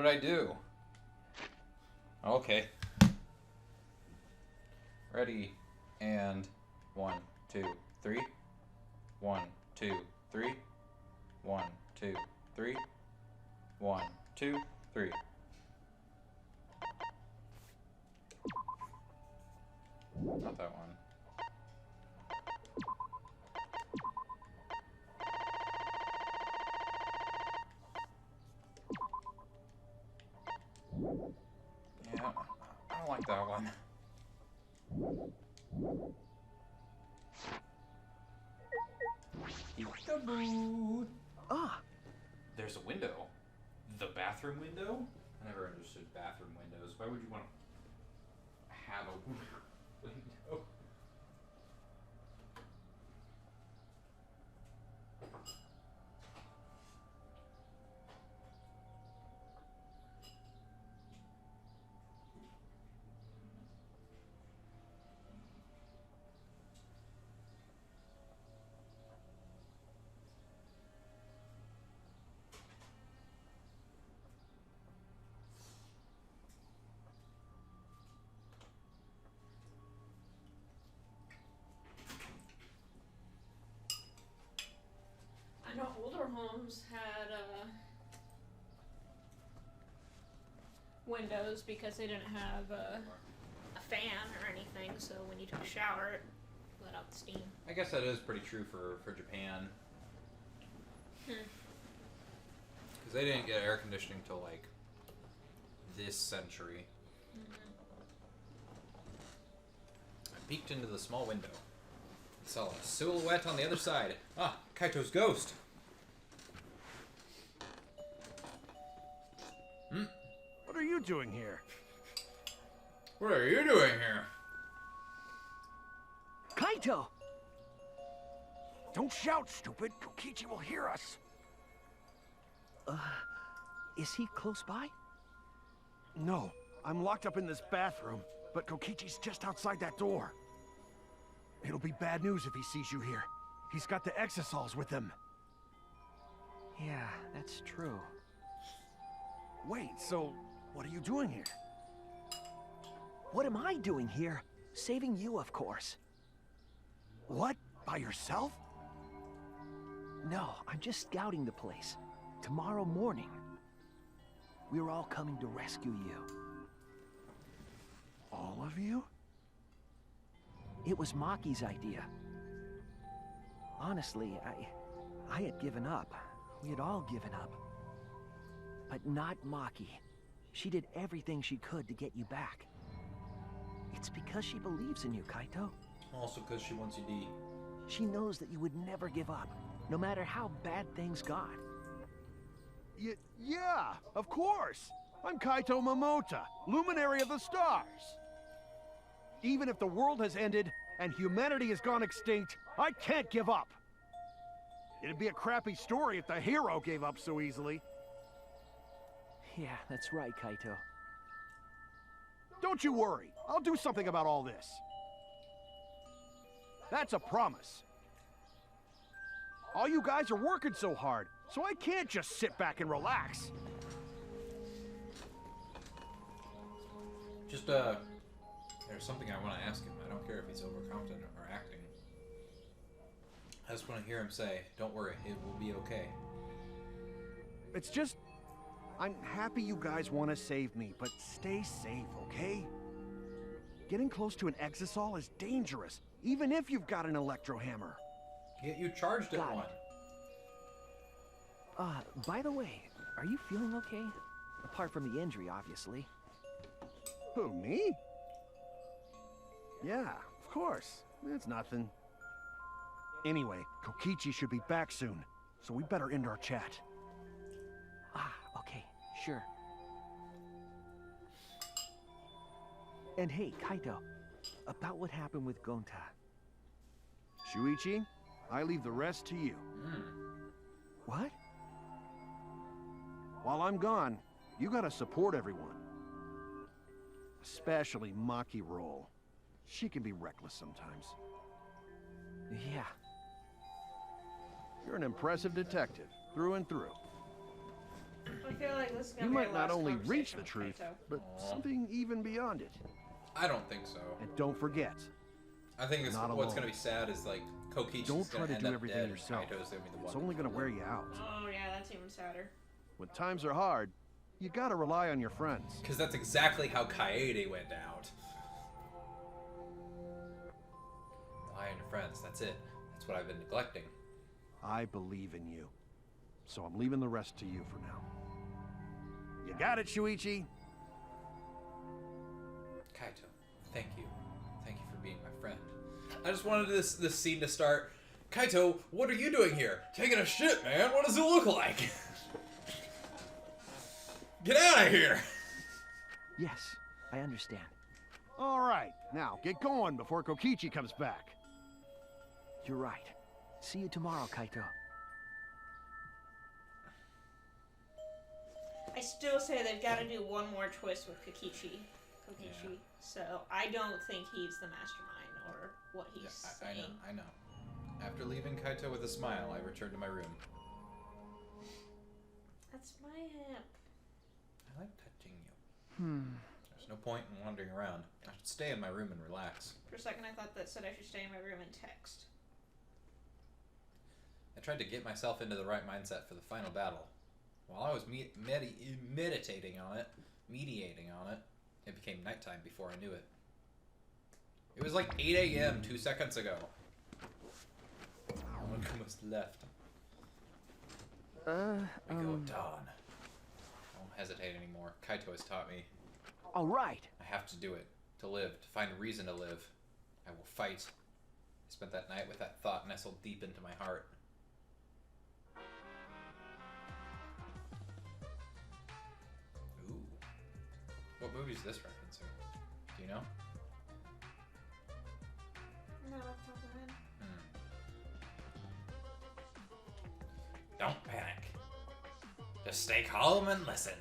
did I do? Okay. Ready, and 1, 2, 3. 1, 2, 3. 1, 2, 3. 1, 2, 3. Not that one. Yeah, I don't like that one. Peekaboo. Ah, There's a window. The bathroom window? I never understood bathroom windows. Why would you want to have a window? I know older homes had windows because they didn't have a fan or anything, so when you took a shower, it let out the steam. I guess that is pretty true for Japan. Because they didn't get air conditioning till like this century. I peeked into the small window. I saw a silhouette on the other side. Ah, Kaito's ghost. What are you doing here? What are you doing here? Kaito! Don't shout, stupid. Kokichi will hear us. Is he close by? No, I'm locked up in this bathroom, but Kokichi's just outside that door. It'll be bad news if he sees you here. He's got the exosols with him. Yeah, that's true. Wait, so what are you doing here? What am I doing here? Saving you, of course. What? By yourself? No, I'm just scouting the place. Tomorrow morning, we're all coming to rescue you. All of you? It was Maki's idea. Honestly, I had given up. We had all given up. But not Maki. She did everything she could to get you back. It's because she believes in you, Kaito. Also because she wants you to. She knows that you would never give up, no matter how bad things got. Yeah, of course. I'm Kaito Momota, luminary of the stars. Even if the world has ended and humanity has gone extinct, I can't give up. It'd be a crappy story if the hero gave up so easily. Yeah, that's right, Kaito. Don't you worry. I'll do something about all this. That's a promise. All you guys are working so hard, so I can't just sit back and relax. Just, there's something I want to ask him. I don't care if he's overconfident or acting. I just want to hear him say, don't worry, it will be okay. It's just, I'm happy you guys want to save me, but stay safe, okay? Getting close to an exisol is dangerous, even if you've got an electro hammer. Yet you charged at Got it. one. By the way, are you feeling okay? Apart from the injury, obviously. Who, me? Yeah, of course. It's nothing. Anyway, Kokichi should be back soon, so we better end our chat. Okay, sure. And hey, Kaito, about what happened with Gonta. Shuichi, I leave the rest to you. What? While I'm gone, you gotta support everyone. Especially Maki Roll. She can be reckless sometimes. Yeah. You're an impressive detective, through and through. I feel like this is gonna You be might our not last only reach conversation the with truth, Kaito. but Aw. something even beyond it. I don't think so. And don't forget, I think it's, Not what's alone. gonna be sad is like Kokichi's don't try gonna to end do up everything dead, yourself. and Kaito's gonna be the one. It's only gonna wear you out. Oh yeah, that's even sadder. When times are hard, you gotta rely on your friends. Because that's exactly how Kaede went out. Rely on your friends. That's it. That's what I've been neglecting. I believe in you. So I'm leaving the rest to you for now. You got it, Shuichi? Kaito, thank you. Thank you for being my friend. I just wanted this scene to start. Kaito, what are you doing here? Taking a shit, man. What does it look like? Get out of here! Yes, I understand. All right, now get going before Kokichi comes back. You're right. See you tomorrow, Kaito. I still say they've got to do one more twist with Kokichi. Yeah. So I don't think he's the mastermind or what he's Yeah, saying. I know. After leaving Kaito with a smile, I returned to my room. That's my hip. I like touching you. There's no point in wandering around. I should stay in my room and relax. For a second, I thought that said I should stay in my room and text. I tried to get myself into the right mindset for the final battle. While I was meditating on it, it became nighttime before I knew it. It was like 8 a.m. 2 seconds ago. Monokuma's left. We go dawn. I won't hesitate anymore. Kaito has taught me. All right. I have to do it. To live. To find a reason to live. I will fight. I spent that night with that thought nestled deep into my heart. Ooh. What movie is this referencing? Do you know? No, off the top of my head. Don't panic. Just stay calm and listen.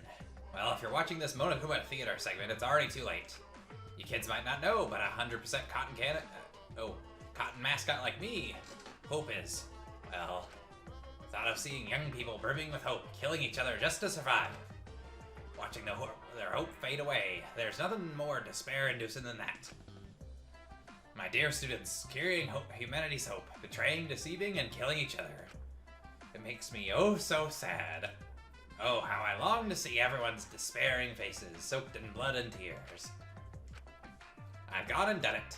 Well, if you're watching this Monokuma Theater segment, it's already too late. You kids might not know, but 100% cotton mascot like me, Hope is, well, thought of seeing young people brimming with hope, killing each other just to survive. Watching their hope fade away, there's nothing more despair-inducing than that. My dear students, carrying humanity's hope, betraying, deceiving, and killing each other. It makes me oh so sad. Oh, how I long to see everyone's despairing faces, soaked in blood and tears. I've gone and done it.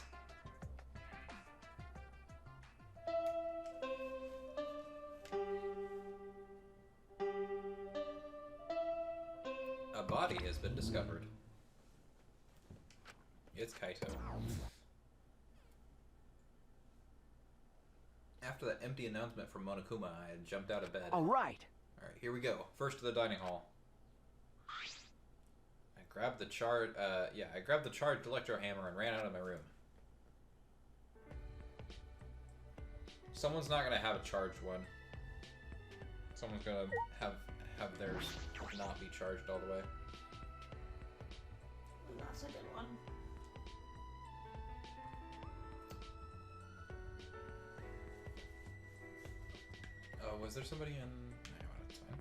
A body has been discovered. It's Kaito. After that empty announcement from Monokuma, I had jumped out of bed. All right. Alright, here we go. First to the dining hall. I grabbed the charged electro hammer and ran out of my room. Someone's not gonna have a charged one. Someone's gonna have theirs not be charged all the way. That's a good one. Oh, was there somebody in... No, that's fine.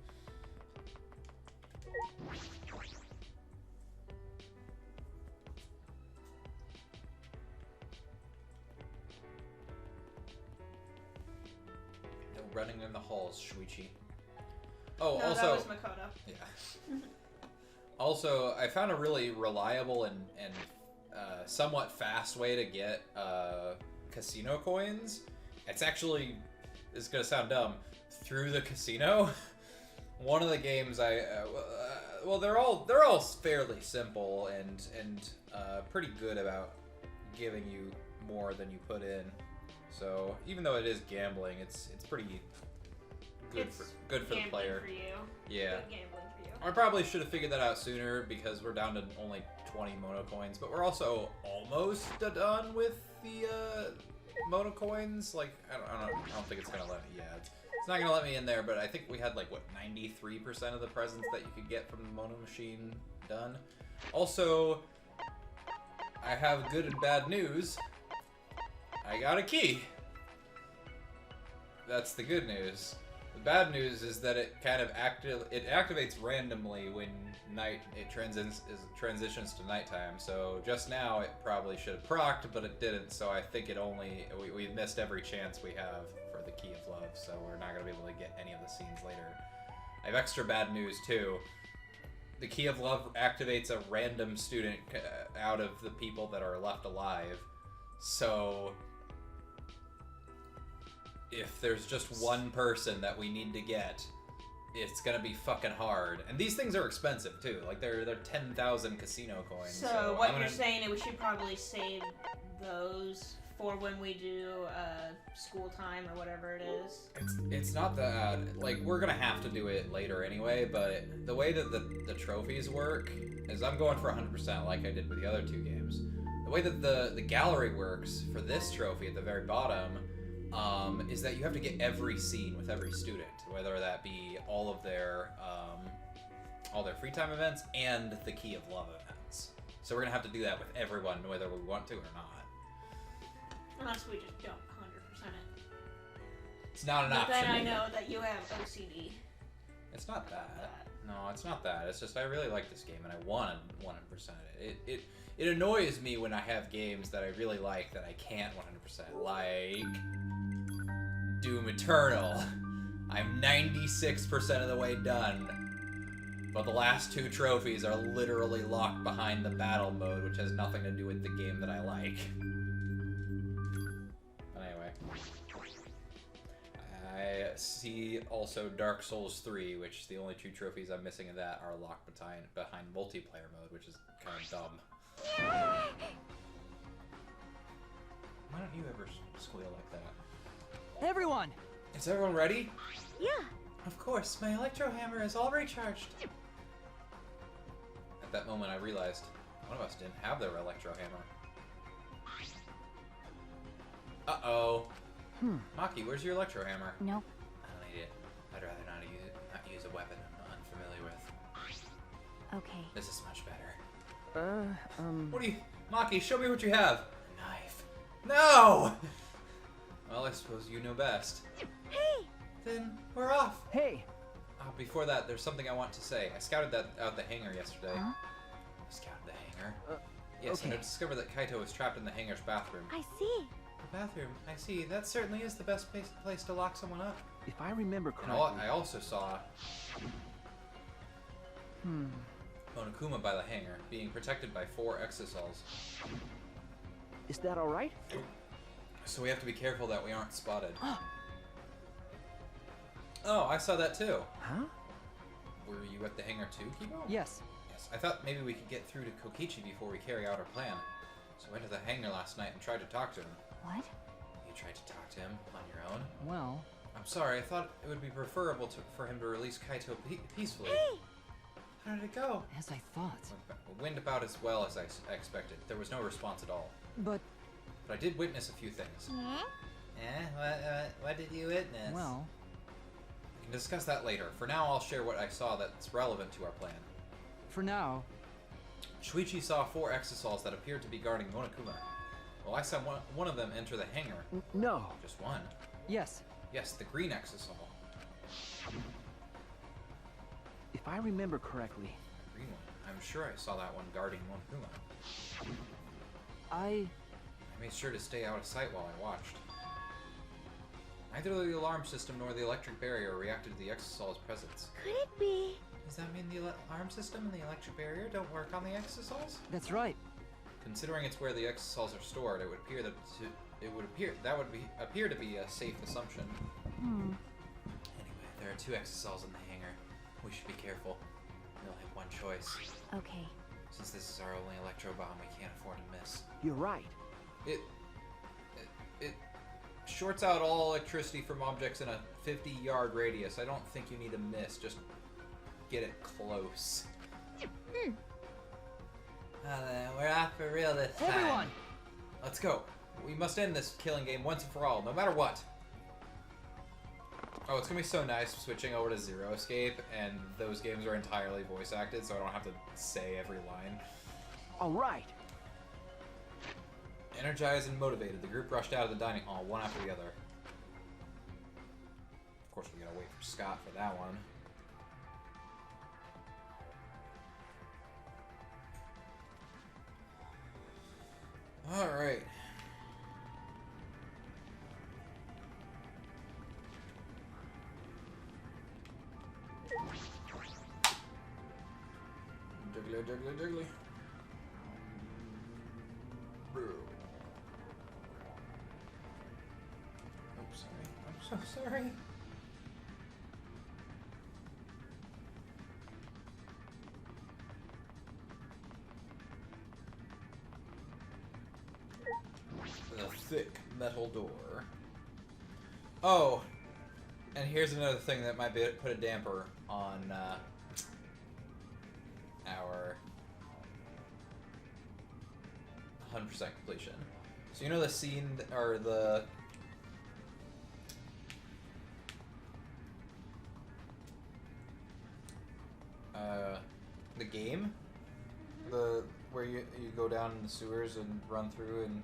No running in the halls, Shuichi. Oh, No, also... that was Makoto. Yeah. Also, I found a really reliable and somewhat fast way to get casino coins. It's actually, it's gonna sound dumb, through the casino. One of the games well, they're all fairly simple and pretty good about giving you more than you put in. So even though it is gambling, it's pretty good It's for the gambling player. For you. Yeah. Good gambling for you. I probably should have figured that out sooner because we're down to only 20 mono coins, but we're also almost done with the mono coins. Like I don't think it's gonna let me. Yeah, it's not gonna let me in there. But I think we had like what 93% of the presents that you could get from the mono machine done. Also, I have good and bad news. I got a key. That's the good news. The bad news is that it kind of activates randomly when transitions to nighttime. So just now it probably should have procced, but it didn't. So I think we missed every chance we have for the Key of Love. So we're not gonna be able to get any of the scenes later. I have extra bad news too. The Key of Love activates a random student out of the people that are left alive. So if there's just one person that we need to get, it's gonna be fucking hard. And these things are expensive too. Like they're 10,000 casino coins. So what you're saying is we should probably save those for when we do school time or whatever it is. It's not that, like, we're gonna have to do it later anyway, but the way that the trophies work is I'm going for 100% like I did with the other two games. The way that the gallery works for this trophy at the very bottom is that you have to get every scene with every student, whether that be all their free time events and the Key of Love events. So we're gonna have to do that with everyone, whether we want to or not. Unless we just don't 100% it. It's not an but option. Then I know that you have OCD. It's not that. No, it's not that. It's just I really like this game and I want to 100% it. It annoys me when I have games that I really like that I can't 100%. Like Doom Eternal. I'm 96% of the way done. But the last two trophies are literally locked behind the battle mode, which has nothing to do with the game that I like. I see also Dark Souls 3, which the only two trophies I'm missing of that are locked behind multiplayer mode, which is kind of dumb. Why don't you ever squeal like that? Everyone! Is everyone ready? Yeah. Of course, my electro hammer is all recharged. At that moment I realized one of us didn't have their electro hammer. Uh-oh. Maki, where's your electro hammer? Nope. I don't need it. I'd rather not use a weapon I'm unfamiliar with. Okay. This is much better. What do you... Maki, show me what you have. A knife. No! Well, I suppose you know best. Hey! Then we're off. Hey! Before that, there's something I want to say. I scouted out the hangar yesterday. Huh? Scouted the hangar? Yes, okay. and I discovered that Kaito was trapped in the hangar's bathroom. I see. The bathroom? I see. That certainly is the best place to lock someone up. If I remember And correctly... I also saw Monokuma by the hangar, being protected by 4 exosols. Is that alright? So we have to be careful that we aren't spotted. Oh, I saw that too. Huh? Were you at the hangar too, Kibo? Yes. Yes, I thought maybe we could get through to Kokichi before we carry out our plan. So I went to the hangar last night and tried to talk to him. What? You tried to talk to him on your own? Well... I'm sorry, I thought it would be preferable for him to release Kaito peacefully. Hey! How did it go? As I thought. It went about as well as I expected. There was no response at all. But... But I did witness a few things. What did you witness? Well... We can discuss that later. For now, I'll share what I saw that's relevant to our plan. For now... Shuichi saw 4 exosols that appeared to be guarding Monokuma. Well, I saw one of them enter the hangar. No. Just one. Yes. Yes, the green exosol. If I remember correctly... The green one. I'm sure I saw that one guarding Monokuma. I made sure to stay out of sight while I watched. Neither the alarm system nor the electric barrier reacted to the exosol's presence. Could it be? Does that mean the alarm system and the electric barrier don't work on the exosols? That's right. Considering it's where the exosols are stored, it would appear appear to be a safe assumption. Anyway, there are 2 exosols in the hangar. We should be careful. We only have one choice. Okay. Since this is our only electro bomb, we can't afford to miss. You're right. It shorts out all electricity from objects in a 50-yard radius. I don't think you need to miss. Just get it close. We're off for real this time. Everyone! Let's go. We must end this killing game once and for all, no matter what. Oh, it's gonna be so nice switching over to Zero Escape, and those games are entirely voice acted, so I don't have to say every line. Alright. Energized and motivated, the group rushed out of the dining hall, one after the other. Of course, we gotta wait for Scott for that one. Alright. Jiggly, jiggly, jiggly. Oops, sorry. I'm so sorry. The thick metal door. Oh, and here's another thing that might be put a damper on our 100% completion. So you know the scene or the game, where you go down in the sewers and run through and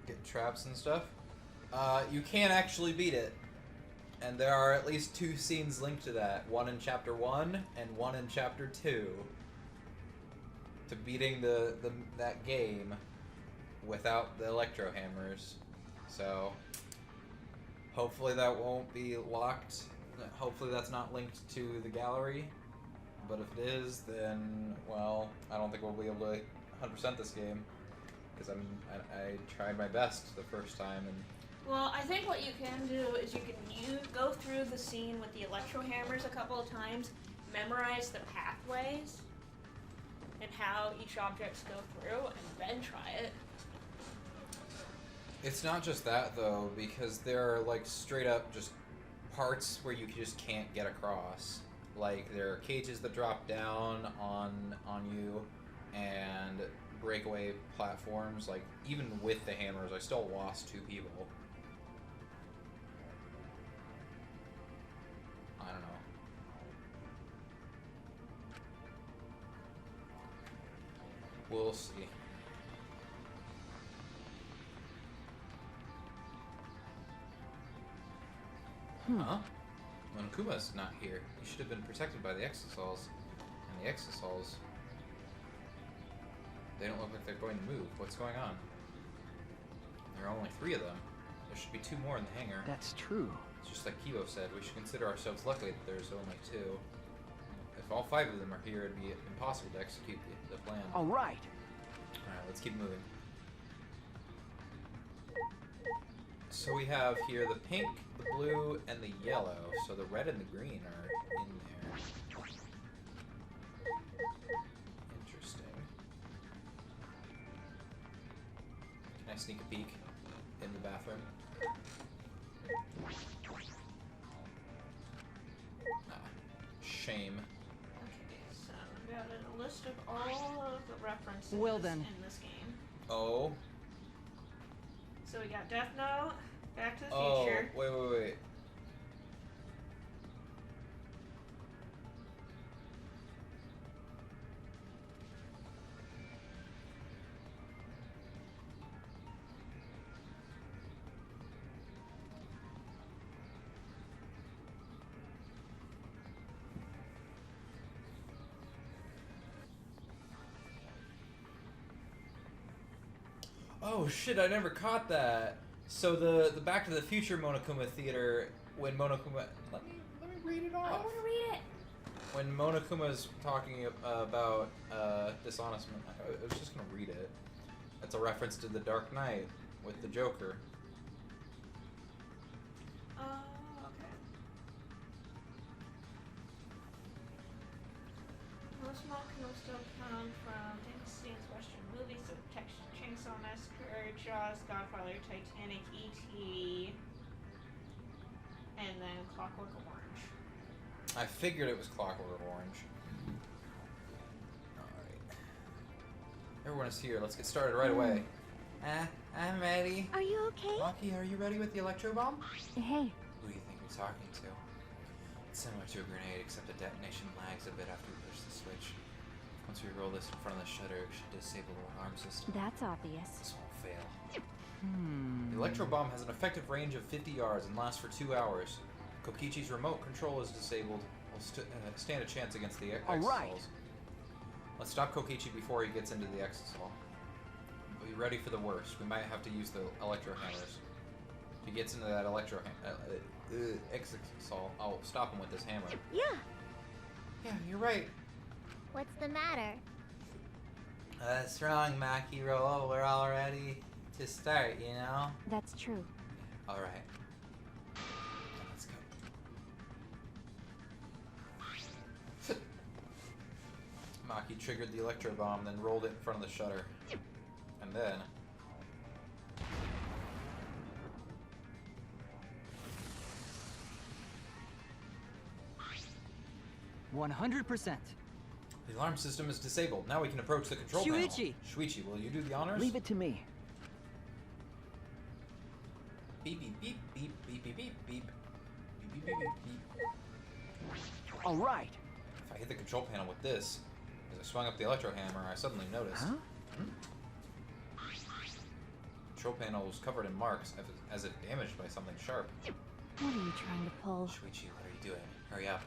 get traps and stuff. You can actually beat it, and there are at least 2 scenes linked to that. One in Chapter 1 and one in Chapter 2. To beating that game without the electro hammers. So hopefully that won't be locked. Hopefully that's not linked to the gallery. But if it is, then, well, I don't think we'll be able to 100% this game. Because I tried my best the first time. And well, I think what you can do is you go through the scene with the electro hammers a couple of times, memorize the pathways and how each objects go through, and then try it. It's not just that, though, because there are, like, straight up just parts where you just can't get across. Like, there are cages that drop down on you, and breakaway platforms. Like, even with the hammers, I still lost 2 people. I don't know. We'll see. Huh? Monokuma's not here. He should have been protected by the exosols. And the exosols... They don't look like they're going to move. What's going on? There are only 3 of them. There should be 2 more in the hangar. That's true. It's just like Kibo said, we should consider ourselves lucky that there's only 2. If all 5 of them are here, it'd be impossible to execute the plan. All right. Alright, let's keep moving. So we have here the pink, the blue, and the yellow. So the red and the green are in there. Interesting. Can I sneak a peek in the bathroom? Ah, shame. Okay, so I've got a list of all of the references Well then. in this game. Oh. So we got Death Note, Back to the Oh, Future. wait. Oh shit, I never caught that. So the Back to the Future Monokuma Theater, when Monokuma... Let me read it off. I want to read it. When Monokuma's talking about dishonestment, I was just gonna read it. It's a reference to The Dark Knight with the Joker. Okay. Most Monokuma still come from Dynasty Western movies, so Texas Chainsaw Massacre, Jaws, Godfather, Titanic, E.T., and then Clockwork Orange. I figured it was Clockwork Orange. Alright. Everyone is here. Let's get started right away. I'm ready. Are you okay? Maki, are you ready with the Electro Bomb? Hey. Who do you think you're talking to? It's similar to a grenade, except the detonation lags a bit after we push the switch. Once we roll this in front of the shutter, it should disable the alarm system. That's obvious. This won't fail. The Electro Bomb has an effective range of 50 yards and lasts for 2 hours. Kokichi's remote control is disabled. We'll stand a chance against the All right. exosols. Let's stop Kokichi before he gets into the exosol. Be ready for the worst. We might have to use the electro hammers. If he gets into that exosol, I'll stop him with this hammer. Yeah. Yeah, you're right. What's the matter? That's wrong, Makiro. We're all ready to start, you know? That's true. Alright. Let's go. Maki triggered the Electro Bomb, then rolled it in front of the shutter. And then... 100%. The alarm system is disabled. Now we can approach the control panel. Shuichi, will you do the honors? Leave it to me. Beep, beep, beep, beep, beep, beep, beep, beep. Beep, beep, beep, beep, beep. All right. If I hit the control panel with this, as I swung up the electro hammer, I suddenly noticed. Huh? Control panel was covered in marks, as if damaged by something sharp. What are you trying to pull? Shuichi, what are you doing? Hurry up.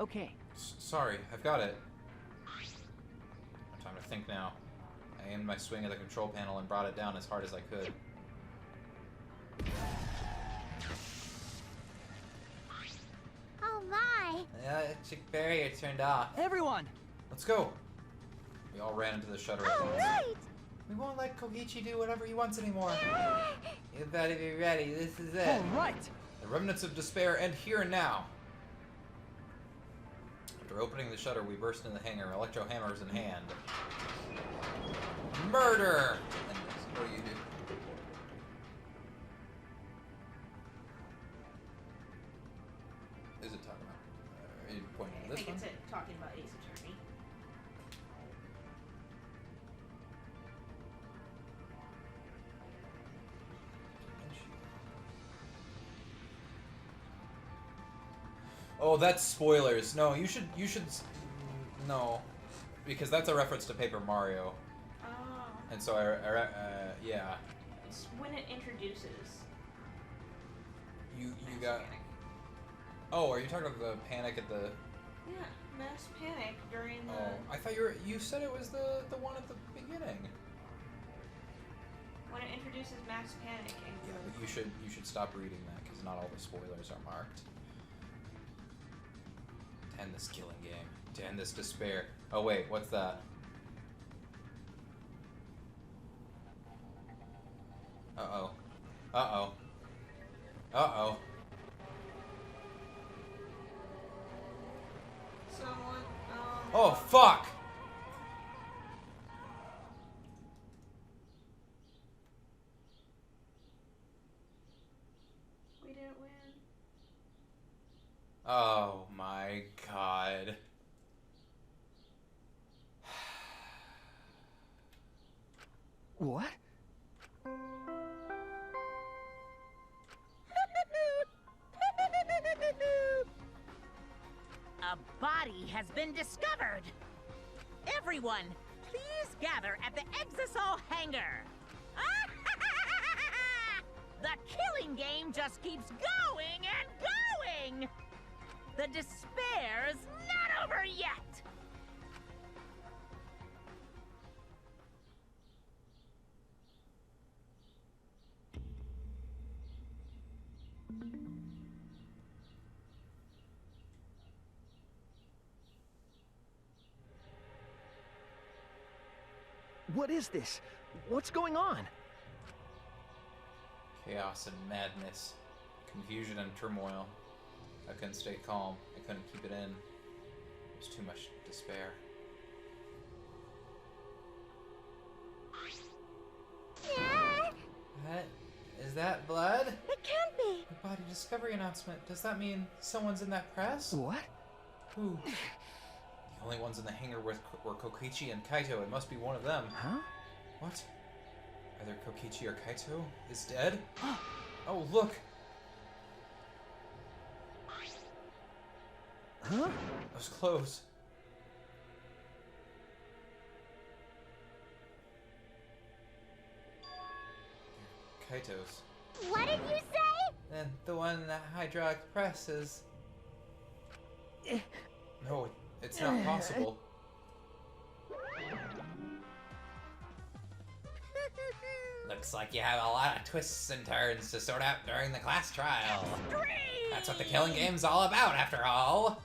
Okay. Sorry, I've got it. Time to think now. I aimed my swing at the control panel and brought it down as hard as I could. Oh my! Electric barrier turned off. Everyone! Let's go! We all ran into the shutter at All once. right! We won't let Kokichi do whatever he wants anymore. You better be ready. This is it. All right! The remnants of despair end here and now. After opening the shutter, we burst into the hangar, electro hammers in hand. Murder! And what do you do? Is it talking about? Are you pointing I at this think one? it's talking about Ace Attorney. Oh, that's spoilers. No, you should. No, because that's a reference to Paper Mario, Oh. and so yeah. It's when it introduces. You Mass got. Panic. Oh, are you talking about the panic at the? Yeah, mass panic during the. Oh, I thought you said it was the one at the beginning. When it introduces mass panic and. Yeah, but you should stop reading that because not all the spoilers are marked. To end this killing game. To end this despair. Oh wait, what's that? Uh-oh. Uh-oh. Uh-oh. Someone. Oh, fuck! We didn't win. Oh my god. What? A body has been discovered! Everyone, please gather at the Exisol hangar! The killing game just keeps going and going! The despair's not over yet! What is this? What's going on? Chaos and madness. Confusion and turmoil. I couldn't stay calm. I couldn't keep it in. There was too much despair. Yeah, What? Is that blood? it can't be. The body discovery announcement. Does that mean someone's in that press? What? Who? The only ones in the hangar were Kokichi and Kaito. It must be one of them. Huh? What? Either Kokichi or Kaito is dead? Oh, look! Huh? Those clothes. Kaito's. What did you say? then the one that hydraulic presses. No, it's not possible. Looks like you have a lot of twists and turns to sort out during the class trial. That's what the killing game's all about, after all.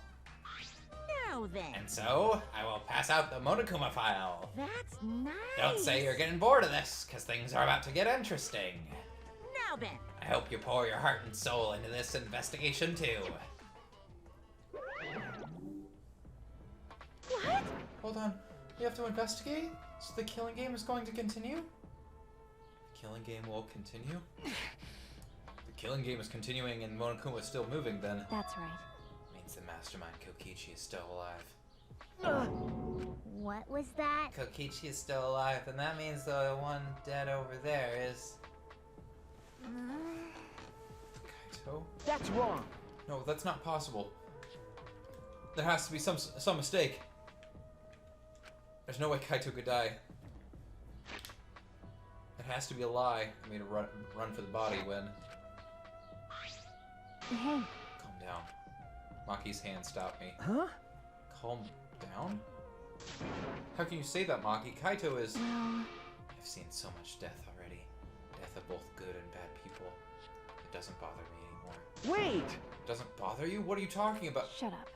Now then. And so, I will pass out the Monokuma file. That's nice. Don't say you're getting bored of this, because things are about to get interesting. Now then. I hope you pour your heart and soul into this investigation, too. What? Hold on. We have to investigate? So the killing game is going to continue? The killing game will continue? The killing game is continuing and Monokuma is still moving, then. That's right. Means the mastermind Kokichi is still alive. What was that? Kokichi is still alive, and that means the one dead over there is... Kaito? That's wrong. No, that's not possible. There has to be some mistake. There's no way Kaito could die. It has to be a lie. I mean, run for the body when... Hey. Calm down. Maki's hand stopped me. Huh? Calm down? How can you say that, Maki? Kaito is... Well, I've seen so much death already. Death of both good and bad people. It doesn't bother me anymore. Wait! It doesn't bother you? What are you talking about? shut up.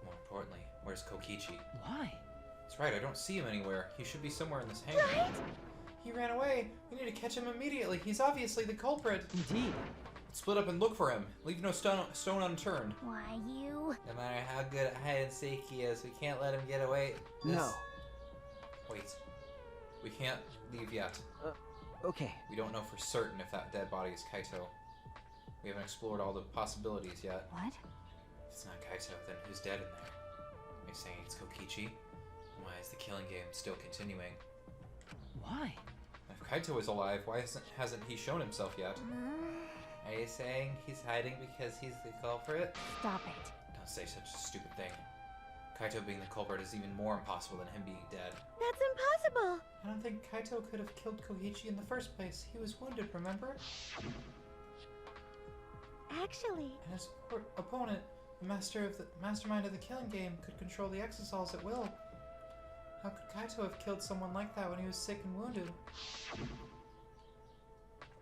More importantly, where's Kokichi? Why? That's right, I don't see him anywhere. He should be somewhere in this hangar. Right? He ran away. We need to catch him immediately. He's obviously the culprit. Indeed. Split up and look for him. Leave no stone unturned. Why, you? No matter how good at hide and seek he is, we can't let him get away. No. Wait. We can't leave yet. Okay. We don't know for certain if that dead body is Kaito. We haven't explored all the possibilities yet. What? If it's not Kaito, then who's dead in there? Are you saying it's Kokichi? Why is the killing game still continuing? Why? If Kaito is alive, why hasn't he shown himself yet? Are you saying he's hiding because he's the culprit? Stop it. Don't say such a stupid thing. Kaito being the culprit is even more impossible than him being dead. That's impossible. I don't think Kaito could have killed Koichi in the first place. He was wounded, remember? Actually, And his opponent, the mastermind of the killing game, could control the exosols at will. How could Kaito have killed someone like that when he was sick and wounded?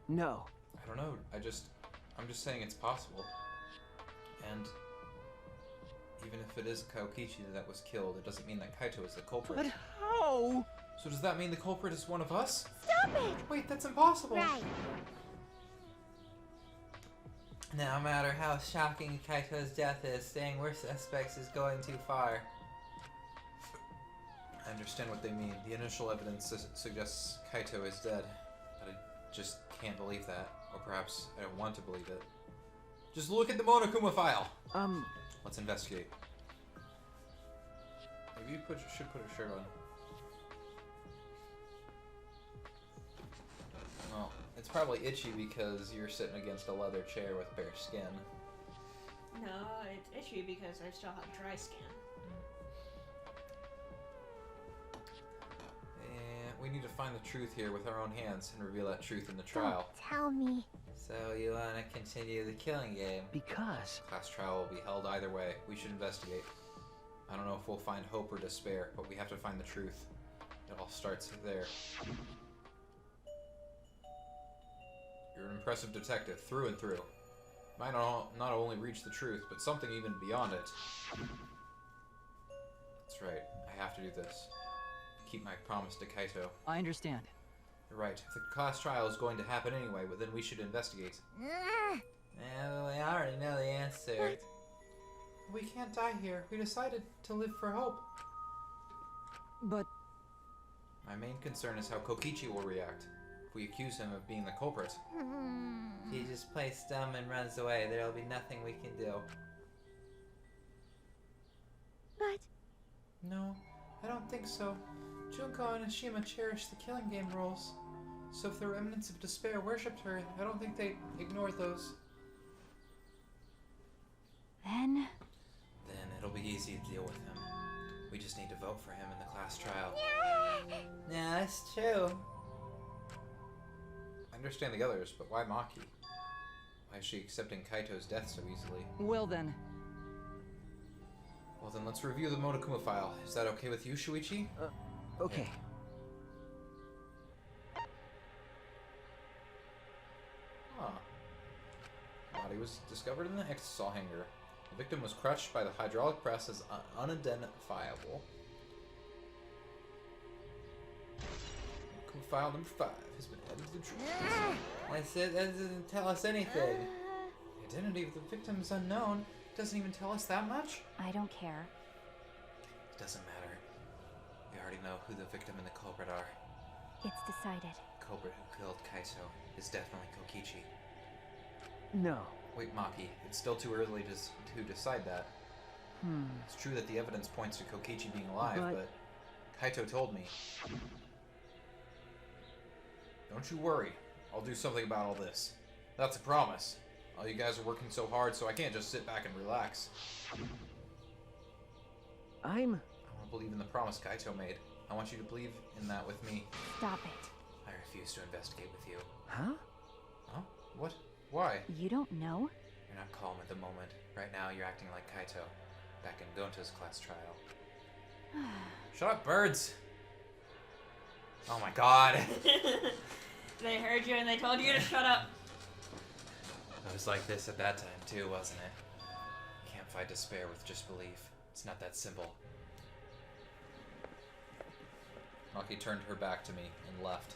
No. I don't know. I'm just saying it's possible. And even if it is Kokichi that was killed, it doesn't mean that Kaito is the culprit. But how? So does that mean the culprit is one of us? stop it. Wait, that's impossible. Right. No matter how shocking Kaito's death is, saying we're suspects is going too far. I understand what they mean. The initial evidence suggests Kaito is dead, but I just can't believe that. Or perhaps I don't want to believe it. Just look at the Monokuma file! Let's investigate. Maybe you should put a shirt on. Well, it's probably itchy because you're sitting against a leather chair with bare skin. No, it's itchy because I still have dry skin. We need to find the truth here with our own hands and reveal that truth in the trial. Don't tell me. So you want to continue the killing game? Because. Class trial will be held either way. We should investigate. I don't know if we'll find hope or despair, but we have to find the truth. It all starts there. You're an impressive detective, through and through. Might not only reach the truth, but something even beyond it. That's right. I have to do this. Keep my promise to Kaito. I understand. You're right. If the class trial is going to happen anyway, then we should investigate. Yeah, we already know the answer. We can't die here. We decided to live for hope. But My main concern is how Kokichi will react if we accuse him of being the culprit. If he just plays dumb and runs away, there'll be nothing we can do. But No, I don't think so. Junko and Ashima cherish the killing game rules. So if the remnants of despair worshipped her, I don't think they ignored those. then Then it'll be easy to deal with him. We just need to vote for him in the class trial. Yeah, that's true. I understand the others, but why Maki? Why is she accepting Kaito's death so easily? Well then. Well then, let's review the Monokuma file. Is that okay with you, Shuichi? Okay. Huh. Body was discovered in the exisal hanger. The victim was crushed by the hydraulic press as unidentifiable. File number 5 has been added to the treatment. I said that doesn't tell us anything. The identity of the victim is unknown. It doesn't even tell us that much. I don't care. It doesn't matter. We already know who the victim and the culprit are. It's decided. The culprit who killed Kaito is definitely Kokichi. No. Wait, Maki, it's still too early to decide that. It's true that the evidence points to Kokichi being alive, but Kaito told me. Don't you worry. I'll do something about all this. That's a promise. All you guys are working so hard, so I can't just sit back and relax. I want to believe in the promise Kaito made. I want you to believe in that with me. Stop it. I refuse to investigate with you. Huh? Huh? What? Why? You don't know? You're not calm at the moment. Right now, you're acting like Kaito. Back in Gonta's class trial. Shut up, birds! Oh my god! They heard you and they told you to shut up. It was like this at that time too, wasn't it? You can't fight despair with just belief. It's not that simple. Maki turned her back to me and left.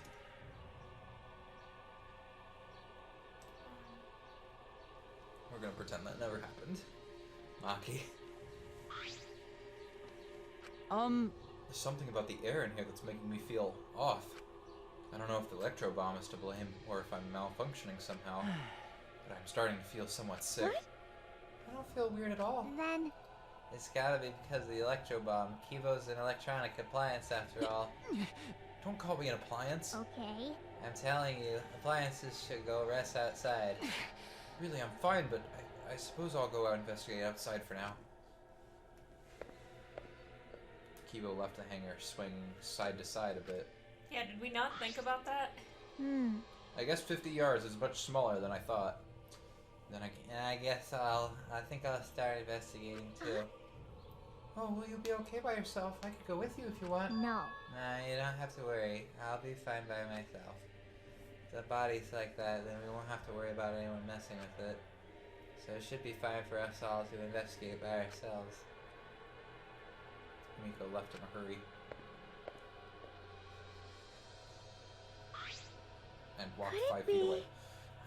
We're gonna pretend that never happened. Maki. There's something about the air in here that's making me feel off. I don't know if the Electro Bomb is to blame or if I'm malfunctioning somehow, but I'm starting to feel somewhat sick. What? I don't feel weird at all. Then... It's gotta be because of the Electro Bomb. Kivo's an electronic appliance after all. Don't call me an appliance. Okay. I'm telling you, appliances should go rest outside. Really, I'm fine, but I suppose I'll go out and investigate outside for now. Kivo left the hangar, swinging side to side a bit. Yeah, did we not think about that? I guess 50 yards is much smaller than I thought. Then I guess I think I'll start investigating too. Oh, will you be okay by yourself? I could go with you if you want. No. Nah, you don't have to worry. I'll be fine by myself. If the body's like that, then we won't have to worry about anyone messing with it. So it should be fine for us all to investigate by ourselves. Himiko left in a hurry. And walked 5 feet away.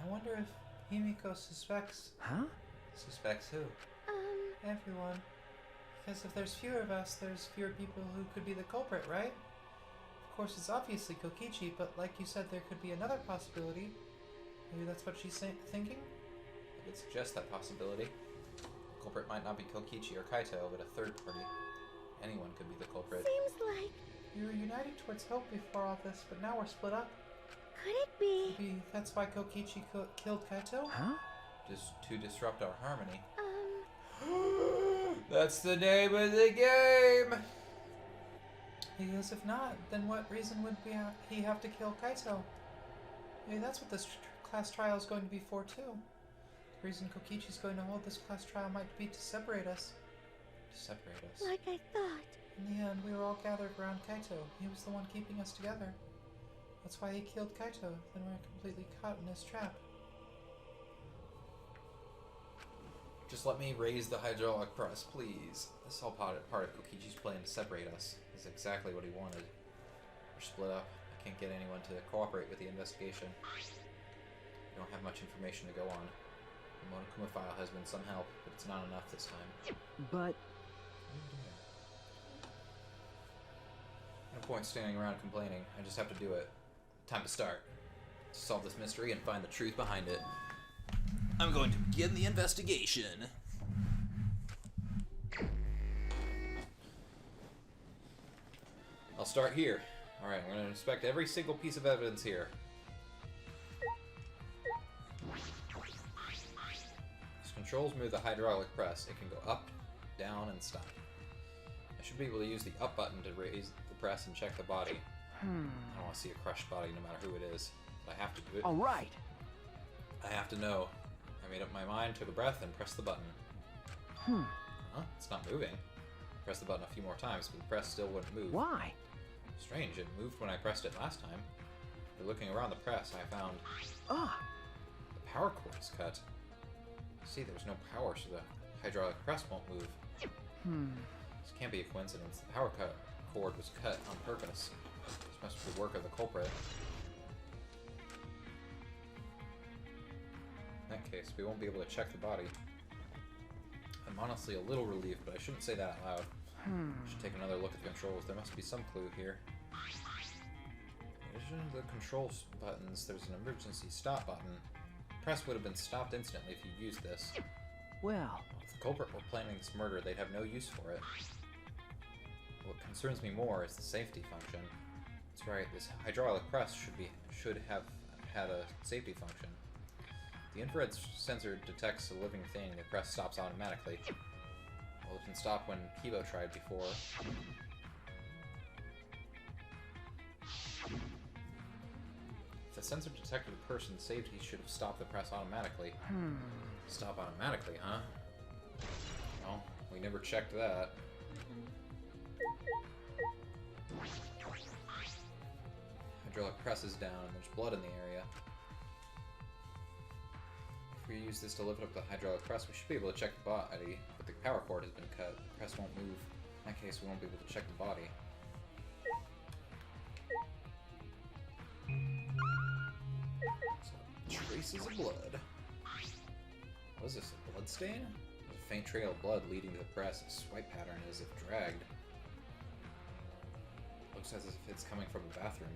I wonder if Himiko suspects... Huh? Suspects who? Everyone. Because if there's fewer of us, there's fewer people who could be the culprit, right? Of course, it's obviously Kokichi, but like you said, there could be another possibility. Maybe that's what she's thinking? I could suggest that possibility. The culprit might not be Kokichi or Kaito, but a third party. Anyone could be the culprit. Seems like... We were united towards hope before all this, but now we're split up. Could it be... Maybe that's why Kokichi killed Kaito? Huh? Just to disrupt our harmony. That's the name of the game! Because if not, then what reason would he have to kill Kaito? Maybe that's what this class trial is going to be for too. The reason Kokichi's going to hold this class trial might be to separate us. To separate us. Like I thought. In the end, we were all gathered around Kaito. He was the one keeping us together. That's why he killed Kaito. Then we're completely caught in his trap. Just let me raise the hydraulic press, please. This whole part of Kokichi's plan to separate us is exactly what he wanted. We're split up. I can't get anyone to cooperate with the investigation. We don't have much information to go on. The Monokuma file has been some help, but it's not enough this time. But... What are you doing? No point standing around complaining. I just have to do it. Time to start. To solve this mystery and find the truth behind it. I'm going to begin the investigation. I'll start here. Alright, I'm going to inspect every single piece of evidence here. This controls move the hydraulic press. It can go up, down, and stop. I should be able to use the up button to raise the press and check the body. I don't want to see a crushed body no matter who it is, but I have to do it. All right. I have to know. I made up my mind, took a breath, and pressed the button. Hmm. Huh? It's not moving. I pressed the button a few more times, but the press still wouldn't move. Why? Strange, it moved when I pressed it last time. After looking around the press, I found Ah, the power cord is cut. See, there's no power, so the hydraulic press won't move. This can't be a coincidence. The power cord was cut on purpose. This must be the work of the culprit. In that case, we won't be able to check the body. I'm honestly a little relieved, but I shouldn't say that out loud. I should take another look at the controls. There must be some clue here. In addition to the controls buttons, there's an emergency stop button. The press would have been stopped instantly if you used this. well, If the culprit were planning this murder, they'd have no use for it. What concerns me more is the safety function. That's right, this hydraulic press should have had a safety function. The infrared sensor detects a living thing, the press stops automatically. Well, it can stop when Kibo tried before. If the sensor detected a person saved, he should have stopped the press automatically. Stop automatically, huh? Well, we never checked that. Hydraulic press is down and there's blood in the area. If we use this to lift up the hydraulic press, we should be able to check the body, but the power cord has been cut. The press won't move. In that case, we won't be able to check the body. So, traces of blood. What is this, a blood stain? There's a faint trail of blood leading to the press. A swipe pattern as if dragged. Looks as if it's coming from the bathroom.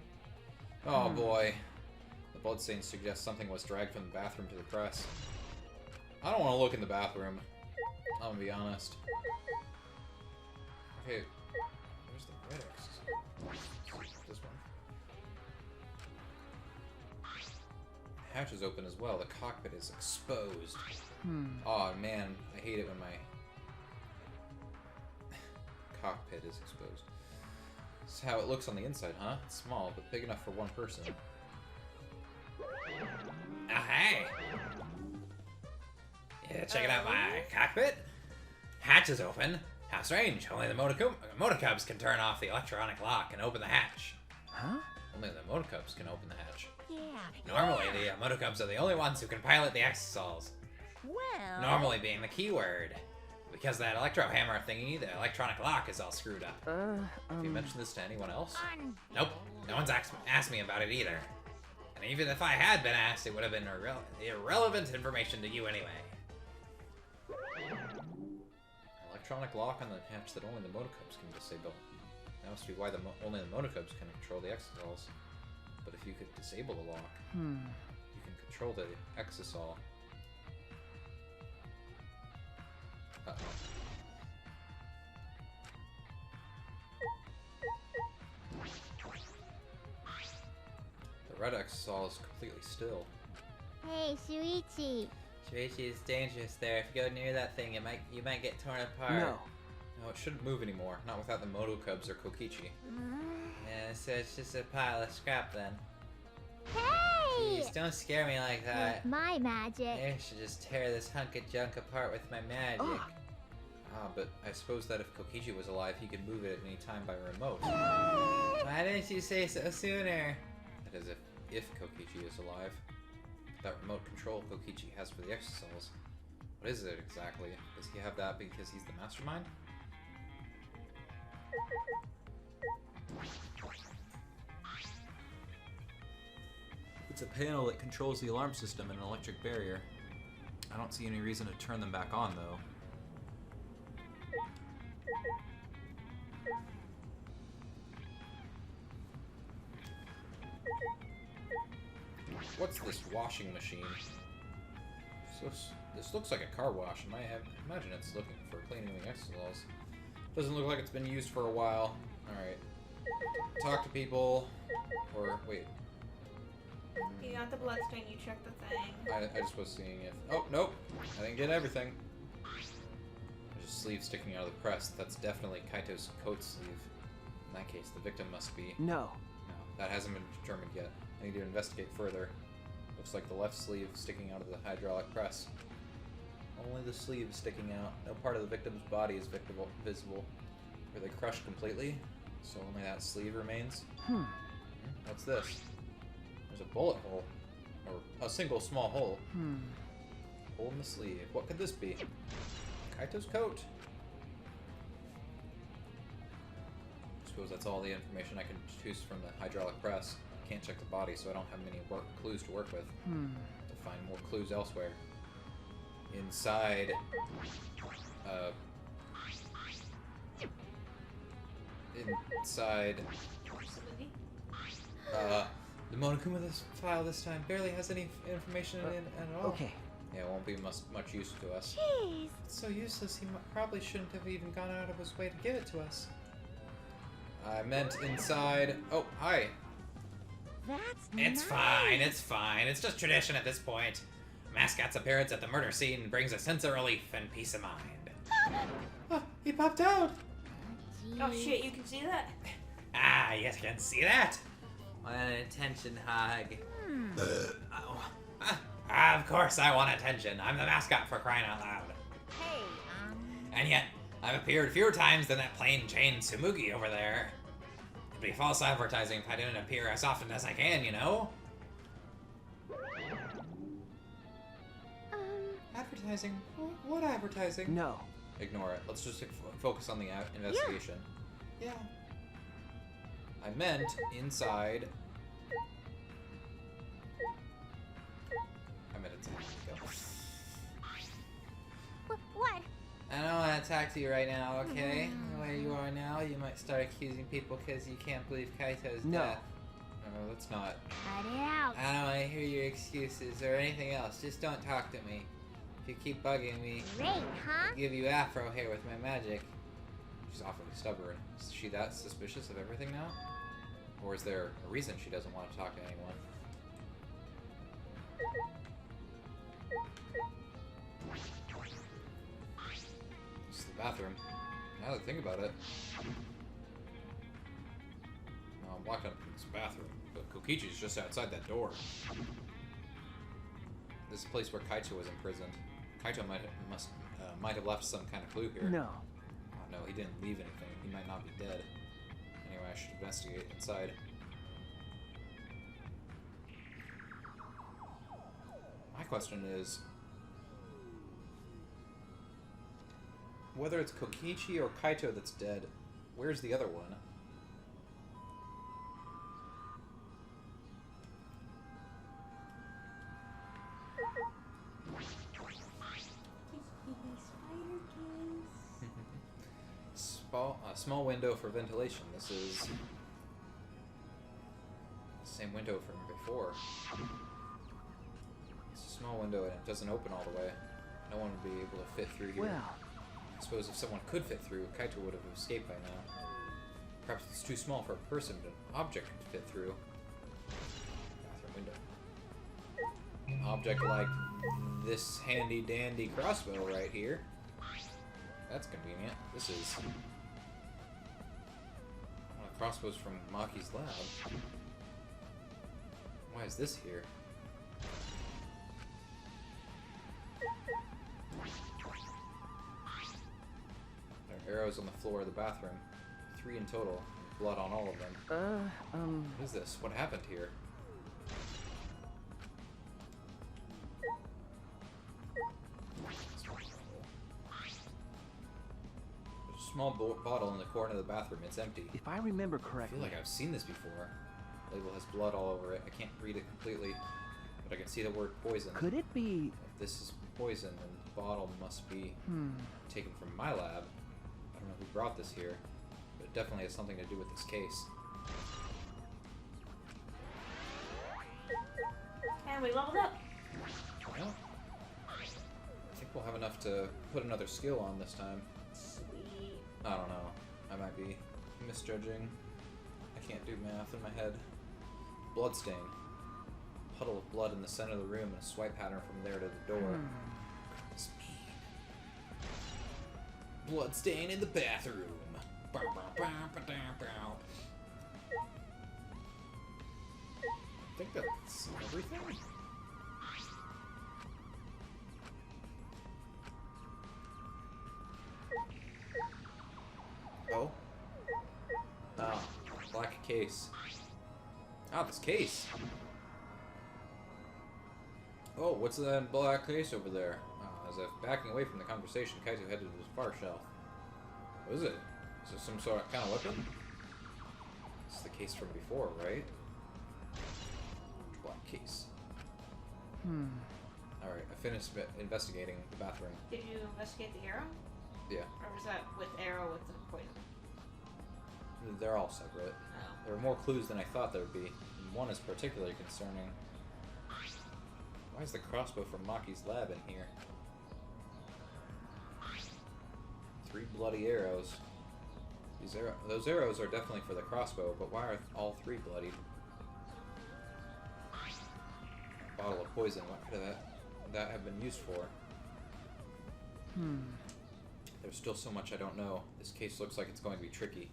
Oh boy. The bloodstain suggests something was dragged from the bathroom to the press. I don't want to look in the bathroom. I'm gonna be honest. Okay, where's the red X? This one. The hatch is open as well. The cockpit is exposed. Oh man, I hate it when my cockpit is exposed. This is how it looks on the inside, huh? It's small, but big enough for one person. Oh, hey! Yeah, checking out my cockpit? Hatch is open. How strange. Only the Motorcubs can turn off the electronic lock and open the hatch. huh? Only the Motorcubs can open the hatch. Yeah. Normally, the Motorcubs are the only ones who can pilot the exosols. Well. Normally being the keyword. Because that electro hammer thingy, the electronic lock is all screwed up. Have you mentioned this to anyone else? Nope, no one's asked me about it either. And even if I had been asked, it would have been irrelevant information to you anyway. Electronic lock on the hatch that only the Motorcubs can disable. That must be why only the Motorcubs can control the exosols. But if you could disable the lock, you can control the exosol. Uh-oh. The red exosol is completely still. Hey, Shuichi. Shuichi, it's dangerous there. If you go near that thing, you might get torn apart. No. No, it shouldn't move anymore. Not without the Motocubs or Kokichi. Yeah, so it's just a pile of scrap then. Hey! Jeez, don't scare me like that. My magic. I should just tear this hunk of junk apart with my magic. Ah, but I suppose that if Kokichi was alive, he could move it at any time by remote. Why didn't you say so sooner? That is, if Kokichi is alive. That remote control Kokichi has for the exosols. What is it exactly? Does he have that because he's the mastermind? It's a panel that controls the alarm system and an electric barrier. I don't see any reason to turn them back on, though. What's this washing machine? This looks like a car wash. I imagine it's looking for cleaning the exosols. Doesn't look like it's been used for a while. Alright. Talk to people. Or, wait. You got the bloodstain, you checked the thing. I just was seeing if... Oh, nope. I didn't get everything. There's a sleeve sticking out of the press. That's definitely Kaito's coat sleeve. In that case, the victim must be... No. No, that hasn't been determined yet. I need to investigate further. Looks like the left sleeve sticking out of the hydraulic press. Only the sleeve is sticking out. No part of the victim's body is visible. Were they crushed completely? So only that sleeve remains? What's this? There's a bullet hole. Or a single small hole. Hole in the sleeve. What could this be? Kaito's coat. I suppose that's all the information I can choose from the hydraulic press. I can't check the body, so I don't have many clues to work with. To find more clues elsewhere. Inside... Inside... the Monokuma file this time barely has any information in it at all. Okay. Yeah, it won't be much use to us. Jeez. It's so useless, he probably shouldn't have even gone out of his way to give it to us. I meant inside... Oh, hi. That's It's fine, it's fine. It's just tradition at this point. Mascot's appearance at the murder scene brings a sense of relief and peace of mind. Oh, he popped out! Oh shit, you can see that? Ah, you can see that? Want an attention hug? Of course I want attention. I'm the mascot, for crying out loud. Hey, And yet, I've appeared fewer times than that plain Jane Tsumugi over there. It'd be false advertising if I didn't appear as often as I can, you know? Advertising? What advertising? No. Ignore it. Let's just focus on the investigation. Yeah. I meant inside... I meant inside. What? I don't want to talk to you right now, okay? The way you are now, you might start accusing people because you can't believe Kaito's No. death. No, that's not... Cut it out. I don't want to hear your excuses or anything else. Just don't talk to me. If you keep bugging me, Great, huh? I'll give you afro hair with my magic. She's awfully stubborn. Is she that suspicious of everything now? Or is there a reason she doesn't want to talk to anyone? This is the bathroom. Now that I think about it. Well, I'm locked up in this bathroom, but Kokichi's just outside that door. This is the place where Kaito was imprisoned. Kaito might have left some kind of clue here. No. Oh, no, he didn't leave anything. He might not be dead. Anyway, I should investigate inside. My question is... whether it's Kokichi or Kaito that's dead, where's the other one? Small window for ventilation. This is the same window from before. It's a small window and it doesn't open all the way. No one would be able to fit through here. Well, I suppose if someone could fit through, Kaito would have escaped by now. Perhaps it's too small for a person, but an object could fit through. Bathroom window. An object like this handy dandy crossbow right here. That's convenient. This is one of the crossbows from Maki's lab. Why is this here? There are arrows on the floor of the bathroom. 3 in total. Blood on all of them. What is this? What happened here? There's a small bottle in the corner of the bathroom. It's empty. if I remember I correctly... feel like I've seen this before. The label has blood all over it. I can't read it completely, but I can see the word poison. Could it be... If this is poison, then the bottle must be taken from my lab. I don't know who brought this here, but it definitely has something to do with this case. And we leveled up. Well, I think we'll have enough to put another skill on this time. Sweet. I don't know. I might be misjudging. I can't do math in my head. Bloodstain. Puddle of blood in the center of the room and a swipe pattern from there to the door. Bloodstain in the bathroom. Bow, bow, bow, bow, bow, bow. I think that's everything. case. Ah, this case. Oh, what's that black case over there? As if backing away from the conversation, Kaito headed to his far shelf. What is it? Is it some sort of kind of weapon? It's the case from before, right? Black case. Alright, I finished investigating the bathroom. Did you investigate the arrow? Yeah. Or was that with arrow with the poison? They're all separate. Oh. There are more clues than I thought there would be. And one is particularly concerning. Why is the crossbow from Maki's lab in here? 3 bloody arrows. Those arrows are definitely for the crossbow, but why are all 3 bloodied? A bottle of poison. What could that have been used for? There's still so much I don't know. This case looks like it's going to be tricky.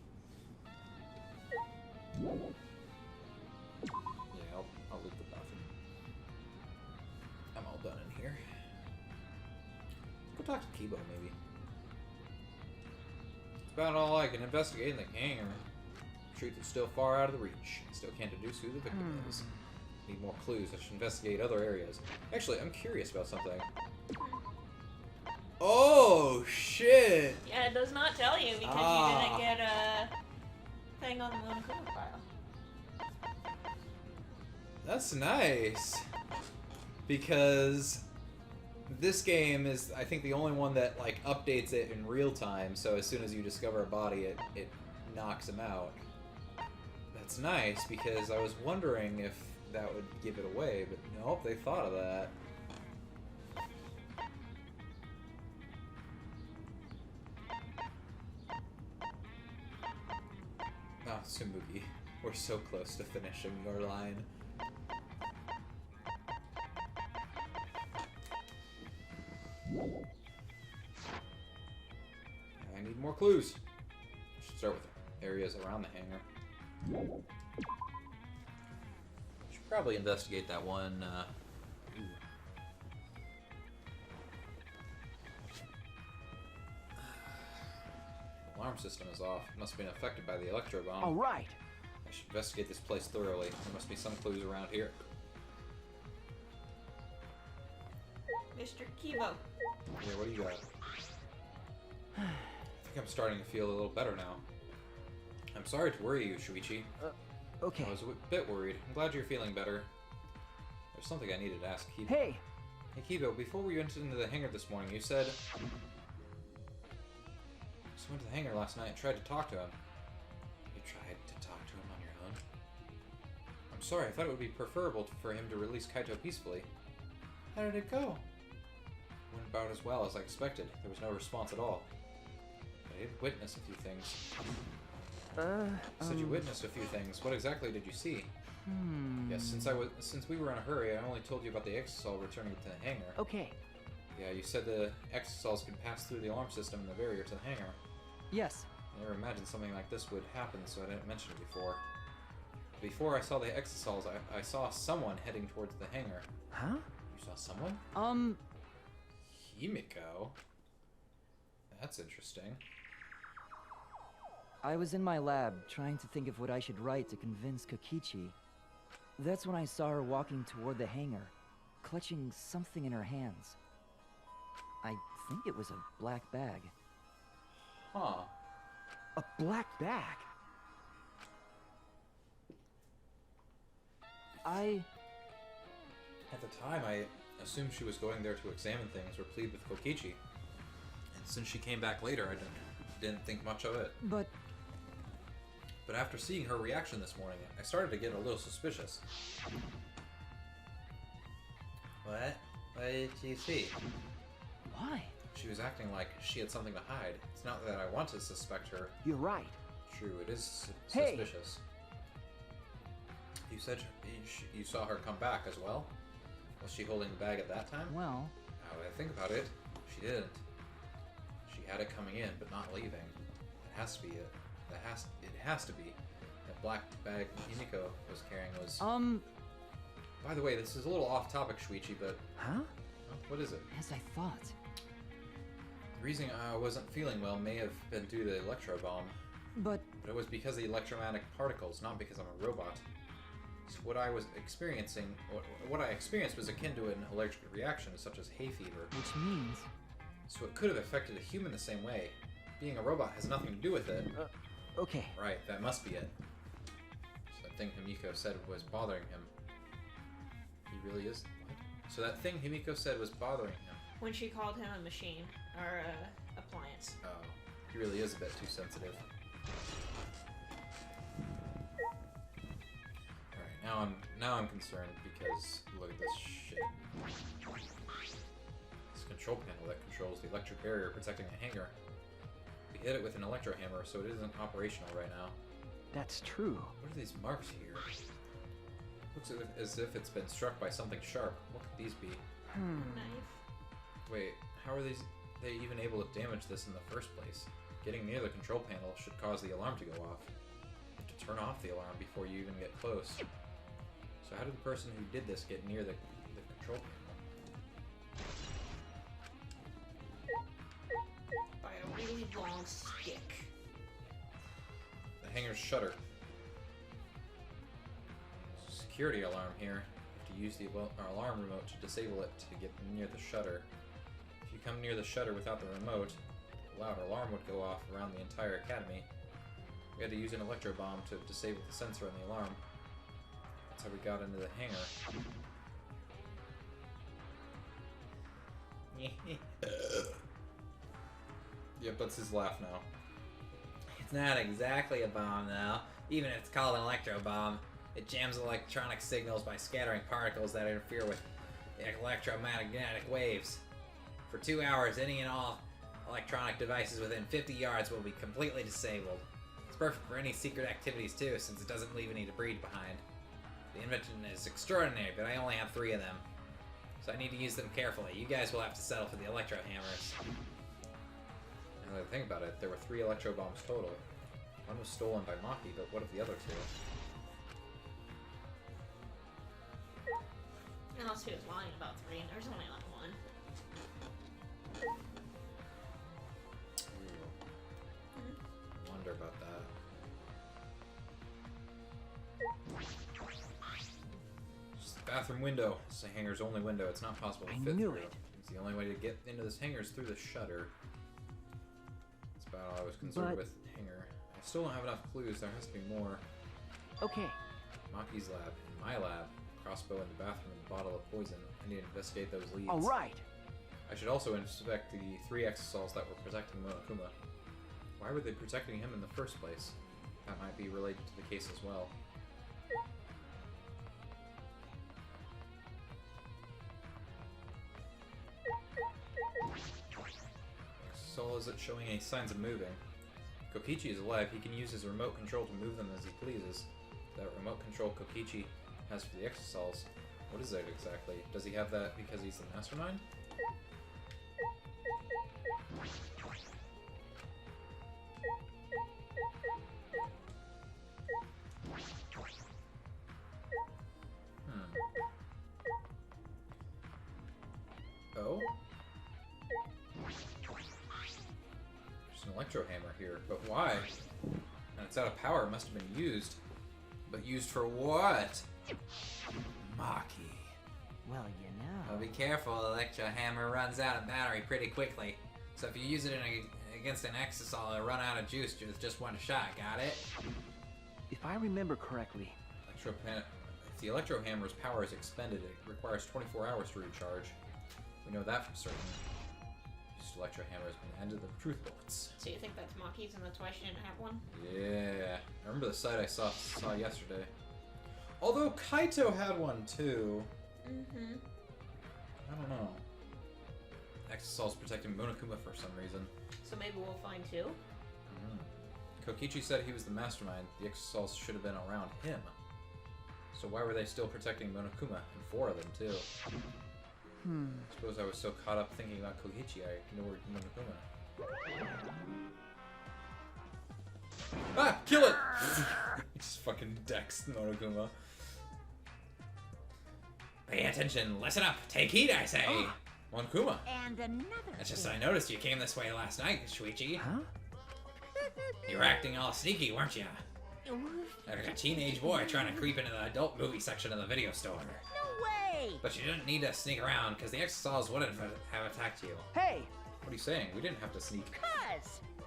Yeah, I'll leave the bathroom. I'm all done in here. Let's go talk to Kibo, maybe. It's about all I can investigate in the hangar. Truth is still far out of the reach. I still can't deduce who the victim is. Need more clues. I should investigate other areas. Actually, I'm curious about something. Oh, shit! Yeah, it does not tell you because you didn't get a thing on the Monokuma file. That's nice. Because this game is, I think, the only one that, like, updates it in real time, so as soon as you discover a body, it knocks him out. That's nice, because I was wondering if that would give it away, but nope, they thought of that. Oh, Tsumugi, we're so close to finishing your line. I need more clues. I should start with areas around the hangar. Should probably investigate that one. The alarm system is off. It must have been affected by the Electro Bomb. All right. I should investigate this place thoroughly. There must be some clues around here. Mr. Kibo. Yeah, what do you got? I think I'm starting to feel a little better now. I'm sorry to worry you, Shuichi. Okay. I was a bit worried. I'm glad you're feeling better. There's something I needed to ask Kibo. Hey! Hey Kibo, before we went into the hangar this morning, you said... I went to the hangar last night and tried to talk to him. You tried to talk to him on your own? I'm sorry, I thought it would be preferable for him to release Kaito peacefully. How did it go? It went about as well as I expected. There was no response at all. But I did witness a few things. You said you witnessed a few things. What exactly did you see? Yes, since we were in a hurry, I only told you about the exosol returning to the hangar. Okay. Yeah, you said the exosols could pass through the alarm system and the barrier to the hangar. Yes. I never imagined something like this would happen, so I didn't mention it before. Before I saw the exosols, I saw someone heading towards the hangar. Huh? You saw someone? Himiko? That's interesting. I was in my lab, trying to think of what I should write to convince Kokichi. That's when I saw her walking toward the hangar, clutching something in her hands. I think it was a black bag. Huh. A black bag? At the time, I assumed she was going there to examine things or plead with Kokichi. And since she came back later, I didn't think much of it. But after seeing her reaction this morning, I started to get a little suspicious. What? What did you see? why? She was acting like she had something to hide. It's not that I want to suspect her. You're right. True, it is Hey! suspicious. You said you saw her come back as well? Was she holding the bag at that time? Well, Now that I think about it, she didn't. She had it coming in, but not leaving. It has to be it. It has to be. That black bag Himiko was carrying was... By the way, this is a little off topic, Shuichi, but... Huh? Oh, what is it? as I thought. The reason I wasn't feeling well may have been due to the Electro Bomb. But But it was because of the electromagnetic particles, not because I'm a robot. So what I was experiencing, what I experienced was akin to an allergic reaction, such as hay fever. which means... So it could have affected a human the same way. Being a robot has nothing to do with it. Okay. Right, that must be it. So that thing Himiko said was bothering him. He really is. What? So that thing Himiko said was bothering him. When she called him a machine or a appliance. Oh, he really is a bit too sensitive. Alright, now I'm concerned because look at this shit. This control panel that controls the electric barrier protecting the hangar. We hit it with an electro hammer, so it isn't operational right now. That's true. What are these marks here? Looks as if it's been struck by something sharp. What could these be? Knife. Wait, how are they even able to damage this in the first place? Getting near the control panel should cause the alarm to go off. You have to turn off the alarm before you even get close. So how did the person who did this get near the control panel? By a really long stick. The hangar's shutter. Security alarm here. You have to use the alarm remote to disable it to get near the shutter. If you come near the shutter without the remote, a loud alarm would go off around the entire academy. We had to use an electro bomb to disable the sensor on the alarm. That's how we got into the hangar. Yep, that's his laugh now. It's not exactly a bomb, though. Even if it's called an electro bomb, it jams electronic signals by scattering particles that interfere with electromagnetic waves. For 2 hours, any and all electronic devices within 50 yards will be completely disabled. It's perfect for any secret activities, too, since it doesn't leave any debris behind. The invention is extraordinary, but I only have 3 of them. So I need to use them carefully. You guys will have to settle for the electro hammers. Now that I think about it, there were 3 electro bombs total. One was stolen by Maki, but what of the other 2? Unless he was lying about 3 and there's only like 1. Ooh. Wonder about that. Just the bathroom window. It's the hangar's only window. It's not possible to I fit knew through. it. It's the only way to get into this hangar is through the shutter. That's about all I was concerned But- with hangar. I still don't have enough clues. There has to be more. Okay. Maki's lab, in my lab, crossbow in the bathroom, and a bottle of poison. I need to investigate those leads. All right. I should also inspect the 3 exosols that were protecting Monokuma. Why were they protecting him in the first place? That might be related to the case as well. Exosol isn't showing any signs of moving. Kokichi is alive. He can use his remote control to move them as he pleases. That remote control Kokichi has for the exosols. What is that exactly? Does he have that because he's the mastermind? Oh? There's an electro hammer here, but why? And it's out of power. It must have been used. But used for what? Maki. Well, you Well, know. be careful, the electro hammer runs out of battery pretty quickly. So if you use it against an exosol, it'll run out of juice with just 1 shot, got it? If I remember correctly, If the electro hammer's power is expended, it requires 24 hours to recharge. We know that for certain. Used electro hammer has been ended the truth bullets. So you think that's Maki's and that's why she didn't have one? Yeah. I remember the sight I saw yesterday. Although Kaito had one too. Mm-hmm. I don't know. Exosol's protecting Monokuma for some reason. So maybe we'll find 2? Kokichi said he was the mastermind. The exosols should have been around him. So why were they still protecting Monokuma? And 4 of them too. I suppose I was so caught up thinking about Kokichi I ignored Monokuma. Ah! Kill it! Just fucking decks Monokuma. Pay attention, listen up, take heed, I say. Monokuma! And another It's just thing. I noticed you came this way last night, Shuichi. huh? You were acting all sneaky, weren't you? Like a teenage boy trying to creep into the adult movie section of the video store. No way! But you didn't need to sneak around, because the Exisals wouldn't have attacked you. Hey! What are you saying? We didn't have to sneak.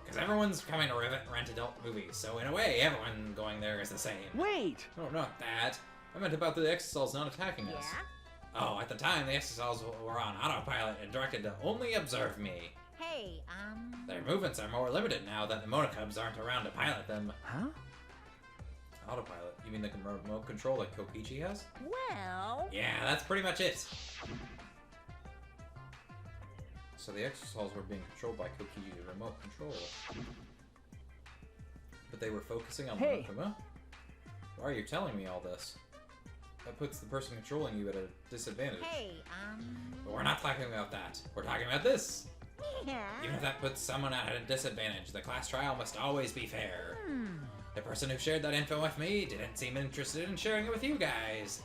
Because everyone's coming to rent adult movies, so in a way, everyone going there is the same. Wait! No, not that. I meant about the Exisals not attacking us. Oh, at the time, the Exisals were on autopilot and directed to only observe me. Hey, Their movements are more limited now that the Monokubs aren't around to pilot them. Huh? Autopilot? You mean the remote control like Kokichi has? well... Yeah, that's pretty much it. So the Exisals were being controlled by Kokichi's remote control. But they were focusing on Hey. Monokuma? Why are you telling me all this? That puts the person controlling you at a disadvantage. Hey, But we're not talking about that. We're talking about this. yeah. Even if that puts someone at a disadvantage, the class trial must always be fair. The person who shared that info with me didn't seem interested in sharing it with you guys.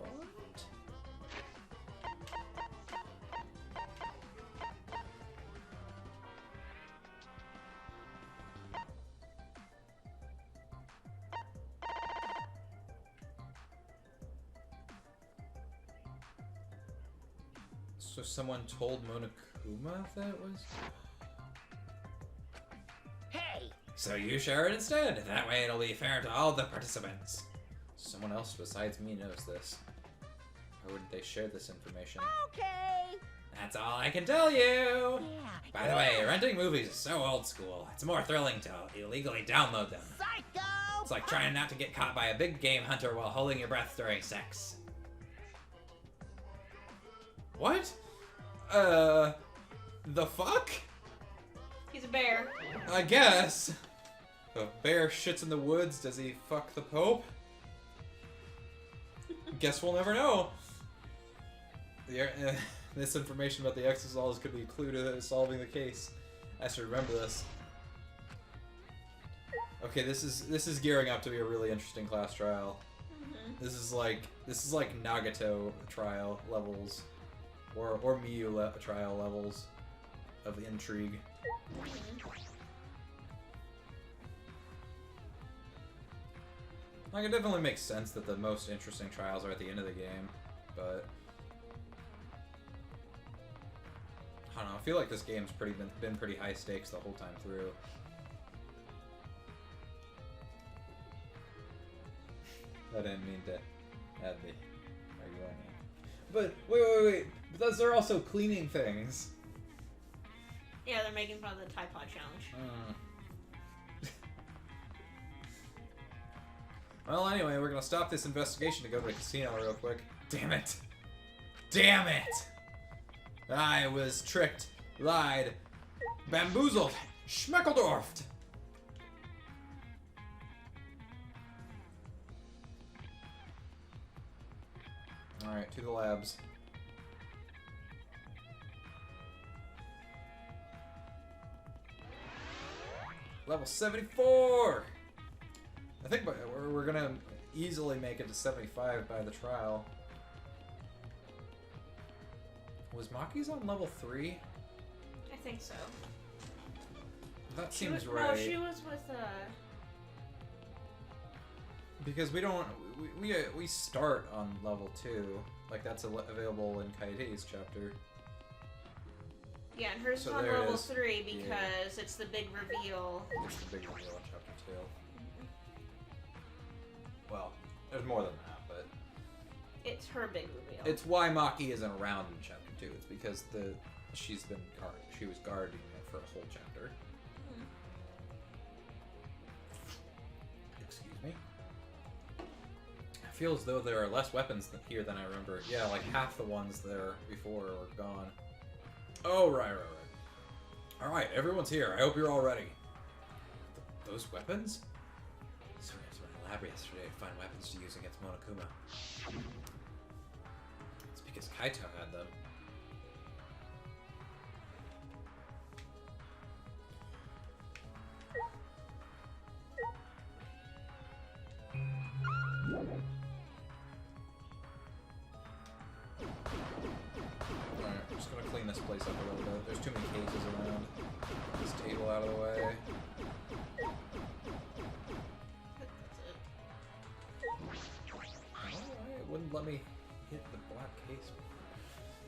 What? So someone told Monokuma that was... Hey! So you share it instead. That way it'll be fair to all the participants. Someone else besides me knows this. Why wouldn't they share this information? Okay! That's all I can tell you. Yeah. By the way, renting movies is so old school. It's more thrilling to illegally download them. Psycho! It's like trying not to get caught by a big game hunter while holding your breath during sex. What? The fuck? He's a bear. I guess. The bear shits in the woods, does he fuck the Pope? Guess we'll never know. This information about the Exisals could be a clue to solving the case. I should remember this. Okay, this is gearing up to be a really interesting class trial. This is like Nagato trial levels, or Miyu trial levels of intrigue. Like, it definitely makes sense that the most interesting trials are at the end of the game, but I don't know. I feel like this game's been pretty high stakes the whole time through. I didn't mean to add the arguing. But wait. But those are also cleaning things. Yeah, they're making fun of the Tide Pod challenge. Well, anyway, we're gonna stop this investigation to go to the casino real quick. Damn it! Damn it! I was tricked, lied, bamboozled, schmeckeldorfed. Alright, to the labs. Level 74! I think we're gonna easily make it to 75 by the trial. Was Maki's on level 3? I think so. That She seems was, right. No, she was with Because we don't... We start on level 2. Like, that's available in Kaede's chapter. yeah, and hers So is on there it level is. 3 because it's the big reveal. It's the big reveal in chapter 2. Well, there's more than that, but... It's her big reveal. It's why Maki isn't around in chapter 2. It's because she was guarding it for a whole chapter. Excuse me. I feel as though there are less weapons here than I remember. Yeah, like half the ones there before are gone. Oh, right. Alright, everyone's here. I hope you're all ready. Those weapons? So we had to run a lab yesterday to find weapons to use against Monokuma. It's because Kaito had them. Alright, I'm just gonna clean this place up a little bit. There's too many cases around. This table out of the way. It wouldn't let me hit the black case.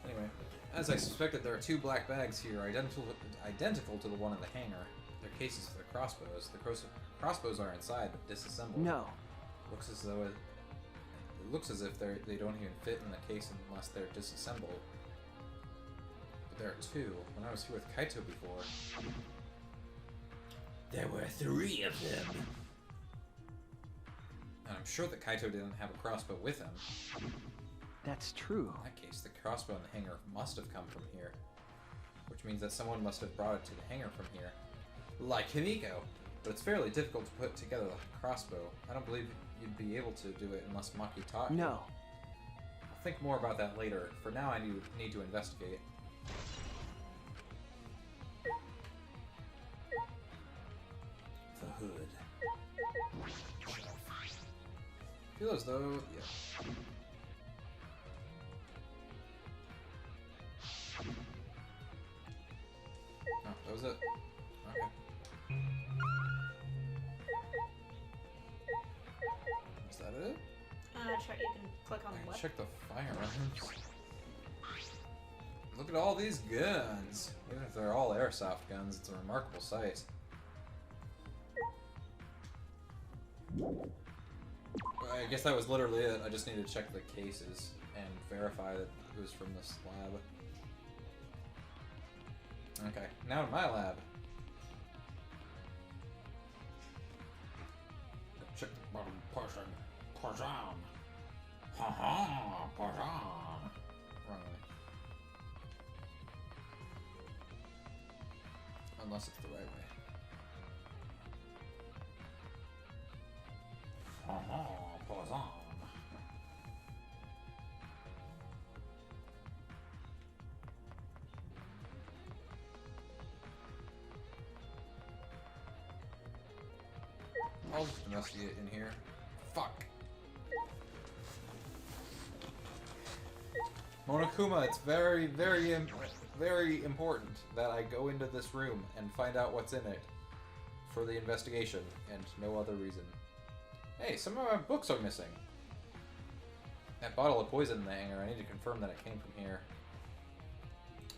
Anyway, as I suspected, there are 2 black bags here, identical to the one in the hangar. They're cases for the crossbows. The crossbows are inside, but disassembled. No. Looks as though it looks as if they don't even fit in the case unless they're disassembled. But there are 2. When I was here with Kaito before, there were 3 of them. And I'm sure that Kaito didn't have a crossbow with him. That's true. In that case, the crossbow in the hangar must have come from here. Which means that someone must have brought it to the hangar from here. Like Himiko! But it's fairly difficult to put together a crossbow. I don't believe you'd be able to do it unless Maki taught you. No. I'll think more about that later. For now, I need to investigate. The hood. Feel as though... yeah. Oh, that was it. Okay. Is that it? Check. You can click on the left. Check the firearms. Look at all these guns. Even if they're all airsoft guns, it's a remarkable sight. I guess that was literally it. I just needed to check the cases and verify that it was from this lab. Okay, now in my lab. Check the bottom portion. Portion. Ha ha. Portion. Wrong way. Unless it's the right way. Ha ha. Portion. I'll just investigate in here. Fuck. Monokuma, it's very, very important that I go into this room and find out what's in it for the investigation and no other reason. Hey, some of my books are missing. That bottle of poison in the hangar, I need to confirm that it came from here.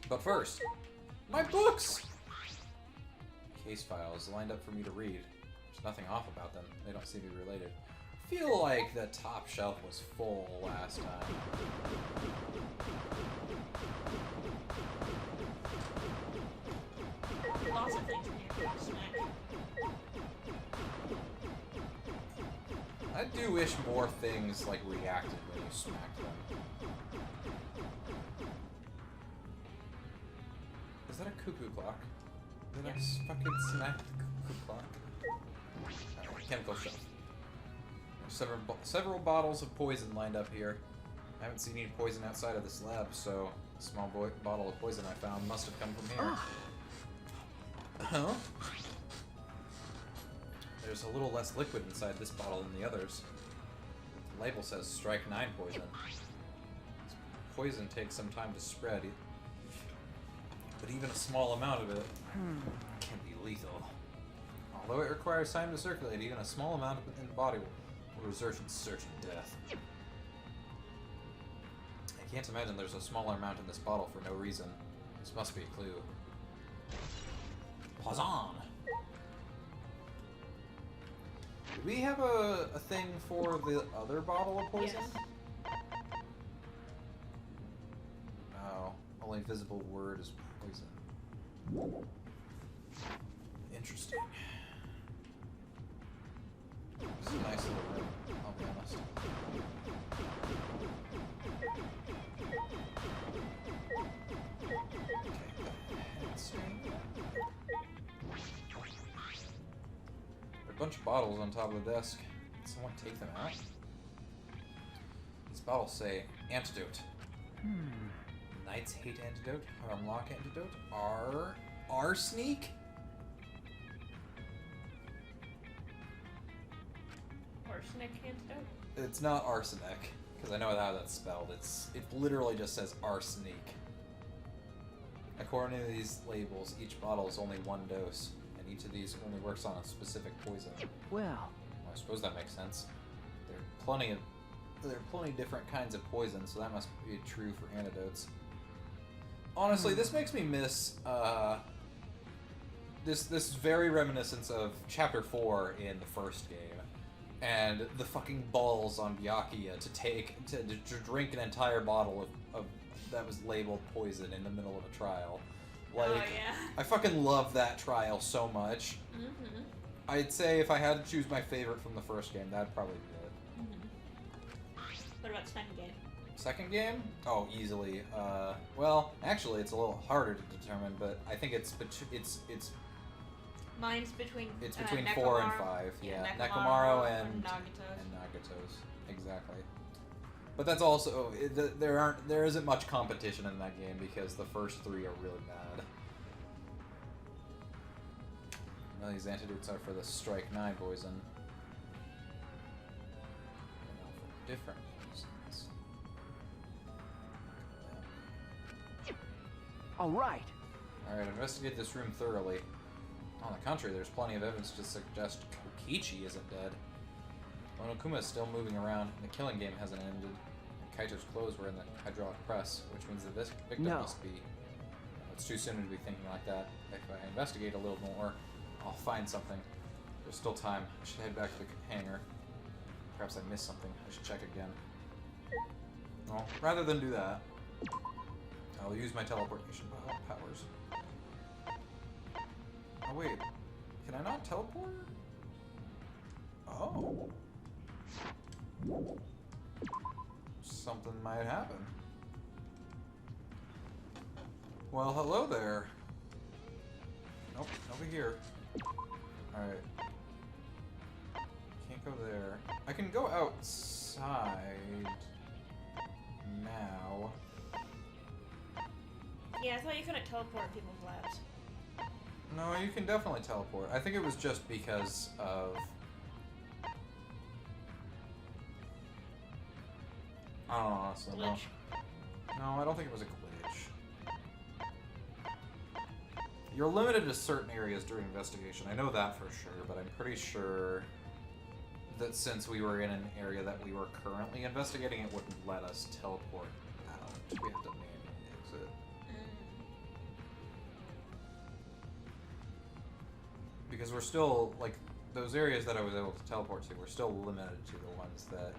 But first, my books! Case files lined up for me to read. There's nothing off about them. They don't seem to be related. I feel like the top shelf was full last time. Lots of things in here. Snack. I do wish more things like reacted when you smacked them. Is that a cuckoo clock? Did I fucking smack the cuckoo clock? Alright, chemical shelf. There's several bottles of poison lined up here. I haven't seen any poison outside of this lab, so the small bottle of poison I found must have come from here. Huh? There's a little less liquid inside this bottle than the others. The label says strike 9 poison. Poison takes some time to spread, but even a small amount of it can be lethal. Although it requires time to circulate, even a small amount in the body will result in certain death. I can't imagine there's a smaller amount in this bottle for no reason. This must be a clue. Poison! Do we have a thing for the other bottle of poison? Yes. No, only visible word is poison. Interesting. This is a nice little room, I'll be honest. There are a bunch of bottles on top of the desk. Can someone take them out? These bottles say antidote. Knight's Hate antidote, Harmlock antidote, arsenic? Arsenic antidote? It's not arsenic, because I know how that's spelled. It literally just says arsenic. according to these labels, each bottle is only one dose, and each of these only works on a specific poison. Well, I suppose that makes sense. There are plenty different kinds of poison, so that must be true for antidotes. Honestly, this makes me miss this is very reminiscent of Chapter 4 in the first game, and the fucking balls on Byakuya to drink an entire bottle of that was labeled poison in the middle of a trial. Like, Oh, yeah. I fucking love that trial so much. Mm-hmm. I'd say if I had to choose my favorite from the first game, that'd probably be it. What about second game? Second game? Oh, easily. Well, actually, it's a little harder to determine, but I think it's Mine's between. It's between Nekomaru, 4 and 5. Yeah, Nekomaru Nekomaru and Nagato's. exactly. But that's also there isn't much competition in that game because the first 3 are really bad. Now these antidotes are for the Strike 9 poison. For different poisons. all right. Alright, investigate this room thoroughly. On the contrary, there's plenty of evidence to suggest Kokichi isn't dead. Monokuma is still moving around, and the killing game hasn't ended. And Kaito's clothes were in the hydraulic press, which means that this victim No. must be... It's too soon to be thinking like that. If I investigate a little more, I'll find something. There's still time. I should head back to the hangar. Perhaps I missed something. I should check again. Well, rather than do that, I'll use my teleportation powers. Oh wait, can I not teleport? Oh. Something might happen. Well, hello there. Nope, over here. Alright. Can't go there. I can go outside now. Yeah, I thought you couldn't teleport in people's labs. No, you can definitely teleport. I think it was just because of... I don't know, honestly. No. Glitch. No, I don't think it was a glitch. You're limited to certain areas during investigation. I know that for sure, but I'm pretty sure that since we were in an area that we were currently investigating, it wouldn't let us teleport out. We have to manually exit. Because we're still, like, those areas that I was able to teleport to, we're still limited to the ones that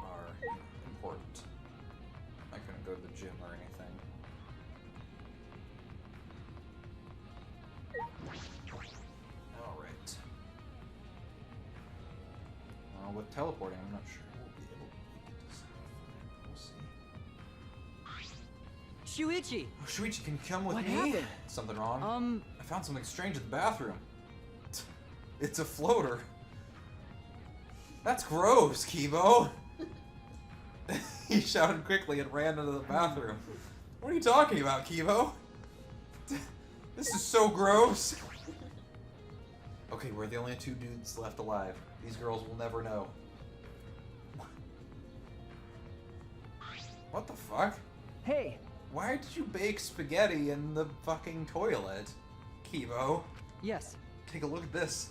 are important. I couldn't go to the gym or anything. Alright. With teleporting, I'm not sure we'll be able to get to stuff. We'll see. Shuichi! Oh, Shuichi can come with What me? happened? Something wrong? I found something strange in the bathroom. It's a floater. That's gross, Kibo! He shouted quickly and ran into the bathroom. What are you talking about, Kibo? This is so gross! Okay, we're the only 2 dudes left alive. These girls will never know. What the fuck? Hey, Why did you bake spaghetti in the fucking toilet, Kibo? Yes. Take a look at this.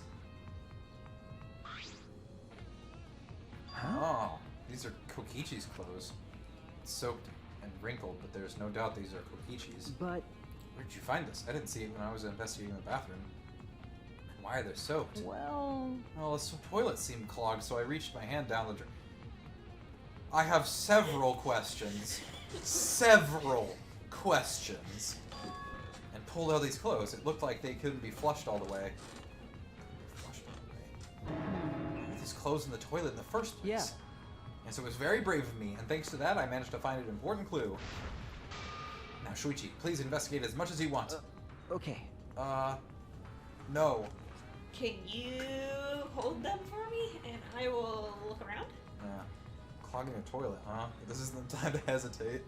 Oh, these are Kokichi's clothes. It's soaked and wrinkled, but there's no doubt these are Kokichi's. but Where did you find this? I didn't see it when I was investigating the bathroom. And why are they soaked? well, Well, the toilet seemed clogged, so I reached my hand down the drain. I have several questions. Several questions. And pulled out these clothes. It looked like they couldn't be flushed all the way. Flushed all the way. Why were these clothes in the toilet in the first place? Yeah. And so it was very brave of me, and thanks to that, I managed to find an important clue. Now, Shuichi, please investigate as much as you want. okay. No. Can you hold them for me, and I will look around? Yeah. Clogging a toilet, huh? This isn't the time to hesitate.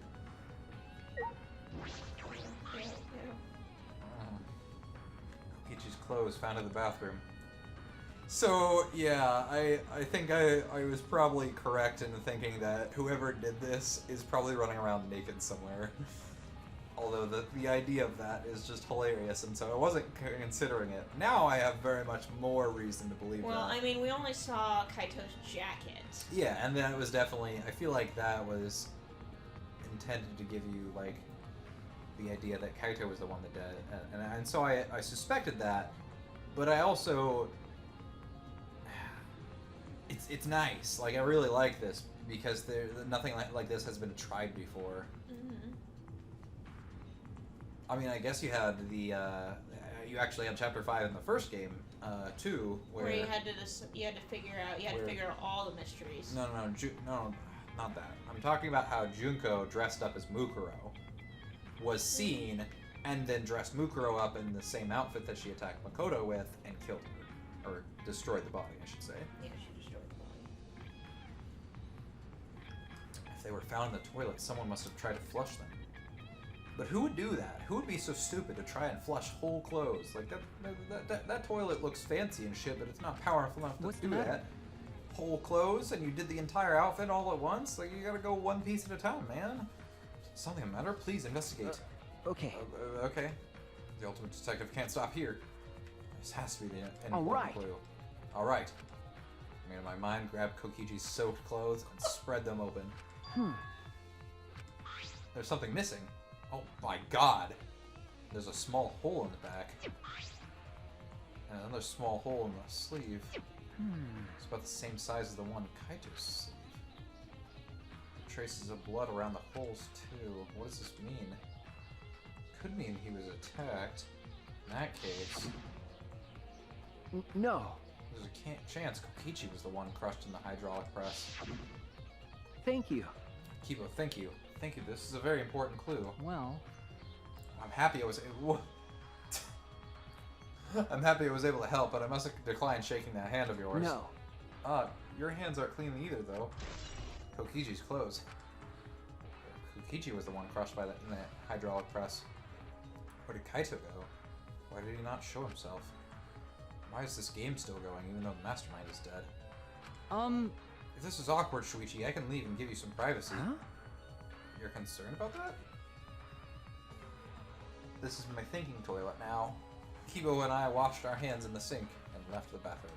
Kokichi's clothes found in the bathroom. So, yeah, I think I was probably correct in thinking that whoever did this is probably running around naked somewhere. Although the idea of that is just hilarious, and so I wasn't considering it. Now I have very much more reason to believe that. Well, I mean, we only saw Kaito's jacket. Yeah, and then it was definitely, I feel like that was intended to give you, like, the idea that Kaito was the one that did it. And so I suspected that, but I also... It's nice. Like, I really like this, because nothing like this has been tried before. Mm-hmm. I mean, I guess you had the, you actually had Chapter 5 in the first game, too, where you had to figure out all the mysteries. No, not that. I'm talking about how Junko dressed up as Mukuro was seen, and then dressed Mukuro up in the same outfit that she attacked Makoto with, and killed her. Or destroyed the body, I should say. Yeah, she destroyed the body. If they were found in the toilet, someone must have tried to flush them. But who would do that? Who would be so stupid to try and flush whole clothes? Like, that toilet looks fancy and shit, but it's not powerful enough to do that. Whole clothes, and you did the entire outfit all at once? Like, you gotta go one piece at a time, man. Something the matter? Please investigate. Okay. Okay. The ultimate detective can't stop here. This has to be the end All right. clue. All right. I made up my mind, grabbed Kokichi's soaked clothes, and spread them open. There's something missing. Oh my god. There's a small hole in the back. And another small hole in the sleeve. It's about the same size as the one in Kaito's sleeve. Traces of blood around the holes, too. What does this mean? Could mean he was attacked. In that case... No. There's a chance Kokichi was the one crushed in the hydraulic press. Thank you. Kibo, thank you. Thank you. This is a very important clue. Well, I'm happy I was I'm happy I was able to help, but I must decline shaking that hand of yours. No. Your hands aren't clean either, though. Kokichi's clothes. Kokichi was the one crushed by in the hydraulic press. Where did Kaito go? Why did he not show himself? Why is this game still going, even though the mastermind is dead? If this is awkward, Shuichi, I can leave and give you some privacy. Huh? You're concerned about that? This is my thinking toilet now. Kibo and I washed our hands in the sink and left the bathroom.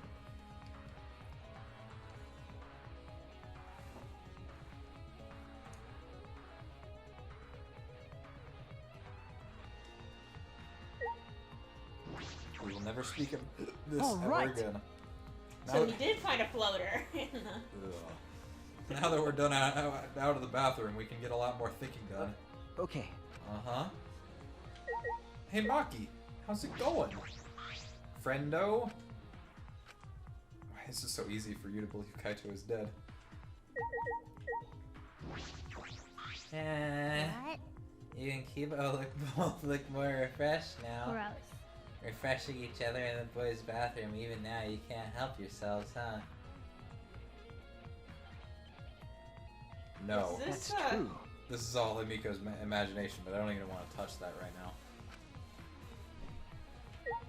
We will never speak of this ever again. So he did find a floater. Now that we're done out of the bathroom, we can get a lot more thinking done. Okay. Uh-huh. Hey, Maki, how's it going? Friendo? Why is this so easy for you to believe Kaito is dead? What? You and Kibo look more refreshed now. Gross. Refreshing each other in the boys' bathroom. Even now, you can't help yourselves, huh? No. Is That's true. This is all Himiko's imagination, but I don't even want to touch that right now.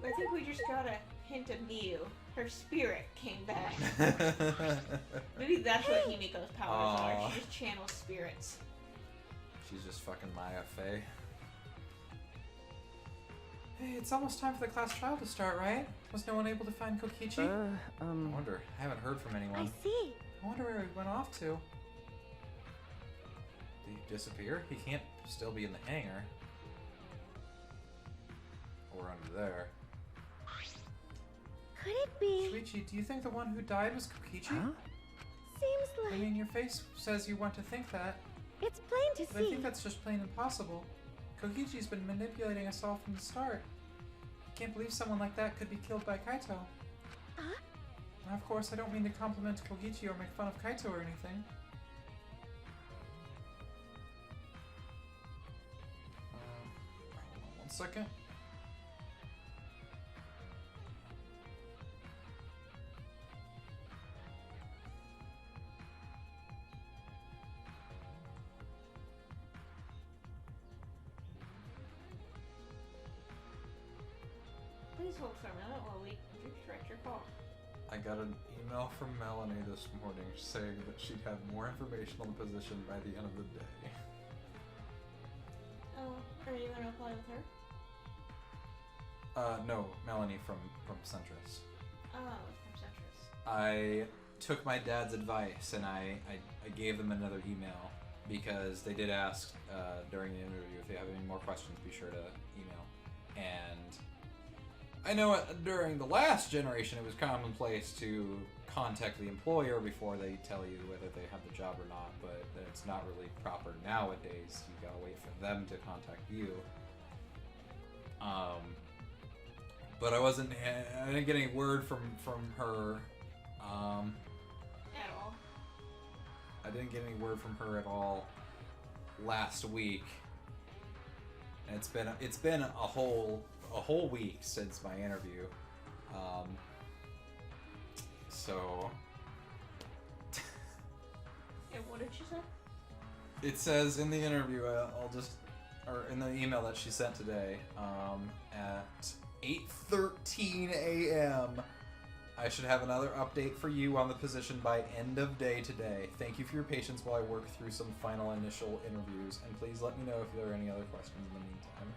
I think we just got a hint of Miu. Her spirit came back. Maybe that's what Himiko's powers are. She just channels spirits. She's just fucking Maya Fey. Hey, it's almost time for the class trial to start, right? Was no one able to find Kokichi? I wonder. I haven't heard from anyone. I see. I wonder where he went off to. Did he disappear? He can't still be in the hangar. Or under there. Could it be? Shuichi, do you think the one who died was Kokichi? Huh? Seems I like mean, your face says you want to think that, it's plain to but I see. think that's just plain impossible. Kokichi's been manipulating us all from the start. I can't believe someone like that could be killed by Kaito. Huh? And of course, I don't mean to compliment Kokichi or make fun of Kaito or anything. Hold on 1 second. Please hold for a minute while we direct your call. I got an email from Melanie this morning saying that she'd have more information on the position by the end of the day. Oh, are you apply with her? No, Melanie from Centris. Oh, from Centris. I took my dad's advice and I gave them another email because they did ask during the interview if they have any more questions, be sure to email. And I know during the last generation it was commonplace to contact the employer before they tell you whether they have the job or not, but it's not really proper nowadays. You gotta wait for them to contact you. But I didn't get any word from her. At all. I didn't get any word from her at all last week. And it's been a whole week since my interview. So Yeah, what did she say? it says in the interview, or in the email that she sent today, at 8:13 a.m. I should have another update for you on the position by end of day today. Thank you for your patience while I work through some final initial interviews, and please let me know if there are any other questions in the meantime.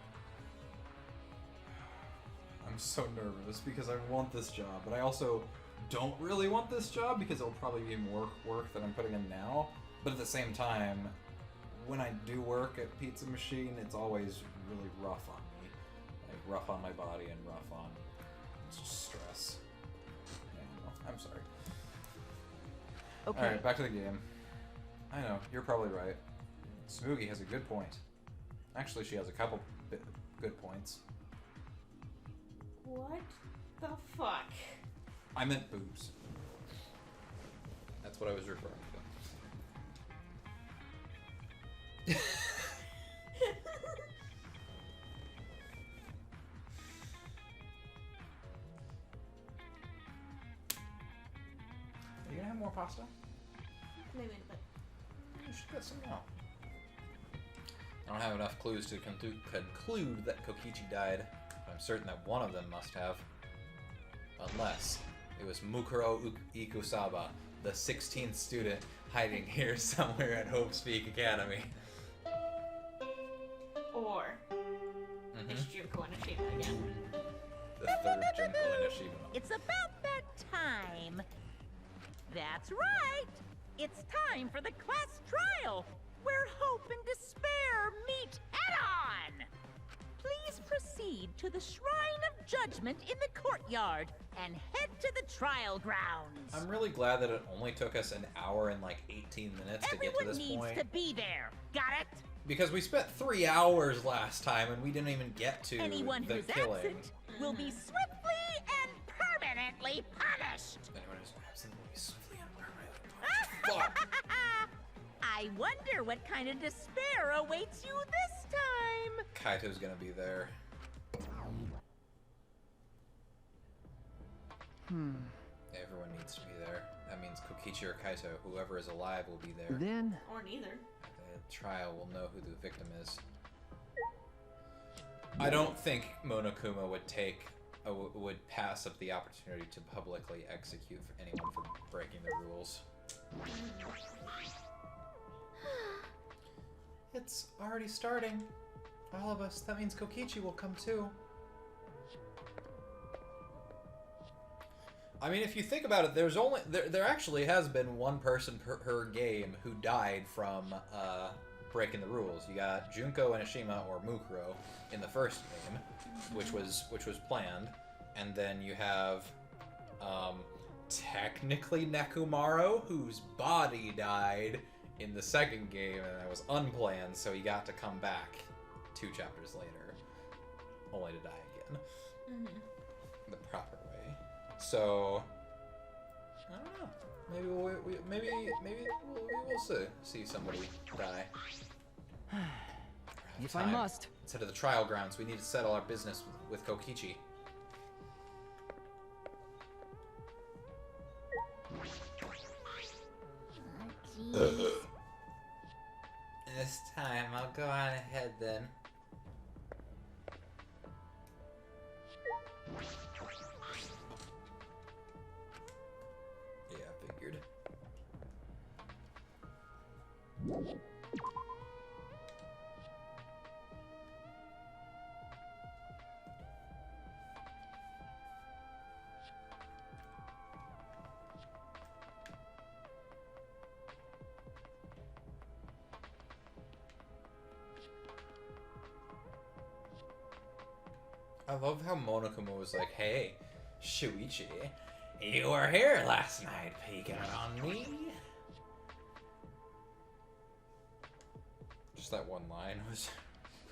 I'm so nervous because I want this job, but I also don't really want this job because it'll probably be more work than I'm putting in now. But at the same time, when I do work at Pizza Machine, it's always really rough on me. Like, rough on my body and rough on stress. Yeah, I'm sorry. Okay. Alright, back to the game. I know, you're probably right. Smoogie has a good point. Actually, she has a couple good points. What the fuck? I meant boobs. That's what I was referring to. Are you gonna have more pasta? Maybe, but You should get some now. I don't have enough clues to conclude that Kokichi died, but I'm certain that one of them must have. Unless it was Mukuro Ikusaba, the 16th student hiding here somewhere at Hope's Peak Academy. or it's Junko and Ashima again. The third Junko and Ashima. It's about that time. That's right. It's time for the class trial, where hope and despair meet head-on. Please proceed to the Shrine of Judgment in the courtyard and head to the trial grounds. I'm really glad that it only took us an hour and like 18 minutes to get to this Everyone point. needs to be there. Got it? Because we spent 3 hours last time and we didn't even get to Anyone the who's killing. absent will be swiftly and permanently punished. Anyone who's absent will be swiftly and permanently punished. Fuck! I wonder what kind of despair awaits you this time. Kaito's gonna be there. Everyone needs to be there. That means Kokichi or Kaito, whoever is alive, will be there. Then Or neither. The trial will know who the victim is. I don't think Monokuma would pass up the opportunity to publicly execute anyone for breaking the rules. It's already starting. All of us. That means Kokichi will come too. I mean, if you think about it, there actually has been one person per game who died from breaking the rules. You got Junko and Ashima, or Mukuro, in the first game, which was planned, and then you have technically Nekumaro, whose body died in the second game, and that was unplanned, so he got to come back 2 chapters later, only to die again. The proper way. So I don't know. Maybe we'll see somebody die. If I must. Let's head to the trial grounds. We need to settle our business with Kokichi. This time, I'll go on ahead then. Yeah, I figured. I love how Monokuma was like, hey, Shuichi, You were here last night, peeking on me. just that one line was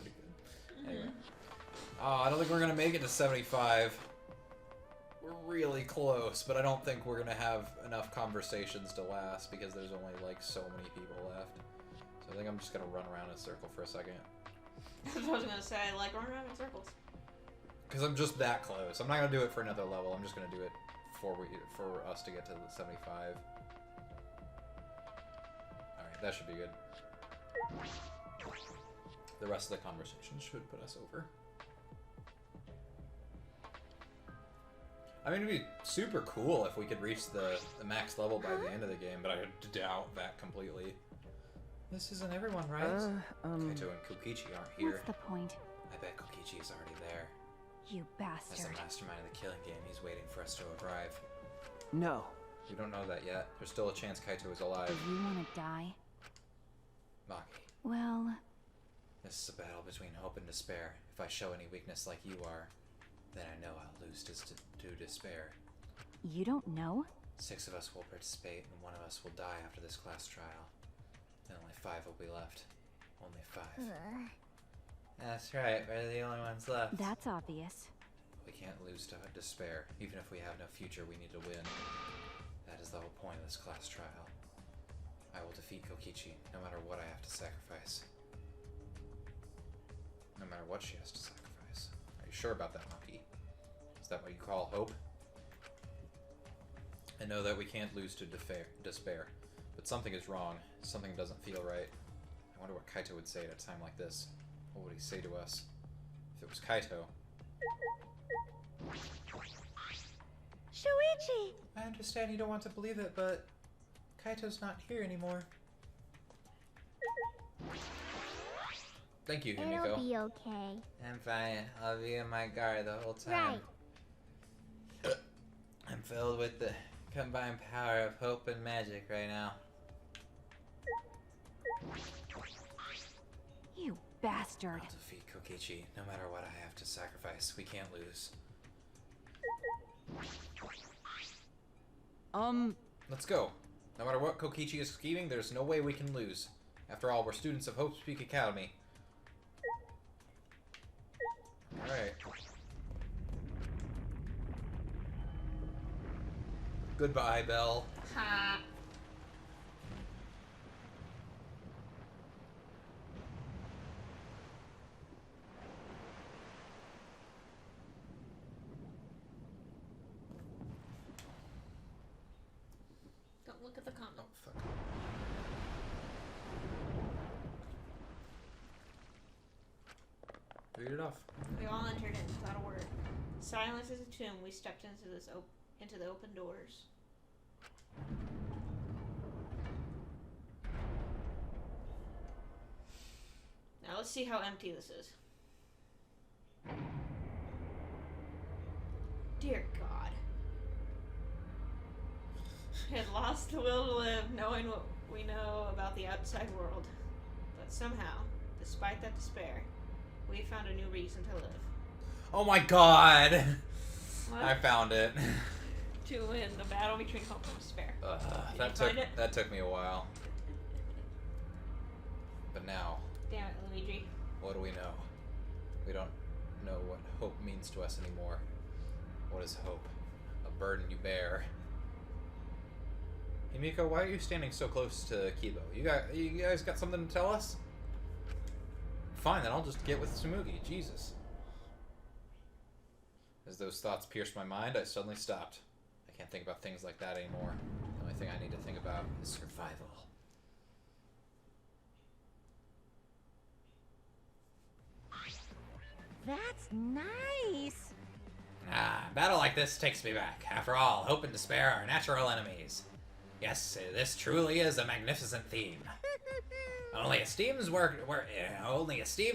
pretty good. Anyway. Oh, I don't think we're gonna make it to 75. We're really close, but I don't think we're gonna have enough conversations to last because there's only like so many people left. So I think I'm just gonna run around in a circle for a second. That's what I was gonna say, like, run around in circles. Because I'm just that close. I'm not gonna do it for another level. I'm just gonna do it for us to get to the 75. Alright, that should be good. The rest of the conversation should put us over. I mean, it'd be super cool if we could reach the max level by the end of the game, but I doubt that completely. This isn't everyone, right? Kaito and Kokichi aren't here. What's the point? I bet Kokichi is already there. You As bastard. the mastermind of the killing game, he's waiting for us to arrive. No. We don't know that yet. There's still a chance Kaito is alive. Do you want to die? Maki, Well, this is a battle between hope and despair. If I show any weakness like you are, then I know I'll lose to despair. you don't know? 6 of us will participate, and 1 of us will die after this class trial. Then only 5 will be left. Only 5. That's right, we're the only ones left. That's obvious. We can't lose to despair. Even if we have no future, we need to win. That is the whole point of this class trial. I will defeat Kokichi, no matter what I have to sacrifice. No matter what she has to sacrifice. Are you sure about that, Maki? Is that what you call hope? I know that we can't lose to despair, but something is wrong. Something doesn't feel right. I wonder what Kaito would say at a time like this. What would he say to us? If it was Kaito. Shuichi! I understand you don't want to believe it, but Kaito's not here anymore. Thank you, Himiko. It'll be okay. I'm fine. I'll be in my guard the whole time. Right. I'm filled with the combined power of hope and magic right now. You bastard. I'll defeat Kokichi, no matter what I have to sacrifice. We can't lose. Let's go. No matter what Kokichi is scheming, there's no way we can lose. After all, we're students of Hope Speak Academy. Alright. Goodbye, Belle. Ha. Don't look at the comment. Oh, fuck. Read it off. We all entered in without a word. Silent as a tomb, we stepped into into the open doors. Now let's see how empty this is. Dear God. I had lost the will to live, knowing what we know about the outside world. But somehow, despite that despair, we found a new reason to live. Oh my god! What? I found it. To win the battle between hope and despair. Did you find it? That took me a while. But now, Damn it, Luigi. what do we know? We don't know what hope means to us anymore. What is hope? A burden you bear. Himiko, why are you standing so close to Kibo? You guys got something to tell us? Fine, then I'll just get with Tsumugi. Jesus. As those thoughts pierced my mind, I suddenly stopped. I can't think about things like that anymore. The only thing I need to think about is survival. That's nice. Ah, a battle like this takes me back. After all, hope and despair are natural enemies. Yes, this truly is a magnificent theme. Only esteemed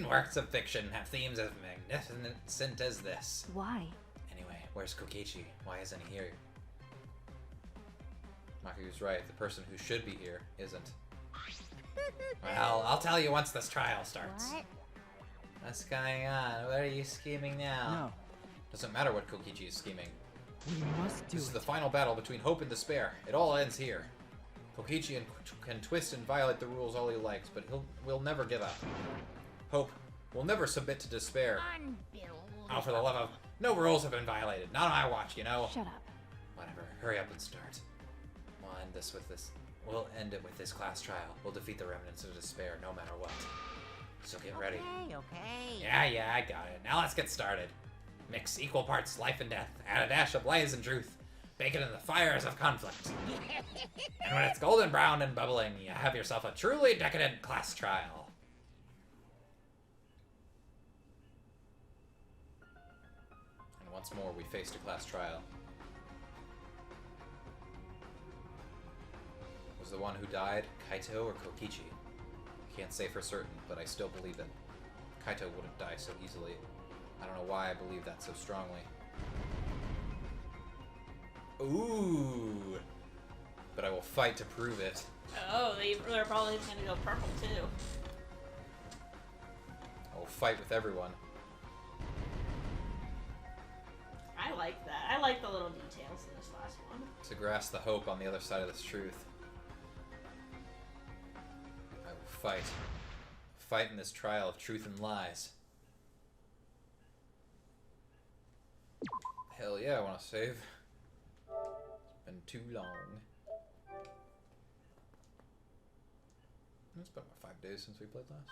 works of fiction have themes as magnificent as this. Why? Anyway, where's Kokichi? Why isn't he here? Maki was right. The person who should be here isn't. Well, I'll tell you once this trial starts. What? What's going on? What are you scheming now? No, Doesn't matter what Kokichi is scheming. We must do This is it. the final battle between hope and despair. It all ends here. Kokichi can twist and violate the rules all he likes, but we'll never give up. Hope will never submit to despair. Oh, for the love of... No rules have been violated. Not on my watch, you know? Shut up. Whatever. Hurry up and start. We'll end this with this... We'll end it with this class trial. We'll defeat the remnants of despair no matter what. So get ready. Okay. Yeah, I got it. Now let's get started. Mix equal parts life and death. Add a dash of lies and truth. Bake it in the fires of conflict. And when it's golden brown and bubbling, you have yourself a truly decadent class trial. And once more, we faced a class trial. Was the one who died Kaito or Kokichi? I can't say for certain, but I still believe that Kaito wouldn't die so easily. I don't know why I believe that so strongly. Ooh! But I will fight to prove it. Oh, they're probably gonna go purple too. I will fight with everyone. I like that. I like the little details in this last one. To grasp the hope on the other side of this truth. I will fight. Fight in this trial of truth and lies. Hell yeah, I want to save. It's been too long. It's been about 5 days since we played last.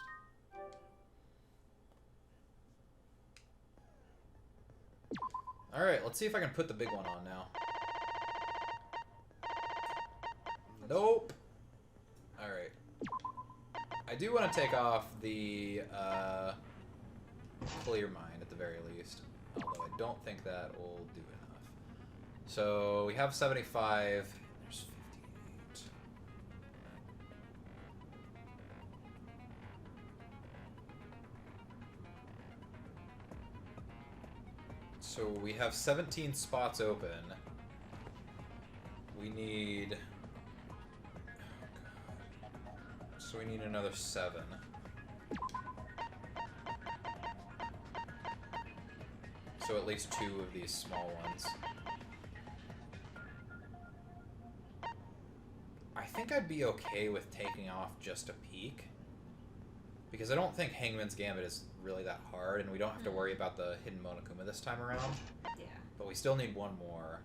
Alright, let's see if I can put the big one on now. Nope. Alright. I do want to take off the clear mind at the very least. Although I don't think that will do enough. So we have 75. There's 58. So we have 17 spots open. We need... So we need another 7. So at least 2 of these small ones. I think I'd be okay with taking off just a peak. Because I don't think Hangman's Gambit is really that hard, and we don't have to worry about the hidden Monokuma this time around. Yeah. But we still need one more.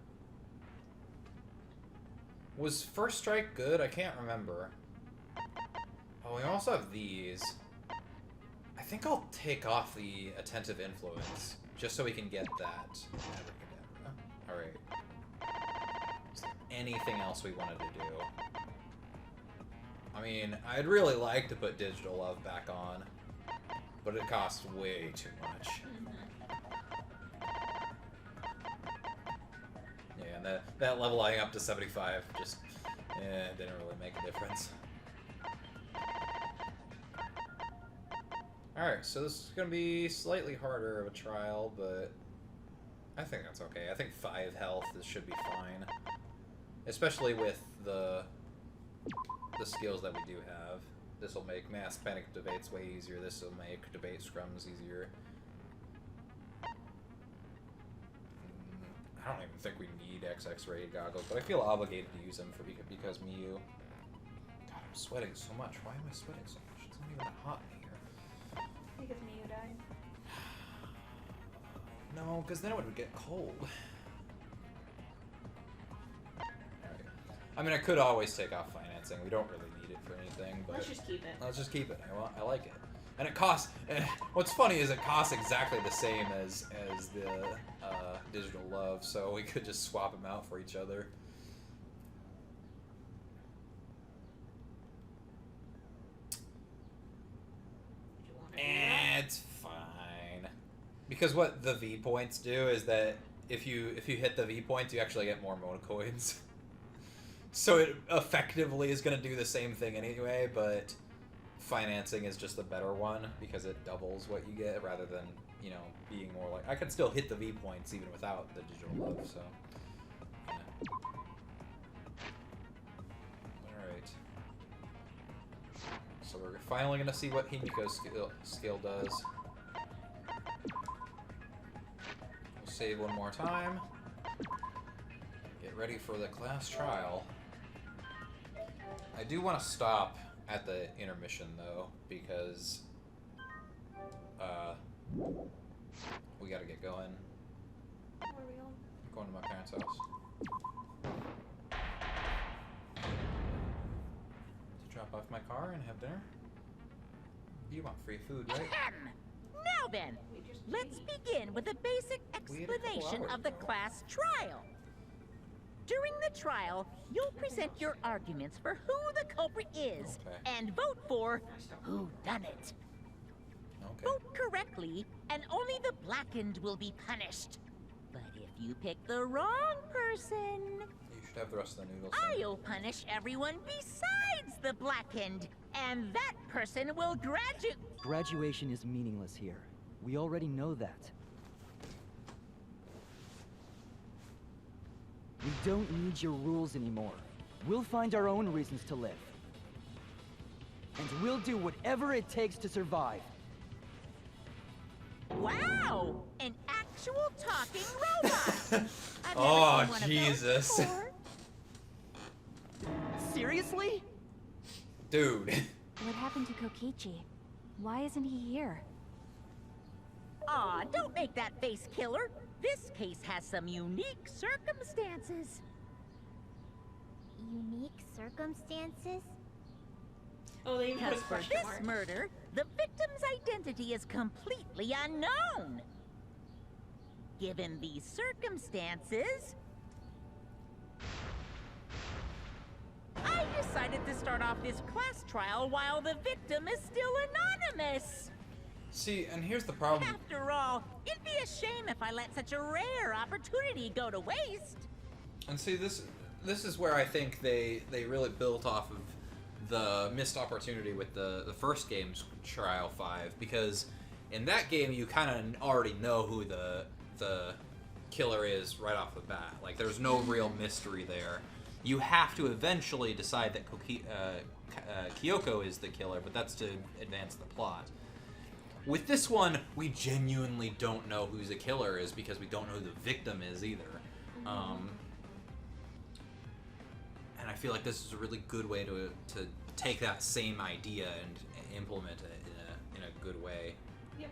Was First Strike good? I can't remember. Oh, we also have these. I think I'll take off the Attentive Influence, just so we can get that. Alright. Is there anything else we wanted to do? I mean, I'd really like to put Digital Love back on, but it costs way too much. Yeah, and that leveling up to 75 just didn't really make a difference. Alright, so this is going to be slightly harder of a trial, but I think that's okay. I think 5 health should be fine. Especially with the skills that we do have. This will make mass panic debates way easier. This will make debate scrums easier. I don't even think we need XX rated goggles, but I feel obligated to use them because Miyu. God, I'm sweating so much. Why am I sweating so much? It's not even that hot in here. Because Miyu died. No, because then it would get cold. Alright. I mean, I could always take off financing. We don't really need it for anything, but... Let's just keep it. Let's just keep it. I like it. And it costs... what's funny is it costs exactly the same as the Digital Love, so we could just swap them out for each other. It's fine. Because what the V points do is that if you hit the V points, you actually get more Monocoins. So it effectively is going to do the same thing anyway, but financing is just the better one because it doubles what you get rather than, you know, being more like... I could still hit the V points even without the Digital Love, so... Yeah. Alright. So we're finally going to see what Himiko's skill does. We'll Save one more time. Get ready for the class trial. I do want to stop at the intermission though, because we gotta get going. Where are we going? I'm going to my parents' house. To drop off my car and have dinner. You want free food, right? Ahem. Now then, let's begin with a basic We had a couple explanation hours of the ago. class trial. During the trial, you'll present your arguments for who the culprit is Okay. and vote for who done it. Okay. Vote correctly, and only the blackened will be punished. But if you pick the wrong person, You should have the rest of the noodles. I'll punish everyone besides the blackened, and that person will graduate. Graduation is meaningless here. We already know that. We don't need your rules anymore. We'll find our own reasons to live. And we'll do whatever it takes to survive. Wow! An actual talking robot! I've never Oh, seen one of those Jesus. before. Seriously? Dude. What happened to Kokichi? Why isn't he here? Aw, don't make that face, killer. This case has some unique circumstances. Unique circumstances? Oh, they even put Because a for question this mark. murder, the victim's identity is completely unknown. Given these circumstances, I decided to start off this class trial while the victim is still anonymous. See, and here's the problem. After all, it'd be a shame if I let such a rare opportunity go to waste. And see, this is where I think they really built off of the missed opportunity with the first game's Trial 5, because in that game you kind of already know who the killer is right off the bat. Like, there's no real mystery there. You have to eventually decide that Kyoko is the killer, but that's to advance the plot. With this one, we genuinely don't know who the killer is because we don't know who the victim is either. And I feel like this is a really good way to take that same idea and implement it in a good way. Yep.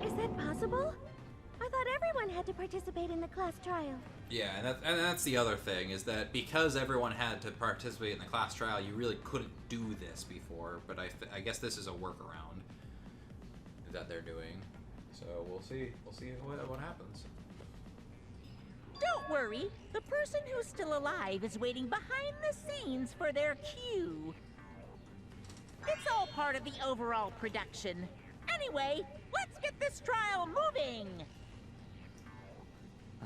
Is that possible? I thought everyone had to participate in the class trial. Yeah, and that's the other thing, is that because everyone had to participate in the class trial, you really couldn't do this before, but I guess this is a workaround that they're doing. So we'll see what happens. Don't worry, the person who's still alive is waiting behind the scenes for their cue. It's all part of the overall production. Anyway, let's get this trial moving!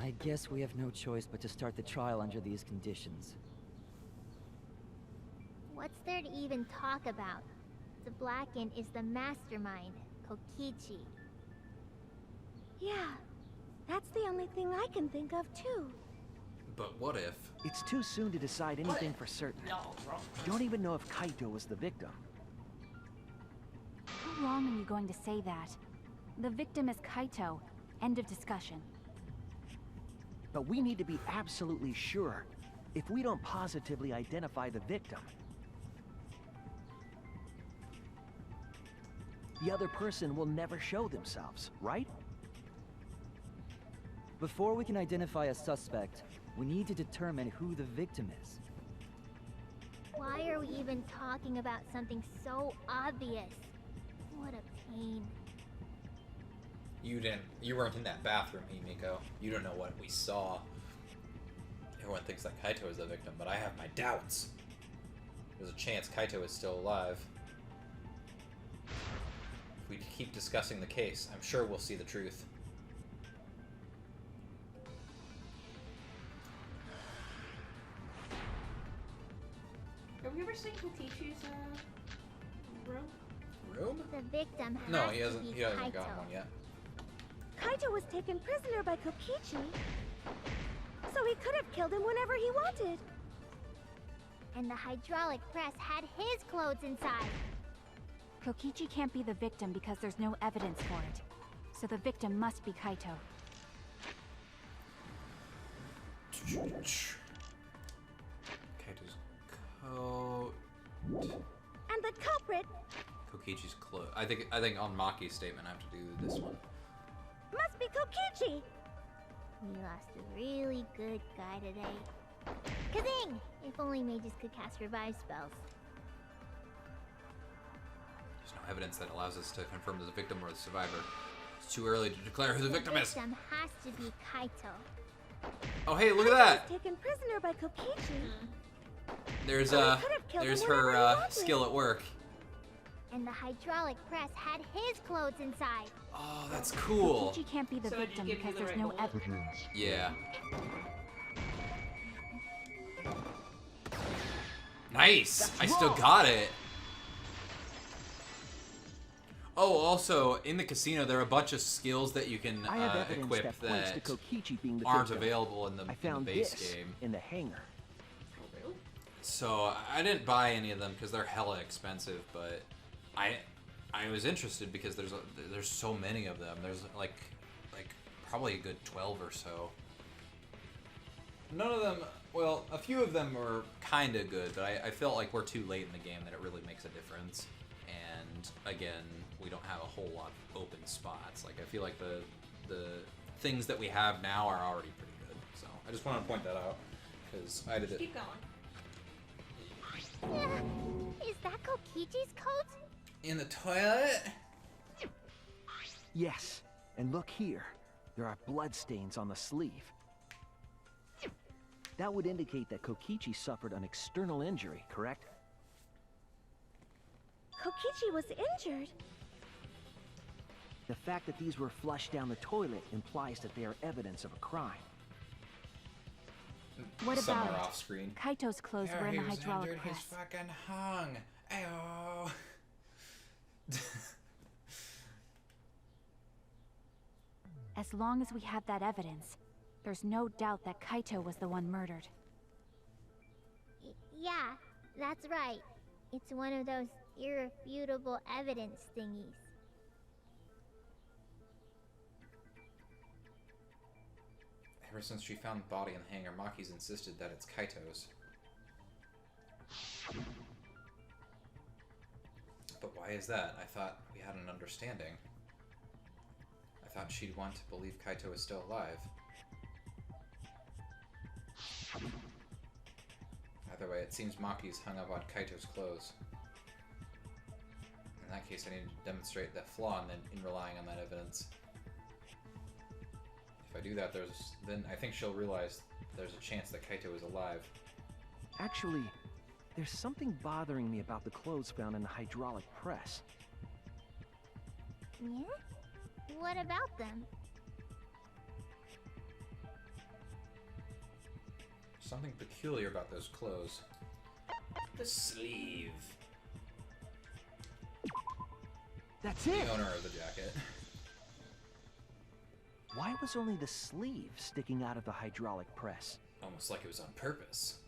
I guess we have no choice but to start the trial under these conditions. What's there to even talk about? The Blackened is the mastermind, Kokichi. Yeah, that's the only thing I can think of too. But what if? It's too soon to decide anything for certain. We don't even know if Kaito was the victim. How long are you going to say that? The victim is Kaito. End of discussion. But we need to be absolutely sure. If we don't positively identify the victim, the other person will never show themselves, right? Before we can identify a suspect, we need to determine who the victim is. Why are we even talking about something so obvious? What a pain. You weren't in that bathroom, Himiko. You don't know what we saw. Everyone thinks that Kaito is the victim, but I have my doubts. There's a chance Kaito is still alive. If we keep discussing the case, I'm sure we'll see the truth. Have we ever seen Kokichi's room? Room? The victim has No, he to hasn't. be He hasn't Kaito. gotten one yet. Kaito was taken prisoner by Kokichi, so he could have killed him whenever he wanted. And the hydraulic press had his clothes inside. Kokichi can't be the victim because there's no evidence for it. So the victim must be Kaito. Kaito's coat. And the culprit Kokichi's clothes. I think on Maki's statement I have to do this one. must be Kokichi. We lost a really good guy today. Kazing! If only mages could cast revive spells. There's no evidence that allows us to confirm the victim or the survivor. It's too early to declare who the victim is. The victim has to be Kaito. Oh hey, look at that! Taken prisoner by Kokichi. There's There's her skill at work. And the hydraulic press had his clothes inside. Oh, that's cool. Kokichi can't be the So did victim you give me because the there's right no gold? evidence. Yeah. Nice! I still got it. Oh, also, in the casino, there are a bunch of skills that you can I have evidence equip that points to that Kokichi being the aren't victim. available in the I found base this game. in the hangar. Oh, really? So I didn't buy any of them because they're hella expensive, but I was interested because there's so many of them. There's like probably a good 12 or so. None of them, well, a few of them were kind of good, but I felt like we're too late in the game that it really makes a difference. And again, we don't have a whole lot of open spots. Like I feel like the things that we have now are already pretty good. So I just wanted to point that out because I did it. Keep going. Is that Kokichi's coat? In the toilet? Yes, and look here. There are bloodstains on the sleeve. That would indicate that Kokichi suffered an external injury, correct? Kokichi was injured. The fact that these were flushed down the toilet implies that they are evidence of a crime. What Somewhere about it? off screen. Kaito's clothes were in the hydraulic press. He's fucking hung. Ayo. As long as we have that evidence, there's no doubt that Kaito was the one murdered. Yeah, that's right. It's one of those irrefutable evidence thingies. Ever since she found the body in the hangar, Maki's insisted that it's Kaito's. But why is that? I thought we had an understanding. I thought she'd want to believe Kaito is still alive. Either way, it seems Maki's hung up on Kaito's clothes. In that case, I need to demonstrate the flaw in relying on that evidence. If I do that, then I think she'll realize there's a chance that Kaito is alive. Actually, there's something bothering me about the clothes found in the hydraulic press. Yeah? What about them? Something peculiar about those clothes. The sleeve. That's it! The owner of the jacket. Why was only the sleeve sticking out of the hydraulic press? Almost like it was on purpose.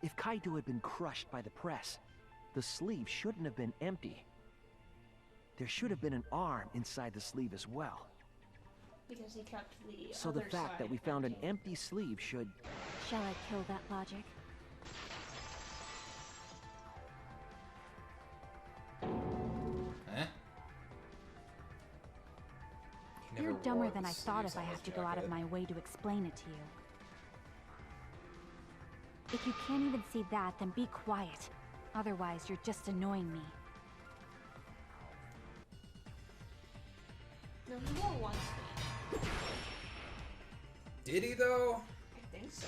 If Kaito had been crushed by the press, the sleeve shouldn't have been empty. There should have been an arm inside the sleeve as well. Because he kept the So the other fact that side we found an empty. empty sleeve should... Shall I kill that logic? Huh? He You're never dumber wore than the I thought sleeves if I on have his to go out of jacket. my way to explain it to you. If you can't even see that, then be quiet. Otherwise, you're just annoying me. No, he wore one sleeve. Did he though? I think so.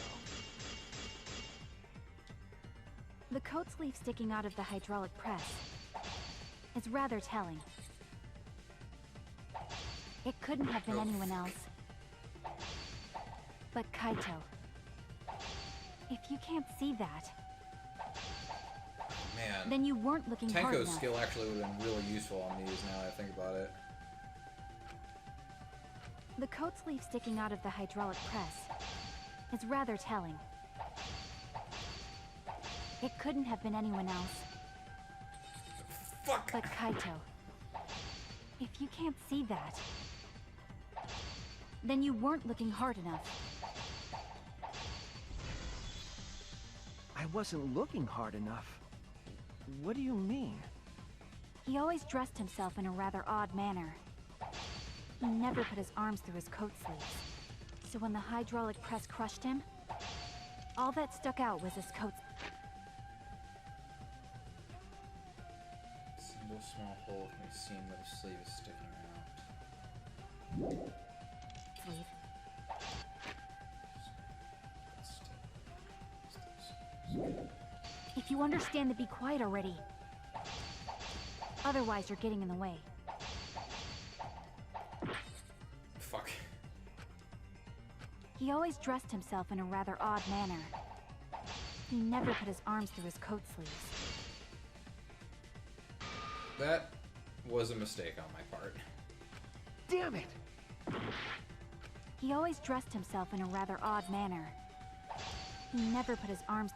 The coat sleeve sticking out of the hydraulic press is rather telling. It couldn't have been anyone else. But Kaito. If you can't see that, Man. then you weren't looking hard Tenko's enough. skill actually would have been really useful on these now that I think about it. The coat sleeve sticking out of the hydraulic press is rather telling. It couldn't have been anyone else. Fuck! But Kaito, if you can't see that, then you weren't looking hard enough. I wasn't looking hard enough. What do you mean? He always dressed himself in a rather odd manner. He never put his arms through his coat sleeves. So when the hydraulic press crushed him, all that stuck out was his coat. Single small hole can be seen where the sleeve is sticking out. Sleeve. If you understand to be quiet already. Otherwise, you're getting in the way. Fuck. He always dressed himself in a rather odd manner. He never put his arms through his coat sleeves. That was a mistake on my part. Damn it! He always dressed himself in a rather odd manner. He never put his arms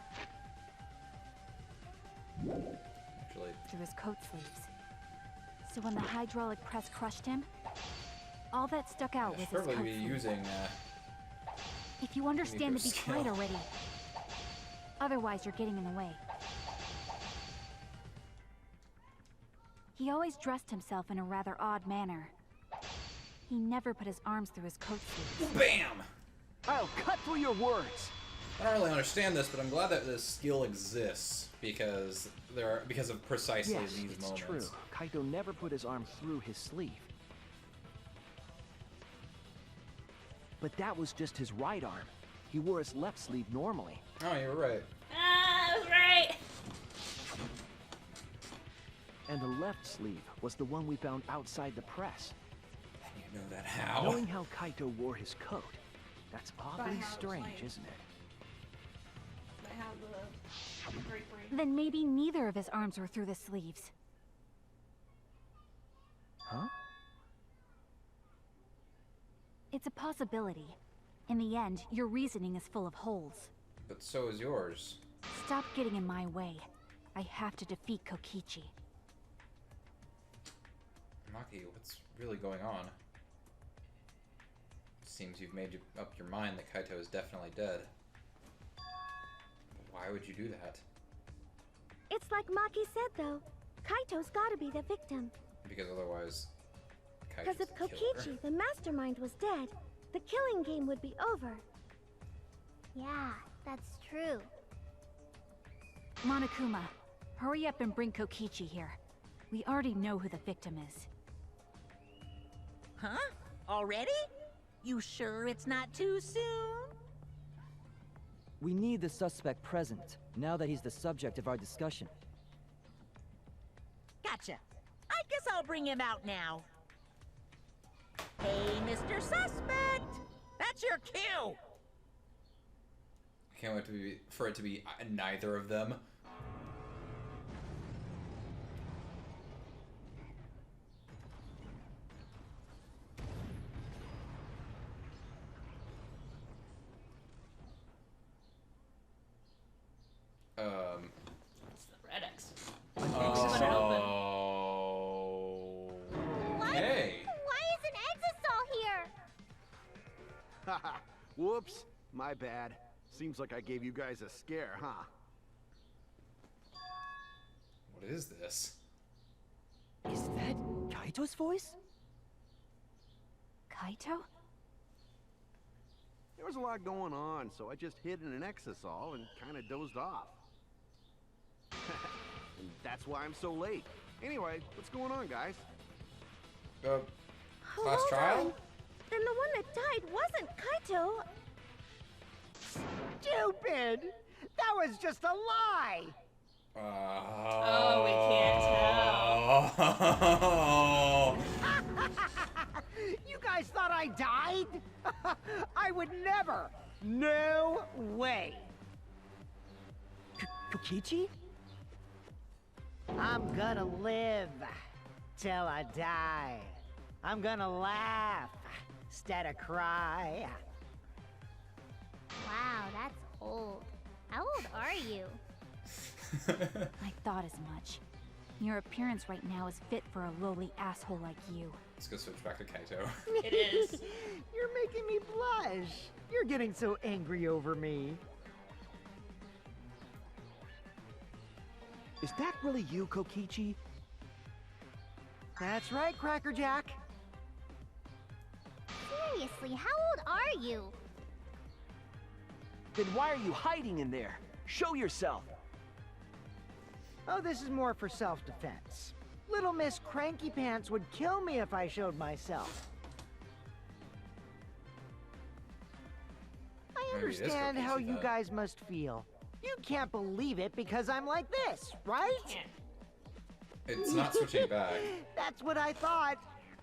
Actually, through his coat sleeves. So when the hydraulic press crushed him, all that stuck out I was should his coat probably be sleeve. using If you understand to be skill. quiet already. Otherwise, you're getting in the way. He always dressed himself in a rather odd manner. He never put his arms through his coat sleeves. BAM! I'll cut through your words! I don't really understand this, but I'm glad that this skill exists because of precisely Yes, these it's moments. true. Kaito never put his arm through his sleeve. But that was just his right arm. He wore his left sleeve normally. Oh, you were right. Ah, I was right. And the left sleeve was the one we found outside the press. And you know that how? Knowing how Kaito wore his coat, that's awfully how it was strange, made. isn't it? But how the great brain. Then maybe neither of his arms were through the sleeves. Huh? It's a possibility. In the end, your reasoning is full of holes. But so is yours. Stop getting in my way. I have to defeat Kokichi. Maki, what's really going on? Seems you've made up your mind that Kaito is definitely dead. Why would you do that? It's like Maki said, though. Kaito's gotta be the victim. Because otherwise, Because Kaito's if the killer. Kokichi, the mastermind, was dead, the killing game would be over. Yeah, that's true. Monokuma, hurry up and bring Kokichi here. We already know who the victim is. Huh? Already? You sure it's not too soon? We need the suspect present, now that he's the subject of our discussion. Gotcha. I guess I'll bring him out now. Hey, Mr. Suspect! That's your cue! I can't wait for it to be neither of them. It's the Red X. Hey. Why is an Exisol here? Haha. Whoops. My bad. Seems like I gave you guys a scare, huh? What is this? Is that Kaito's voice? Kaito? There was a lot going on, so I just hid in an Exisol and kind of dozed off. And that's why I'm so late. Anyway, what's going on, guys? Class Hold trial? on. Then the one that died wasn't Kaito. Stupid! That was just a lie! Oh, we can't tell. You guys thought I died? I would never! No way! Kokichi? I'm gonna live till I die. I'm gonna laugh instead of cry. Wow, that's old. How old are you? I thought as much. Your appearance right now is fit for a lowly asshole like you. Let's go switch back to Kaito. It is. You're making me blush. You're getting so angry over me. Is that really you, Kokichi? That's right, Crackerjack. Seriously, how old are you? Then why are you hiding in there? Show yourself! Oh, this is more for self-defense. Little Miss Cranky Pants would kill me if I showed myself. I Maybe it is understand how Kokichi, you though. guys must feel. You can't believe it because I'm like this, right? Can't. It's not switching back. That's what I thought.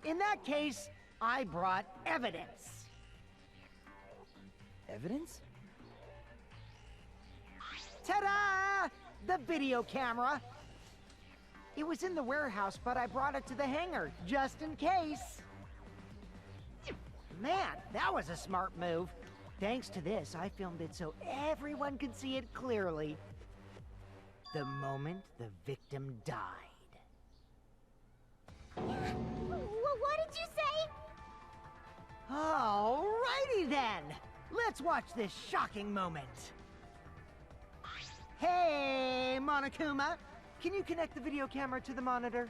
In that case, I brought evidence. Evidence? Ta-da! The video camera. It was in the warehouse, but I brought it to the hangar, just in case. Man, that was a smart move. Thanks to this, I filmed it so everyone could see it clearly. The moment the victim died. What did you say? Alrighty then! Let's watch this shocking moment. Hey, Monokuma! Can you connect the video camera to the monitor?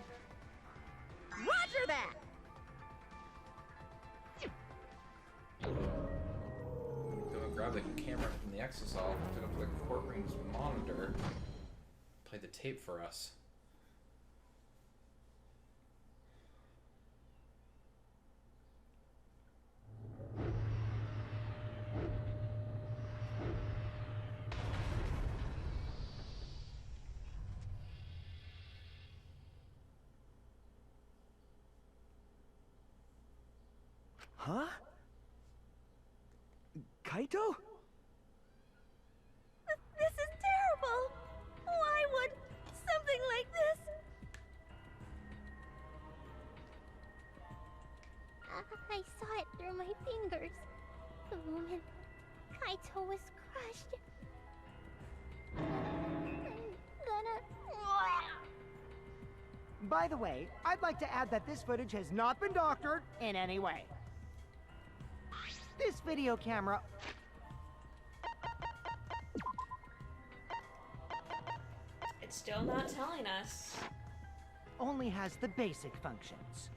Roger that! Go and grab the camera from the exosol, hooked it up to the courtroom's monitor, play the tape for us. Huh? Kaito? This is terrible. Why would something like this? I saw it through my fingers. The moment Kaito was crushed. I'm gonna... By the way, I'd like to add that this footage has not been doctored in any way. This video camera It's still not telling us. only has the basic functions.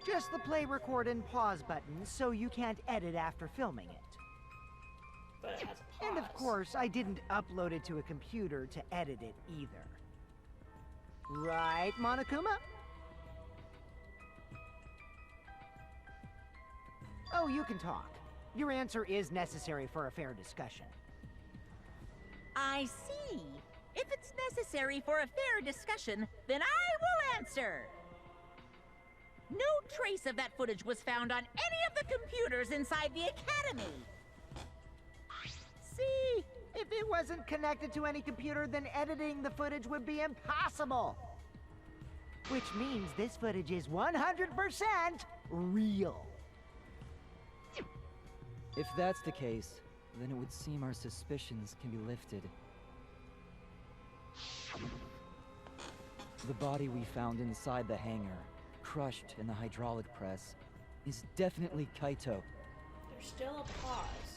Just the play, record, and pause buttons, so you can't edit after filming it. But it has a pause. And of course, I didn't upload it to a computer to edit it either. Right, Monokuma? Oh, you can talk. Your answer is necessary for a fair discussion. I see. If it's necessary for a fair discussion, then I will answer. No trace of that footage was found on any of the computers inside the Academy. See? If it wasn't connected to any computer, then editing the footage would be impossible. Which means this footage is 100% real. If that's the case, then it would seem our suspicions can be lifted. The body we found inside the hangar, crushed in the hydraulic press, is definitely Kaito. There's still a pause.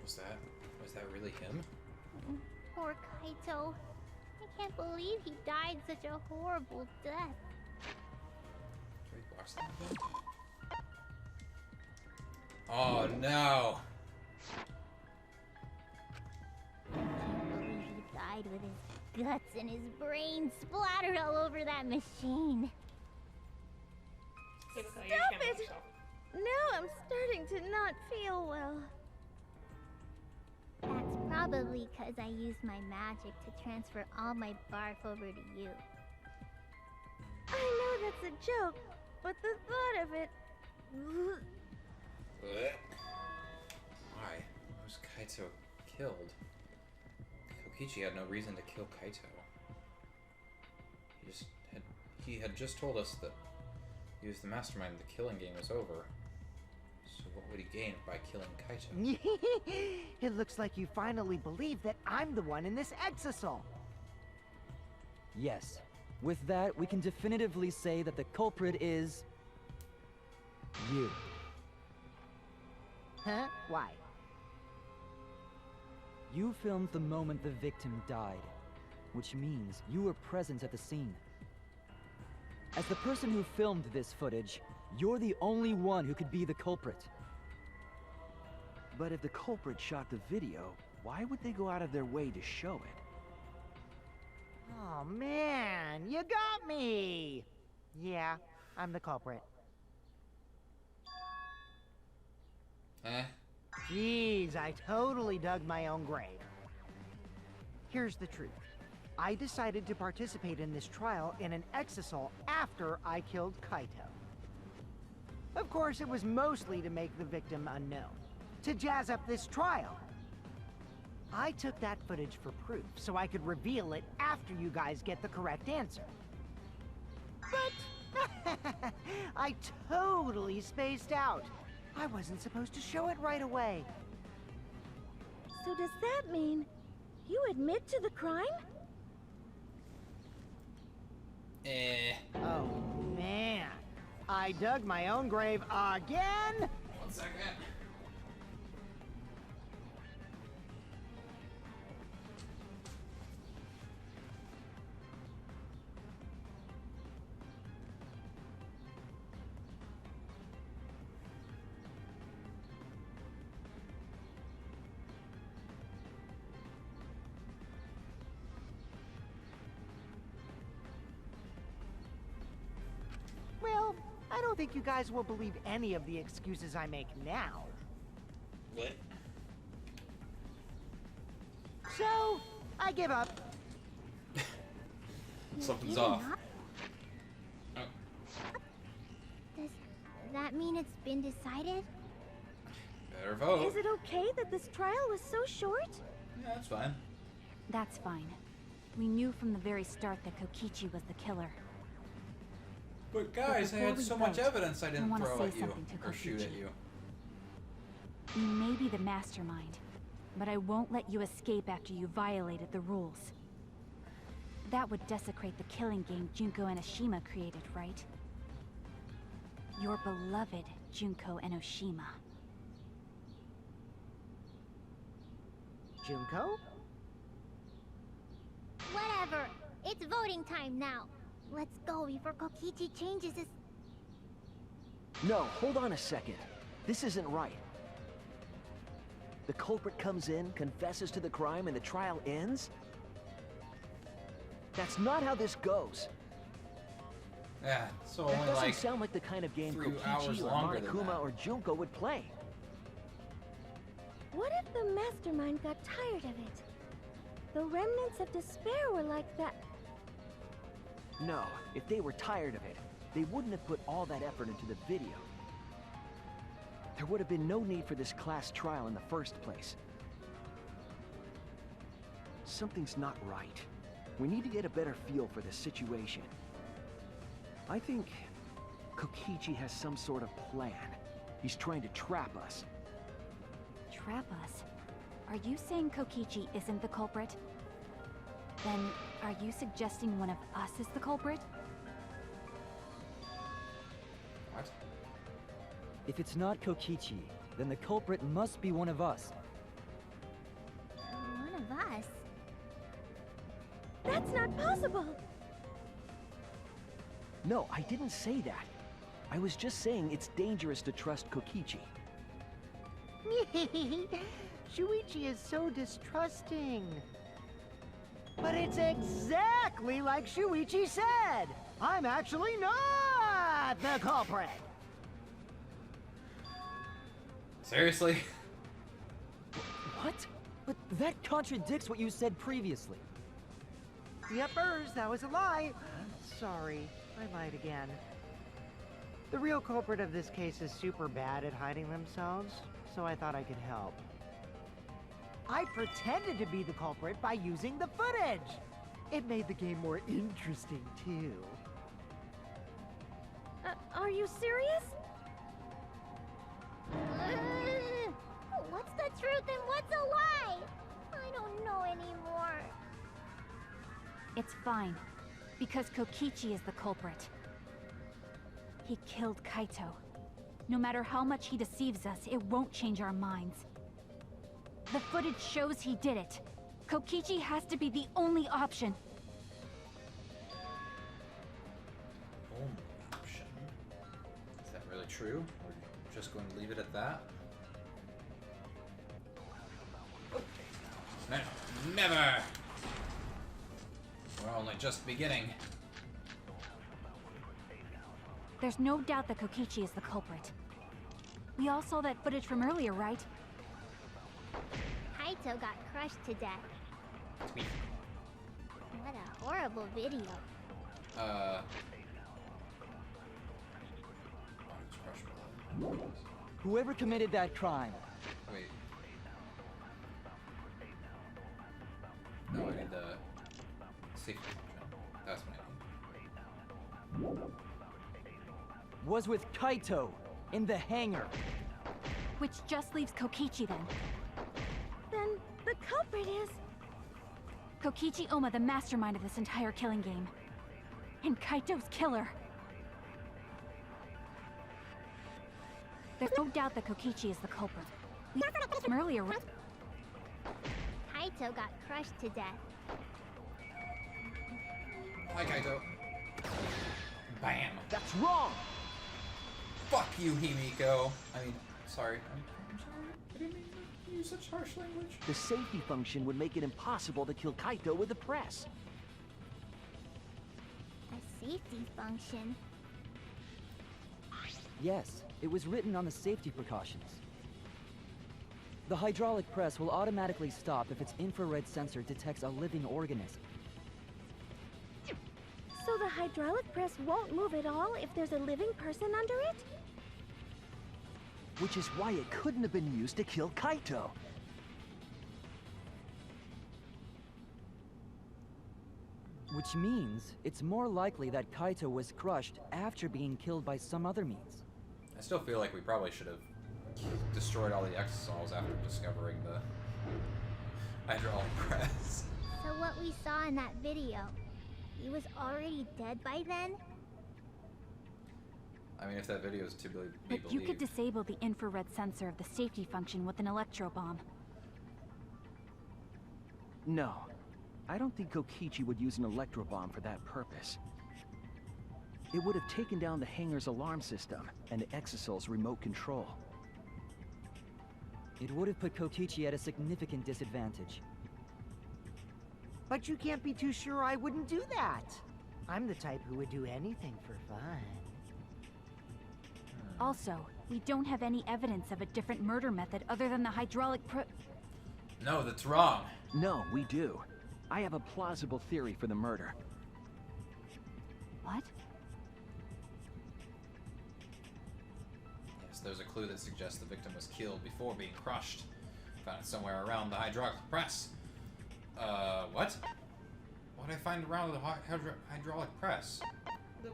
Was that really him? Poor Kaito. I can't believe he died such a horrible death. Can we watch that again? Oh no! Can't believe he died with his guts and his brains splattered all over that machine. Himiko, Stop you're it! yourself. Now I'm starting to not feel well. That's probably because I used my magic to transfer all my barf over to you. I know that's a joke, but the thought of it... Why? Was Kaito killed? Kokichi had no reason to kill Kaito. He had just told us that he was the mastermind. The killing game was over. what would he gain by killing Kaito? It looks like you finally believe that I'm the one in this exisal. Yes. With that, we can definitively say that the culprit is... you. Huh? Why? You filmed the moment the victim died, which means you were present at the scene. As the person who filmed this footage, you're the only one who could be the culprit. But if the culprit shot the video, why would they go out of their way to show it? Oh man, you got me! Yeah, I'm the culprit. Jeez, I totally dug my own grave. Here's the truth. I decided to participate in this trial in an exisal after I killed Kaito. Of course, it was mostly to make the victim unknown, to jazz up this trial. I took that footage for proof, so I could reveal it after you guys get the correct answer. But I totally spaced out. I wasn't supposed to show it right away. So does that mean you admit to the crime? Oh, man. I dug my own grave again? 1 second. Well, I don't think you guys will believe any of the excuses I make now. What? So, I give up. Something's off. Oh. Does that mean it's been decided? Better vote. Is it okay that this trial was so short? Yeah, that's fine. That's fine. We knew from the very start that Kokichi was the killer. But guys, I before had we so much vote, evidence I didn't wanna throw say at you something to or shoot at Kokichi. you. You may be the mastermind, but I won't let you escape after you violated the rules. That would desecrate the killing game Junko Enoshima created, right? Your beloved Junko Enoshima. Junko? Whatever. It's voting time now. Let's go before Kokichi changes his... No, hold on a second. This isn't right. The culprit comes in, confesses to the crime, and the trial ends? That's not how this goes. Yeah, so That only doesn't like sound like the kind of game 3 hours Kokichi or longer than Monokuma that. or Junko would play. What if the mastermind got tired of it? The remnants of despair were like that. No, if they were tired of it, they wouldn't have put all that effort into the video. There would have been no need for this class trial in the first place. Something's not right. We need to get a better feel for the situation. I think Kokichi has some sort of plan. He's trying to trap us. Trap us? Are you saying Kokichi isn't the culprit? Then, are you suggesting one of us is the culprit? What? If it's not Kokichi, then the culprit must be one of us. One of us? That's not possible! No, I didn't say that. I was just saying it's dangerous to trust Kokichi. Shuichi is so distrusting. But it's exactly like Shuichi said! I'm actually not the culprit! Seriously? What? But that contradicts what you said previously. Yepers, that was a lie. Sorry, I lied again. The real culprit of this case is super bad at hiding themselves, so I thought I could help. I pretended to be the culprit by using the footage! It made the game more interesting, too. Are you serious? It's fine, because Kokichi is the culprit. He killed Kaito. No matter how much he deceives us, it won't change our minds. The footage shows he did it. Kokichi has to be the only option. Only option? Is that really true? We're just going to leave it at that? No, never! We're only just beginning. There's no doubt that Kokichi is the culprit. We all saw that footage from earlier, right? Kaito got crushed to death. What a horrible video. Whoever committed that crime. Wait. No, I need the safety function. That's what I need. Was with Kaito in the hangar. Which just leaves Kokichi then. Then the culprit is... Kokichi Oma, the mastermind of this entire killing game. And Kaito's killer. There's no doubt that Kokichi is the culprit. We saw that footage from earlier, right? Kaito got crushed to death. Hi, Kaito. Bam. That's wrong! Fuck you, Himiko. I mean, sorry. I'm sorry. I didn't mean to use such harsh language. The safety function would make it impossible to kill Kaito with the press. A safety function. Yes, it was written on the safety precautions. The hydraulic press will automatically stop if its infrared sensor detects a living organism. So the hydraulic press won't move at all if there's a living person under it? Which is why it couldn't have been used to kill Kaito. Which means it's more likely that Kaito was crushed after being killed by some other means. I still feel like we probably should have destroyed all the exosols after discovering the hydraulic press. So what we saw in that video, he was already dead by then? I mean, if that video is to be But believed. you could disable the infrared sensor of the safety function with an electro bomb. No. I don't think Kokichi would use an electro bomb for that purpose. It would have taken down the hangar's alarm system and the exosole's remote control. It would have put Kokichi at a significant disadvantage. But you can't be too sure I wouldn't do that. I'm the type who would do anything for fun. Also, we don't have any evidence of a different murder method other than the hydraulic No, that's wrong. No, we do. I have a plausible theory for the murder. What? Yes, there's a clue that suggests the victim was killed before being crushed. Found it somewhere around the hydraulic press. What? What did I find around the hydraulic press? The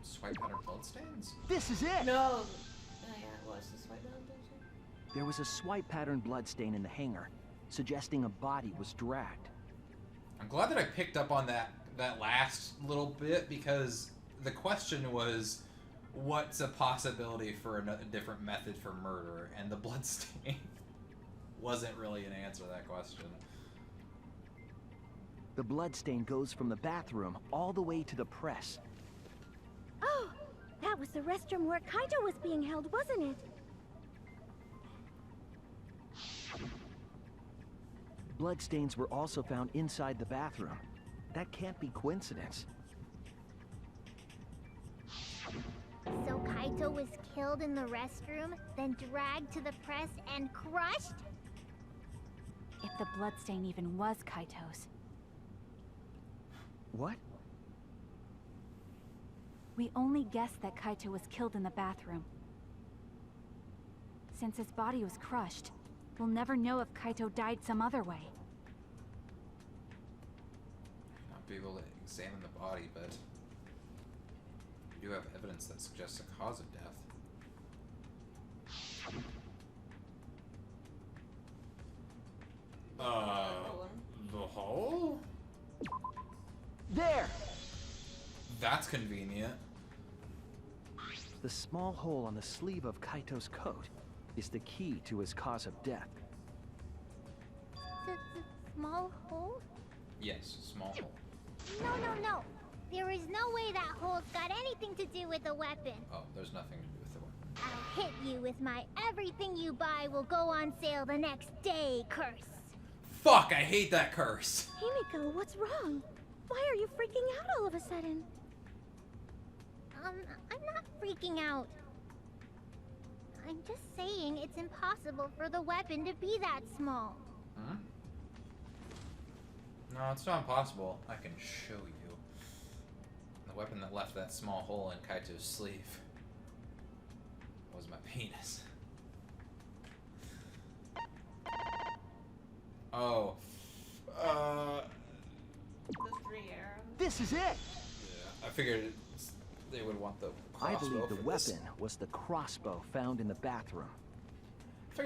Swipe pattern bloodstains? This is it! no. Oh yeah, it was the swipe down bullshit. There was a swipe pattern bloodstain in the hangar, suggesting a body was dragged. I'm glad that I picked up on that last little bit, because the question was, what's a possibility for a different method for murder? And the bloodstain wasn't really an answer to that question. The bloodstain goes from the bathroom all the way to the press. Oh, that was the restroom where Kaito was being held, wasn't it? Bloodstains were also found inside the bathroom. That can't be coincidence. So Kaito was killed in the restroom, then dragged to the press and crushed? If the bloodstain even was Kaito's. What? We only guessed that Kaito was killed in the bathroom. Since his body was crushed, we'll never know if Kaito died some other way. Not be able to examine the body, but we do have evidence that suggests a cause of death. The hole? That's convenient. The small hole on the sleeve of Kaito's coat is the key to his cause of death. The small hole? Yes, small hole. No. There is no way that hole's got anything to do with the weapon. Oh, there's nothing to do with the weapon. I'll hit you with my everything you buy will go on sale the next day curse. Fuck, I hate that curse. Himiko, what's wrong? Why are you freaking out all of a sudden? I'm not freaking out. I'm just saying it's impossible for the weapon to be that small. Huh? No, it's not impossible. I can show you. The weapon that left that small hole in Kaito's sleeve was my penis. Oh. The 3 arrows. This is it! Yeah, I figured they would want the I crossbow believe the for this. weapon was the crossbow found in the bathroom. I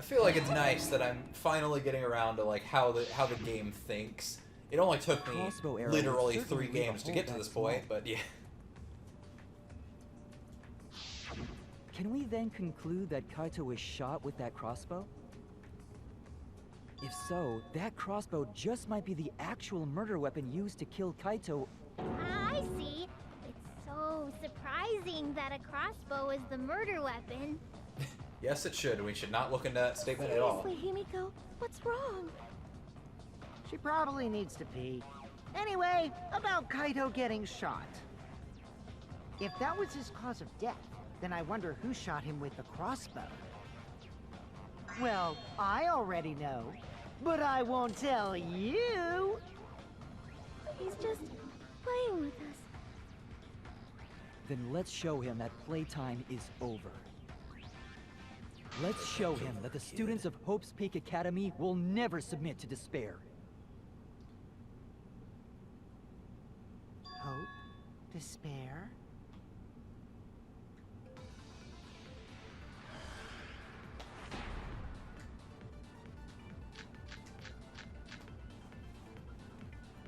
feel like it's nice that I'm finally getting around to like how the game thinks. It only took me Crossbow arrow literally would certainly 3 leave a games to hole get to that this point, small. but yeah. Can we then conclude that Kaito was shot with that crossbow? If so, that crossbow just might be the actual murder weapon used to kill Kaito. I see. It's so surprising that a crossbow is the murder weapon. Yes, it should. We should not look into that statement at all. Seriously, Himiko, what's wrong? She probably needs to pee. Anyway, about Kaito getting shot. If that was his cause of death, then I wonder who shot him with the crossbow. Well, I already know, but I won't tell you. He's just playing with us. Then let's show him that playtime is over. Let's show him that the students of Hope's Peak Academy will never submit to despair. Hope? Despair?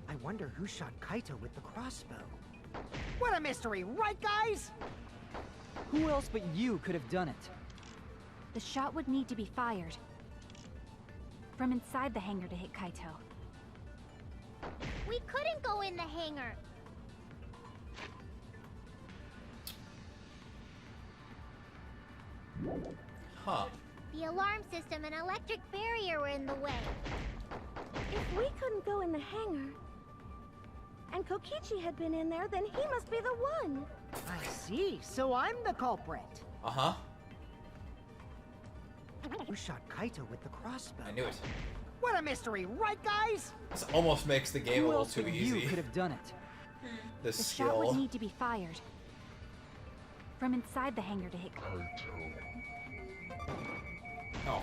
I wonder who shot Kaito with the crossbow. What a mystery, right guys? Who else but you could have done it? The shot would need to be fired from inside the hangar to hit Kaito. We couldn't go in the hangar. Huh. The alarm system and electric barrier were in the way. If we couldn't go in the hangar, and Kokichi had been in there, then he must be the one. I see, so I'm the culprit. Uh-huh. Who shot Kaito with the crossbow? I knew it. What a mystery, right guys? This almost makes the game a Who little else too but easy. you could have done it? The The shot would skill. need to be fired from inside the hangar to hit Kaito. Oh,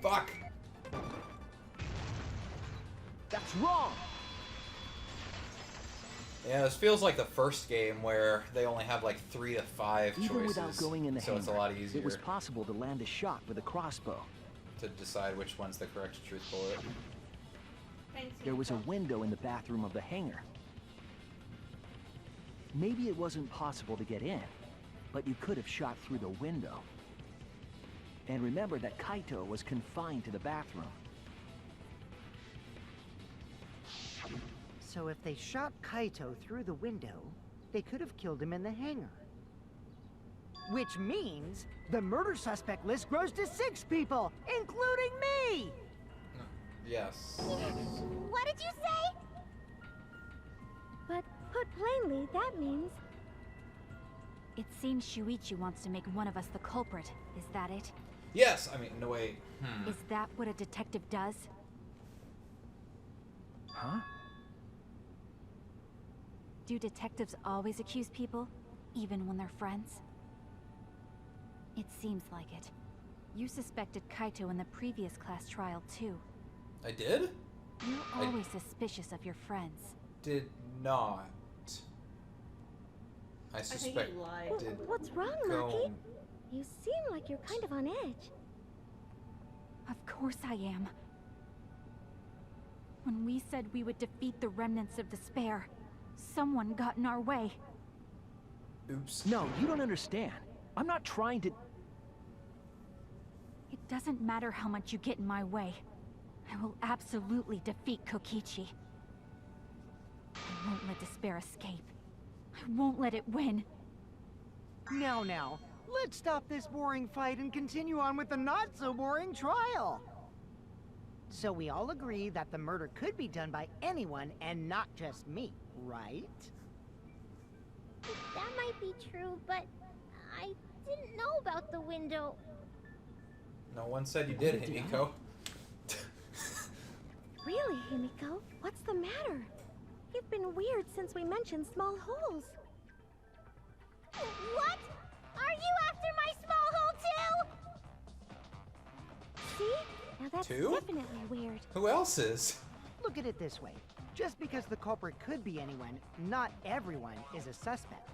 fuck. That's wrong! Yeah, this feels like the first game where they only have like 3 to 5 Even choices. without going in the so hangar, it's a lot easier it was possible to land a shot with a crossbow. to decide which one's the correct truth bullet. Thanks, There was a Himiko. window in the bathroom of the hangar. Maybe it wasn't possible to get in, but you could have shot through the window. And remember that Kaito was confined to the bathroom. So if they shot Kaito through the window, they could have killed him in the hangar. Which means the murder suspect list grows to 6 people, including me! Yes. What did you say? But put plainly, that means It seems Shuichi wants to make one of us the culprit. Is that it? Yes, I mean, no wait. Is that what a detective does? Huh? Do detectives always accuse people, even when they're friends? It seems like it. You suspected Kaito in the previous class trial, too. I did? You're always suspicious of your friends. Did not. I think suspect you lied. did what's wrong, go. Maki? You seem like you're kind of on edge. Of course I am. When we said we would defeat the remnants of despair, someone got in our way. Oops. No, you don't understand. I'm not trying to... It doesn't matter how much you get in my way. I will absolutely defeat Kokichi. I won't let despair escape. I won't let it win. Now, let's stop this boring fight and continue on with the not-so-boring trial. So we all agree that the murder could be done by anyone and not just me, right? That might be true, but I didn't know about the window. No one said you did, Himiko. Really, Himiko? What's the matter? You've been weird since we mentioned small holes. What? Are you after my small hole too? See? Now that's Two? definitely weird. Who else is? Look at it this way. Just because the culprit could be anyone, not everyone is a suspect.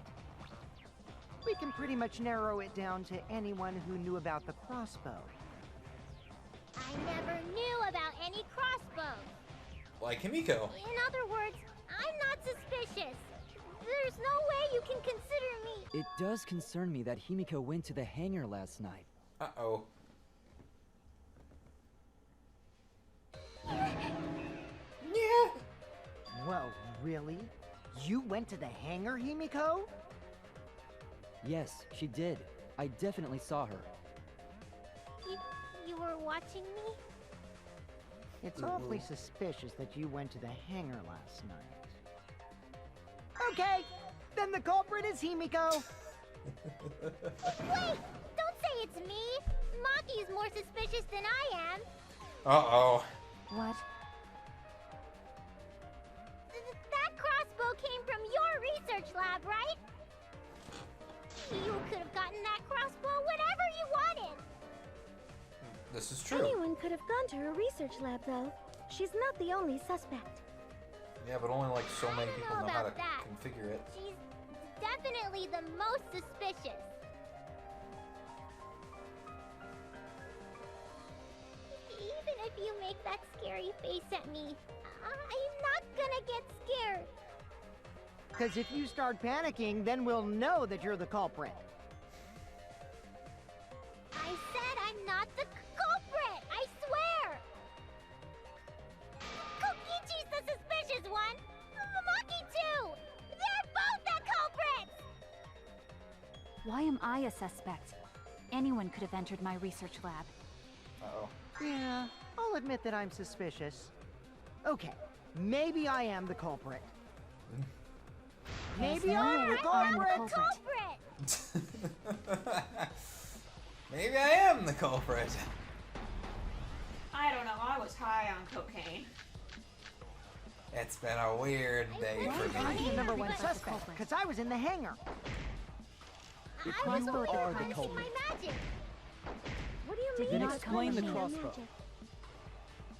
We can pretty much narrow it down to anyone who knew about the crossbow. I never knew about any crossbows. Like Himiko. In other words, I'm not suspicious. There's no way you can consider me. It does concern me that Himiko went to the hangar last night. Uh-oh. Yeah. Well, really? You went to the hangar, Himiko? Yes, she did. I definitely saw her. You were watching me? It's awfully suspicious that you went to the hangar last night. Okay, then the culprit is Himiko. Wait! Don't say it's me! Maki's more suspicious than I am. Uh-oh. What? That crossbow came from your research lab, right? You could have gotten that crossbow whenever you wanted. This is true. Anyone could have gone to her research lab, though. She's not the only suspect. Yeah, but only like so many I don't people know know how to about that. configure it. She's definitely the most suspicious. Even if you make that scary face at me, I'm not gonna get scared. Because if you start panicking, then we'll know that you're the culprit. I said I'm not the culprit! I swear! Kokichi's the suspicious one! Maki too! They're both the culprits! Why am I a suspect? Anyone could have entered my research lab. Uh-oh. Yeah, I'll admit that I'm suspicious. Okay, maybe I am the culprit. Maybe I'm the culprit! Maybe I am the culprit. I don't know. I was high on cocaine. It's been a weird day for I'm me. the number one suspect, because I was in the hangar. If I was you only are the practicing culprit, my magic. What do you mean? Then not explain the calling me a crossbow. magic?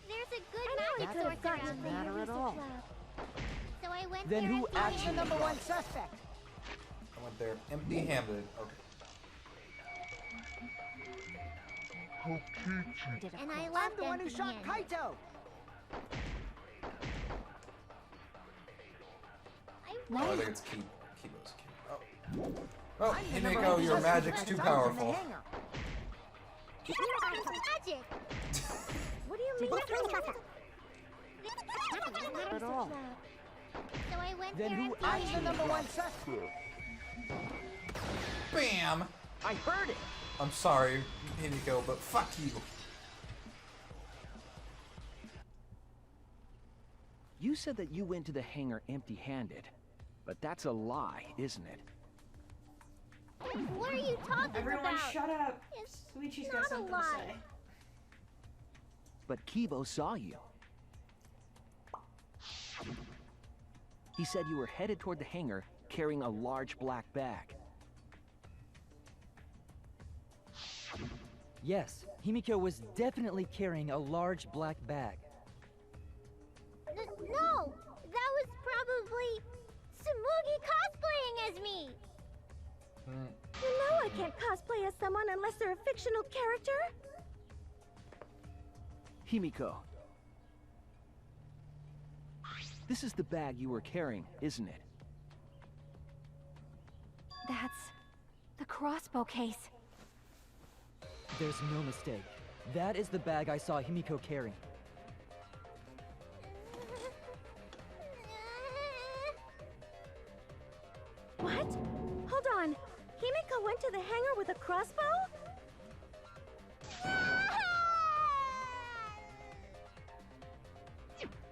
There's a good I know he magic could source have gotten around it here. from your matter at all. research lab. So I went Then there who and actually- I'm the number one suspect. I went there empty-handed. Okay. And I I'm left the one who shot empty-handed. Kaito. Oh, I think it's Kibo's key. Oh, I'm the number Himiko, one your suspect magic's too because I was in the powerful. hangar. Magic! What do you mean? Not at all. So I went Then there who empty-handed. I'm the number one suspect. Bam! I heard it! I'm sorry, Himiko, but fuck you. You said that you went to the hangar empty-handed. But that's a lie, isn't it? What are you talking Everyone about? shut up. It's Suichi's not got a something to lie. say. But Kibo saw you. He said you were headed toward the hangar carrying a large black bag. Yes, Himiko was definitely carrying a large black bag. No! That was probably Tsumugi cosplaying as me! You know I can't cosplay as someone unless they're a fictional character. Himiko. This is the bag you were carrying, isn't it? That's the crossbow case. There's no mistake. That is the bag I saw Himiko carry. What? Hold on. Himiko went to the hangar with a crossbow?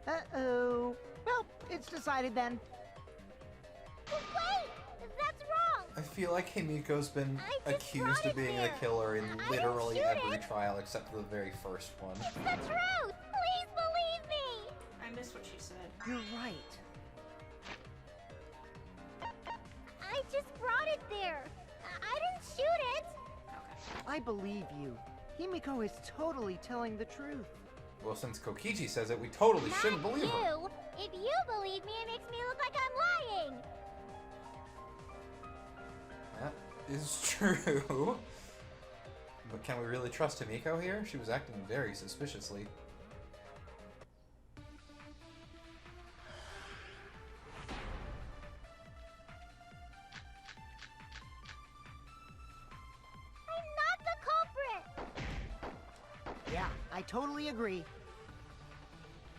Uh-oh. Well, it's decided then. Wait! That's wrong! I feel like Himiko's been I just accused brought of it being there. the killer in I didn't literally shoot every it. trial except for the very first one. It's the truth! Please believe me! I missed what she said. You're right. I just brought it there. I didn't shoot it! I believe you. Himiko is totally telling the truth. Well, since Kokichi says it, we totally shouldn't believe her. You! If you believe me, it makes me look like I'm lying! That is true. But can we really trust Himiko here? She was acting very suspiciously. I'm not the culprit! Yeah, I totally agree.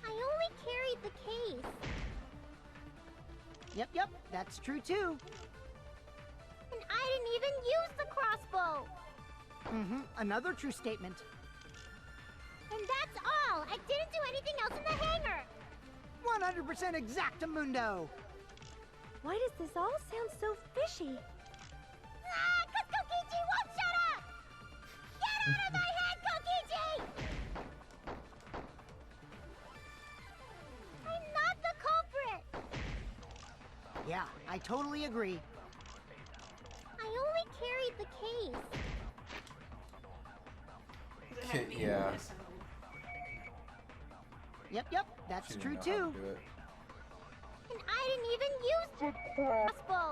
I only carried the case. Yep, that's true too. And I didn't even use the crossbow! Another true statement. And that's all! I didn't do anything else in the hangar! 100% exactamundo! Why does this all sound so fishy? Ah! 'Cause Kokichi won't shut up! Get out of my head, Kokichi! I'm not the culprit! Yeah, I totally agree. I only carried the case. 'Cause it had to be Yeah. innocent. Yep, that's She didn't true know how too. to do it. And I didn't even use the crossbow.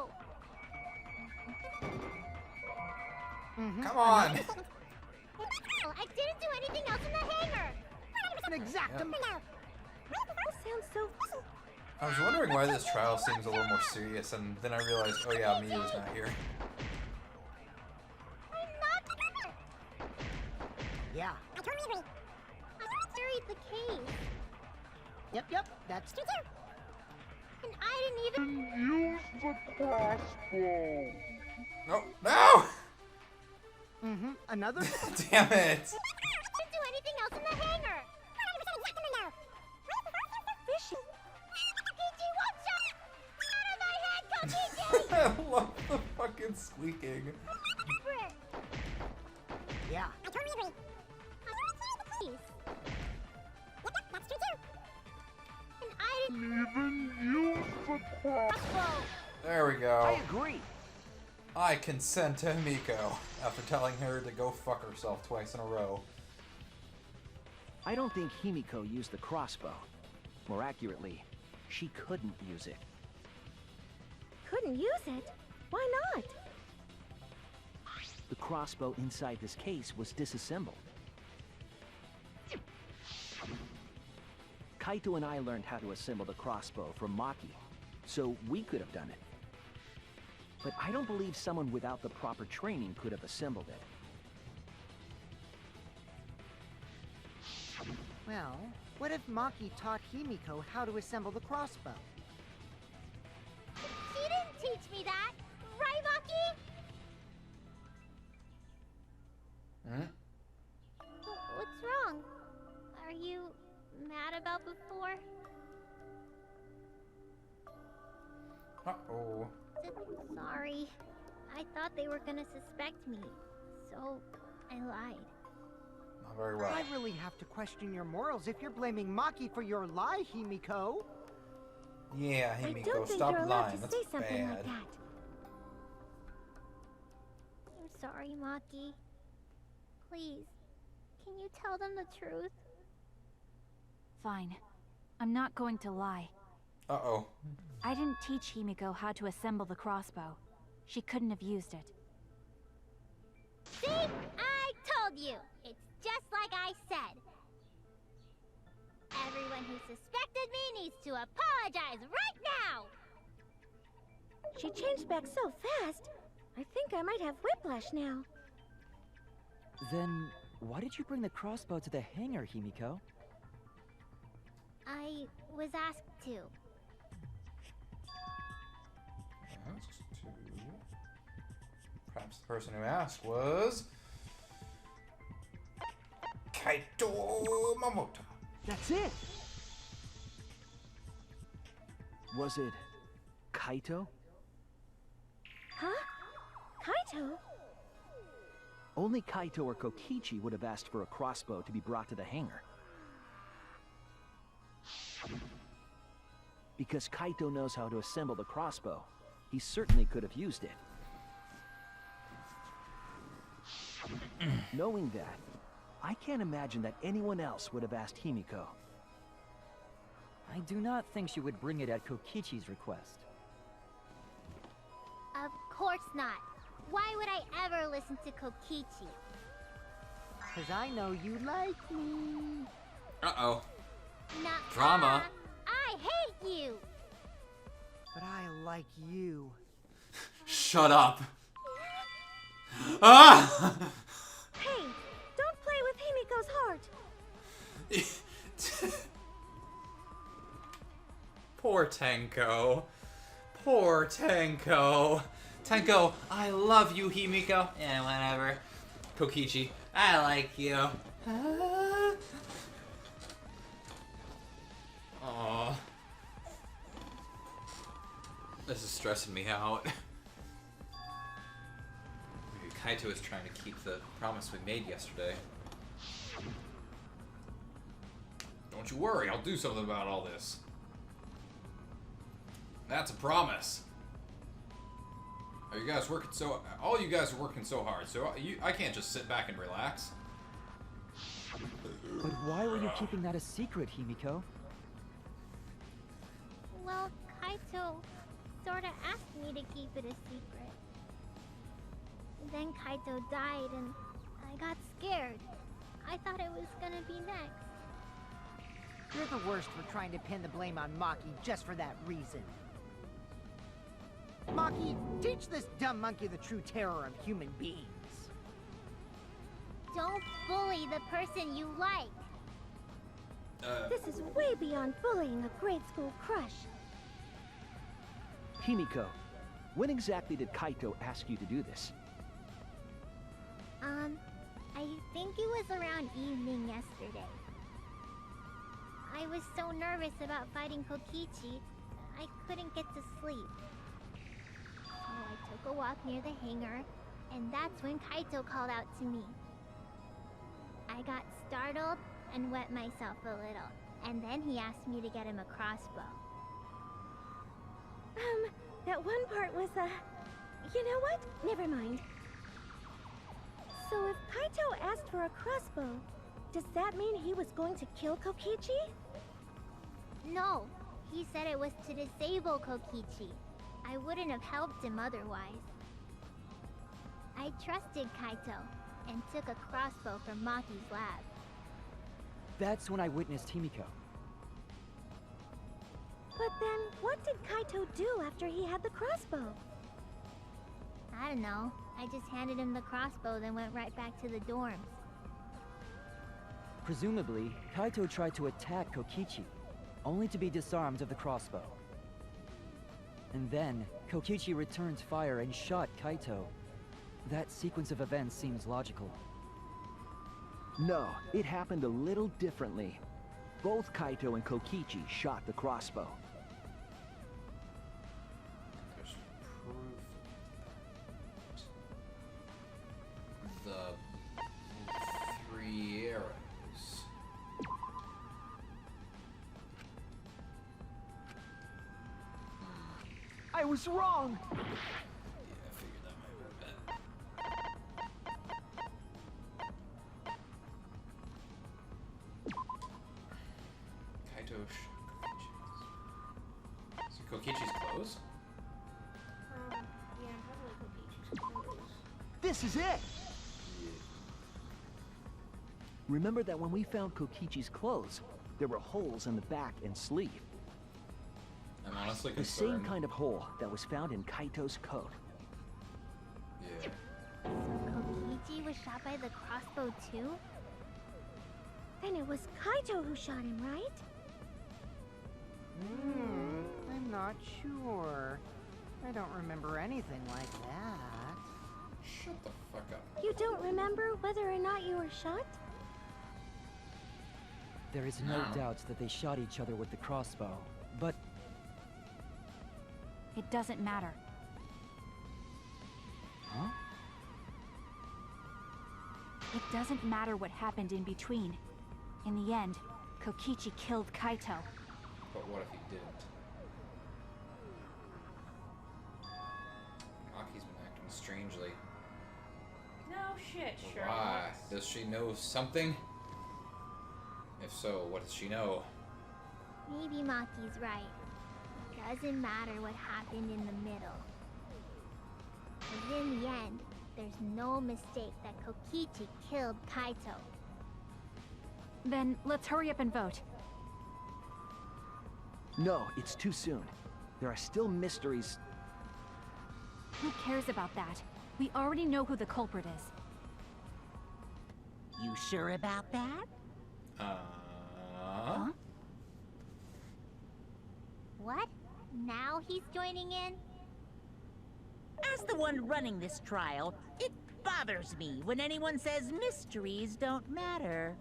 Come on! I didn't do anything else in the hangar. An exactamundo. Sounds so... I was wondering why this trial seems a little more serious, and then I realized, oh yeah, Miyu's not here. I'm not the culprit. Yeah. I totally agree. I carried the case. Yep, that's true too. And I didn't even use the crossbow. No! No! Another. Damn it! I didn't do anything else in the hangar. Fishy. Kokichi, won't shut! Out of my head, Kokichi! I love the fucking squeaking. Yeah. I totally agree. I carried the case. That's true too. And I didn't even use the crossbow. There we go. I agree. I consent to Himiko after telling her to go fuck herself twice in a row. I don't think Himiko used the crossbow. More accurately, she couldn't use it. Couldn't use it? Why not? The crossbow inside this case was disassembled. Kaito and I learned how to assemble the crossbow from Maki, so we could have done it. But I don't believe someone without the proper training could have assembled it. Well, what if Maki taught Himiko how to assemble the crossbow? She didn't teach me that. Right, Maki? What's wrong? Are you mad about before? Uh-oh. Sorry. I thought they were gonna suspect me, so I lied. Not very well. I really have to question your morals if you're blaming Maki for your lie, Himiko. Yeah, I Himiko, don't think stop you're allowed lying. to That's say something bad. like that. I'm sorry, Maki. Please, can you tell them the truth? Fine. I'm not going to lie. Uh-oh. I didn't teach Himiko how to assemble the crossbow. She couldn't have used it. See? I told you! It's just like I said. Everyone who suspected me needs to apologize right now! She changed back so fast. I think I might have whiplash now. Then, why did you bring the crossbow to the hangar, Himiko? I was asked to. Asked to. Perhaps the person who asked was Kaito Momota. That's it! Was it Kaito? Huh? Kaito? Only Kaito or Kokichi would have asked for a crossbow to be brought to the hangar. Because Kaito knows how to assemble the crossbow, he certainly could have used it. Knowing that, I can't imagine that anyone else would have asked Himiko. I do not think she would bring it at Kokichi's request. Of course not. Why would I ever listen to Kokichi? 'Cause I know you like me. Uh-oh. Nah, Drama. I hate you! But I like you. Shut up. Ah! Hey, don't play with Himiko's heart. Poor Tenko. Poor Tenko. Tenko, I love you, Himiko. Yeah, whatever. Kokichi, I like you. Aww. This is stressing me out. Maybe Kaito is trying to keep the promise we made yesterday. Don't you worry, I'll do something about all this. That's a promise. All you guys working all you guys are working so hard, so I can't just sit back and relax. But why were you keeping that a secret, Himiko? Well, Kaito sorta asked me to keep it a secret. Then Kaito died and I got scared. I thought it was gonna be next. You're the worst for trying to pin the blame on Maki just for that reason. Maki, teach this dumb monkey the true terror of human beings. Don't bully the person you like. This is way beyond bullying a grade school crush. Himiko, when exactly did Kaito ask you to do this? I think it was around evening yesterday. I was so nervous about fighting Kokichi, I couldn't get to sleep. So I took a walk near the hangar, and that's when Kaito called out to me. I got startled and wet myself a little, and then he asked me to get him a crossbow. That one part was, you know what? Never mind. So if Kaito asked for a crossbow, does that mean he was going to kill Kokichi? No, he said it was to disable Kokichi. I wouldn't have helped him otherwise. I trusted Kaito and took a crossbow from Maki's lab. That's when I witnessed Himiko. But then, what did Kaito do after he had the crossbow? I don't know. I just handed him the crossbow, then went right back to the dorms. Presumably, Kaito tried to attack Kokichi, only to be disarmed of the crossbow. And then, Kokichi returned fire and shot Kaito. That sequence of events seems logical. No, it happened a little differently. Both Kaito and Kokichi shot the crossbow. There's proof. The 3 arrows. I was wrong! Yeah, I figured that might have been. Kaito Kokichi's. So Kokichi's clothes? Yeah, probably Kokichi's clothes. This is it! Remember that when we found Kokichi's clothes, there were holes in the back and sleeve. I'm honestly The same concerned. kind of hole that was found in Kaito's coat. was shot by the crossbow too? Then it was Kaito who shot him, right? I'm not sure. I don't remember anything like that. Shut the fuck up. You don't remember whether or not you were shot? There is no doubt that they shot each other with the crossbow, but It doesn't matter. huh? It doesn't matter what happened in between. In the end, Kokichi killed Kaito. But what if he didn't? Maki's been acting strangely. No shit, sure. Why? Does she know something? If so, what does she know? Maybe Maki's right. Doesn't matter what happened in the middle. But in the end, there's no mistake that Kokichi killed Kaito. Then let's hurry up and vote. No, it's too soon. There are still mysteries. Who cares about that? We already know who the culprit is. You sure about that? Huh? What? Now he's joining in? As the one running this trial, it bothers me when anyone says mysteries don't matter.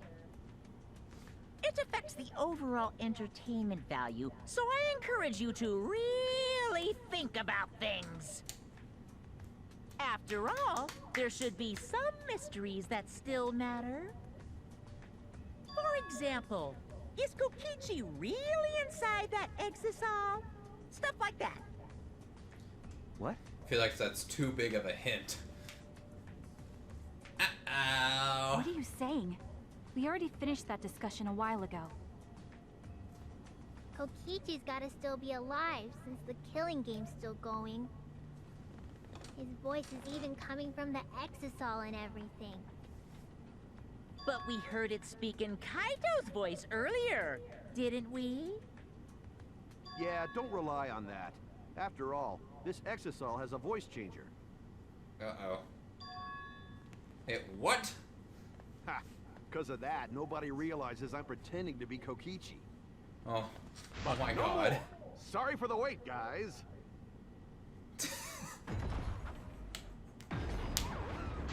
It affects the overall entertainment value, so I encourage you to really think about things. After all, there should be some mysteries that still matter. For example, is Kokichi really inside that exisal? Stuff like that. What? I feel like that's too big of a hint. Uh-oh. What are you saying? We already finished that discussion a while ago. Kokichi's gotta still be alive since the killing game's still going. His voice is even coming from the exisal and everything. But we heard it speak in Kaito's voice earlier, didn't we? Yeah, don't rely on that. After all, this exisal has a voice changer. Uh-oh. It what? Ha! Because of that, nobody realizes I'm pretending to be Kokichi. Oh. Oh my god. Sorry for the wait, guys.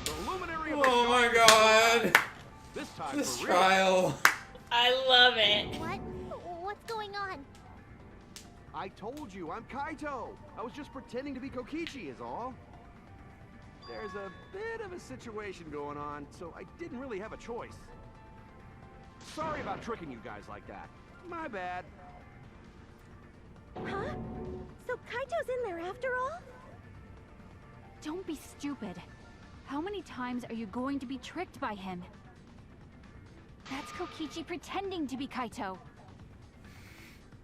The luminary of the Oh my stars. god. This time This for real. trial. I love it. What? What's going on? I told you, I'm Kaito. I was just pretending to be Kokichi is all. There's a bit of a situation going on, so I didn't really have a choice. Sorry about tricking you guys like that. My bad. Huh? So Kaito's in there after all? Don't be stupid. How many times are you going to be tricked by him? That's Kokichi pretending to be Kaito.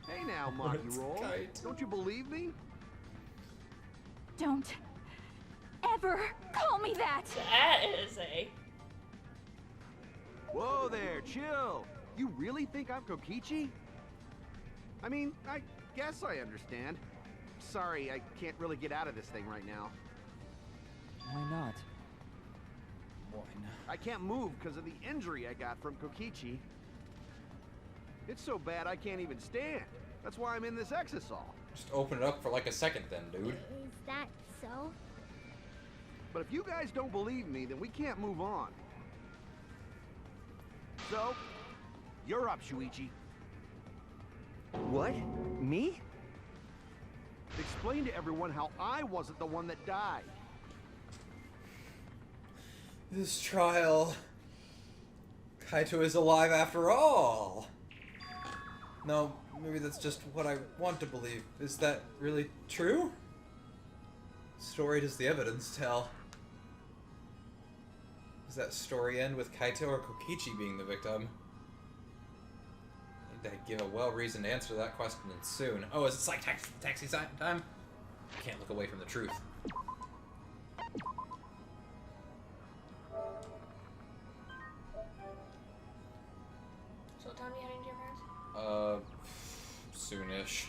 Hey now, Maki What's Roll. Kaito? Don't you believe me? Don't ever call me that! That is a... Whoa there, chill. You really think I'm Kokichi? I mean, I guess I understand. Sorry, I can't really get out of this thing right now. Why not? Why not? I can't move because of the injury I got from Kokichi. It's so bad I can't even stand. That's why I'm in this exisal. Just open it up for like a second then, dude. Is that so? But if you guys don't believe me, then we can't move on. So, you're up, Shuichi. What? Me? Explain to everyone how I wasn't the one that died. This trial. Kaito is alive after all. No, maybe that's just what I want to believe. Is that really true? Story does the evidence tell. Does that story end with Kaito or Kokichi being the victim? I need to give a well-reasoned answer to that question soon. Oh, is it like taxi time? I can't look away from the truth. So what time are you heading to your parents? Soonish.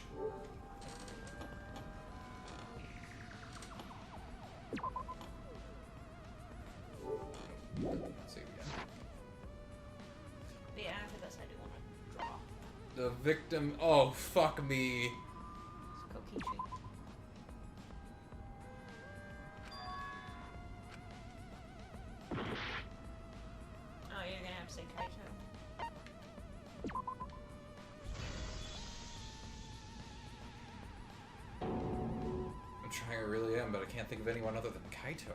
The victim. Oh, fuck me. It's Kokichi. Oh, you're gonna have to say Kaito. I'm trying, I really am, but I can't think of anyone other than Kaito.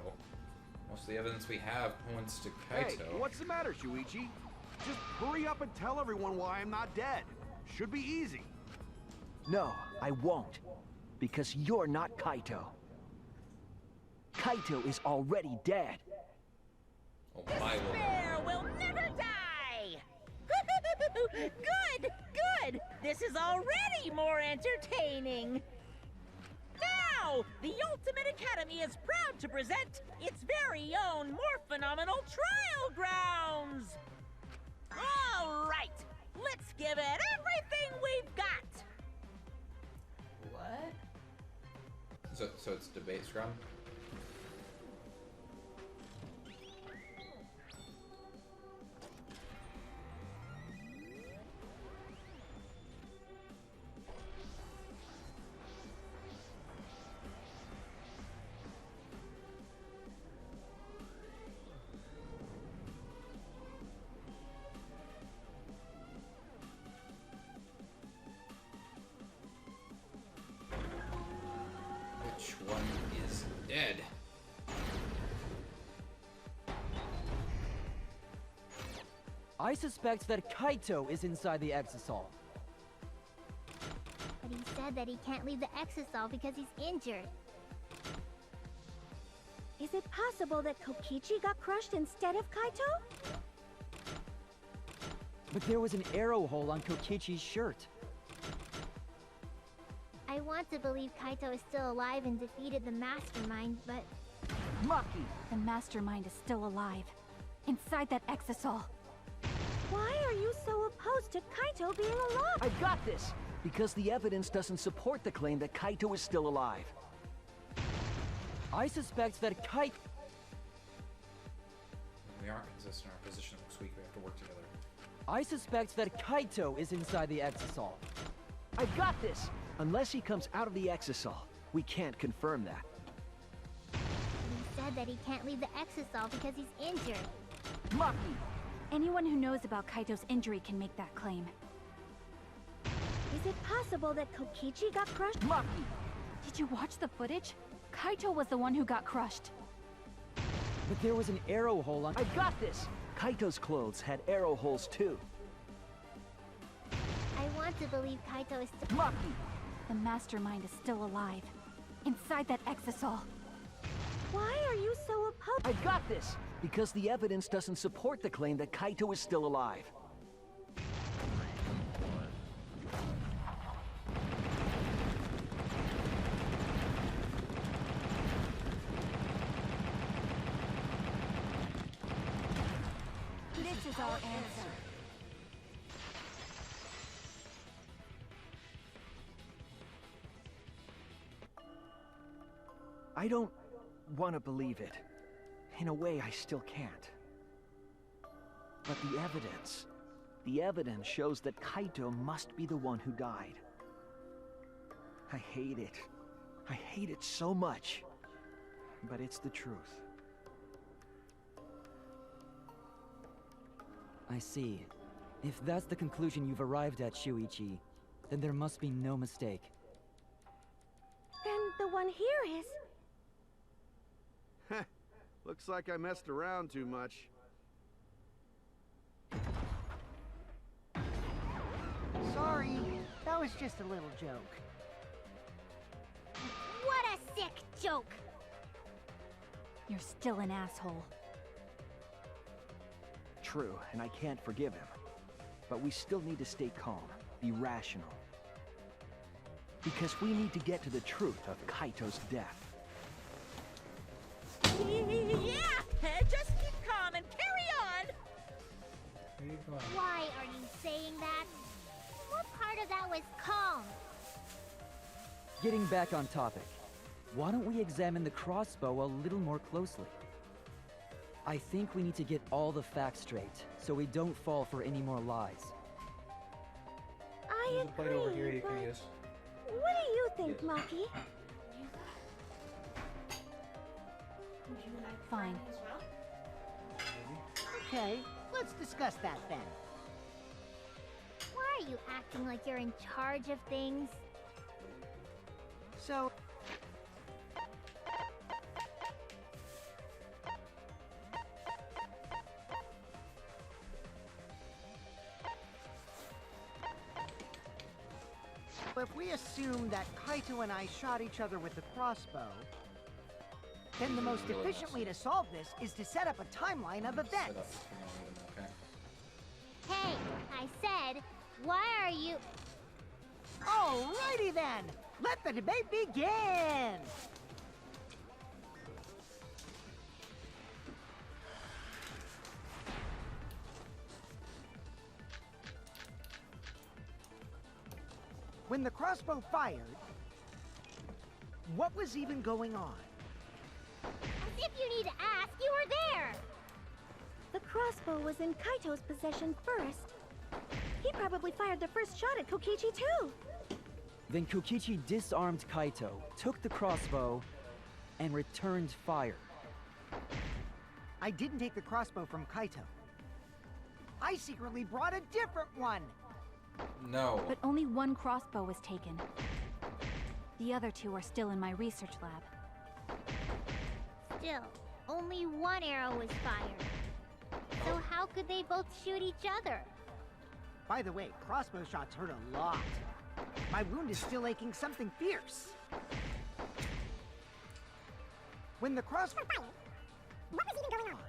Most of the evidence we have points to Kaito. Hey, what's the matter, Shuichi? Just hurry up and tell everyone why I'm not dead. Should be easy. No, I won't. Because you're not Kaito. Kaito is already dead. Oh my lord. Despair will never die! Good, good! This is already more entertaining! Now, the Ultimate Academy is proud to present its very own more phenomenal trial grounds! All right, let's give it everything we've got! What? So it's debate scrum? Which one is dead? I suspect that Kaito is inside the Exisal. But he said that he can't leave the Exisal because he's injured. Is it possible that Kokichi got crushed instead of Kaito? But there was an arrow hole on Kokichi's shirt. I want to believe Kaito is still alive and defeated the Mastermind, but... Maki! The Mastermind is still alive. Inside that Exisal. Why are you so opposed to Kaito being alive? I've got this! Because the evidence doesn't support the claim that Kaito is still alive. I suspect that Kaito... We aren't consistent. Our position looks weak. We have to work together. I suspect that Kaito is inside the Exisal. I've got this! Unless he comes out of the Exisal, we can't confirm that. He said that he can't leave the Exisal because he's injured. Maki! Anyone who knows about Kaito's injury can make that claim. Is it possible that Kokichi got crushed? Maki! Did you watch the footage? Kaito was the one who got crushed. But there was an arrow hole on... I've got this! Kaito's clothes had arrow holes too. I want to believe Kaito is still... Maki! The Mastermind is still alive. Inside that Exisal. Why are you so opposed? I've got this! Because the evidence doesn't support the claim that Kaito is still alive. This is our answer. I don't want to believe it. In a way, I still can't. But the evidence shows that Kaito must be the one who died. I hate it. I hate it so much. But it's the truth. I see. If that's the conclusion you've arrived at, Shuichi, then there must be no mistake. Then the one here is... Looks like I messed around too much. Sorry, that was just a little joke. What a sick joke! You're still an asshole. True, and I can't forgive him. But we still need to stay calm, be rational. Because we need to get to the truth of Kaito's death. Yeah! Just keep calm and carry on! Where are you going? Why are you saying that? What part of that was calm? Getting back on topic, why don't we examine the crossbow a little more closely? I think we need to get all the facts straight, so we don't fall for any more lies. There's a plate over here you can use. What do you think, Maki? Would you like Fine. brownie as well? Okay, let's discuss that then. Why are you acting like you're in charge of things? So, if we assume that Kaito and I shot each other with the crossbow, then the most efficient way to solve this is to set up a timeline of Set up events. if you don't need them, okay? Hey, I said, why are you... Alrighty then, let the debate begin! When the crossbow fired, what was even going on? As if you need to ask, you were there! The crossbow was in Kaito's possession first. He probably fired the first shot at Kokichi too. Then Kokichi disarmed Kaito, took the crossbow, and returned fire. I didn't take the crossbow from Kaito. I secretly brought a different one! No. But only one crossbow was taken. The other two are still in my research lab. Still, only one arrow was fired. So how could they both shoot each other? By the way, crossbow shots hurt a lot. My wound is still aching something fierce. When the crossbow fired, what was even going on?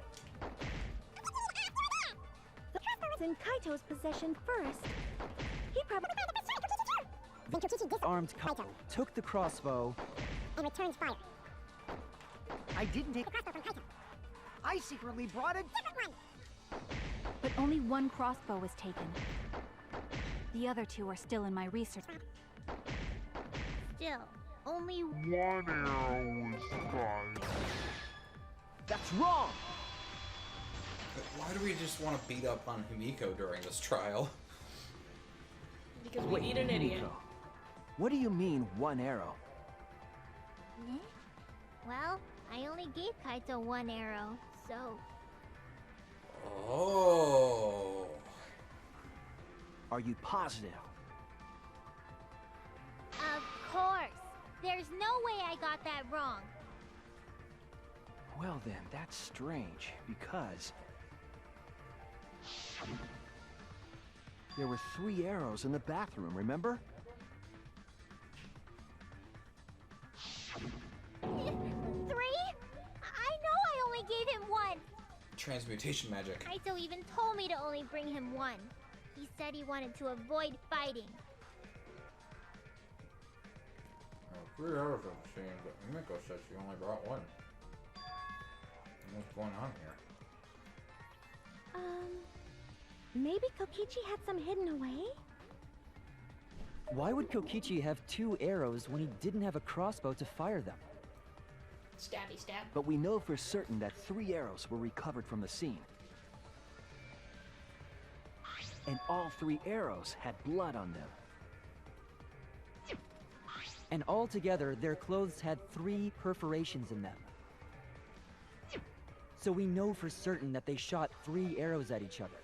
The crossbow was in Kaito's possession first. He probably Then Kokichi Disarmed Kaito, took the crossbow, and returned fire. I didn't take the crossbow from Kaito. I secretly brought a different one. But only one crossbow was taken. The other two are still in my research. Still, only One arrow was fired. That's wrong! But why do we just want to beat up on Himiko during this trial? Because we need an idiot. Himiko, what do you mean, one arrow? Well, I only gave Kaito one arrow, so... Oh. Are you positive? Of course! There's no way I got that wrong. Well then, that's strange, because... there were 3 arrows in the bathroom, remember? 3? I know I only gave him one! Transmutation magic. Kaito even told me to only bring him one. He said he wanted to avoid fighting. 3 arrows are the same, but Himiko said she only brought one. What's going on here? Maybe Kokichi had some hidden away? Why would Kokichi have 2 arrows when he didn't have a crossbow to fire them? Stabby stab. But we know for certain that 3 arrows were recovered from the scene. And all 3 arrows had blood on them. And altogether, their clothes had 3 perforations in them. So we know for certain that they shot 3 arrows at each other.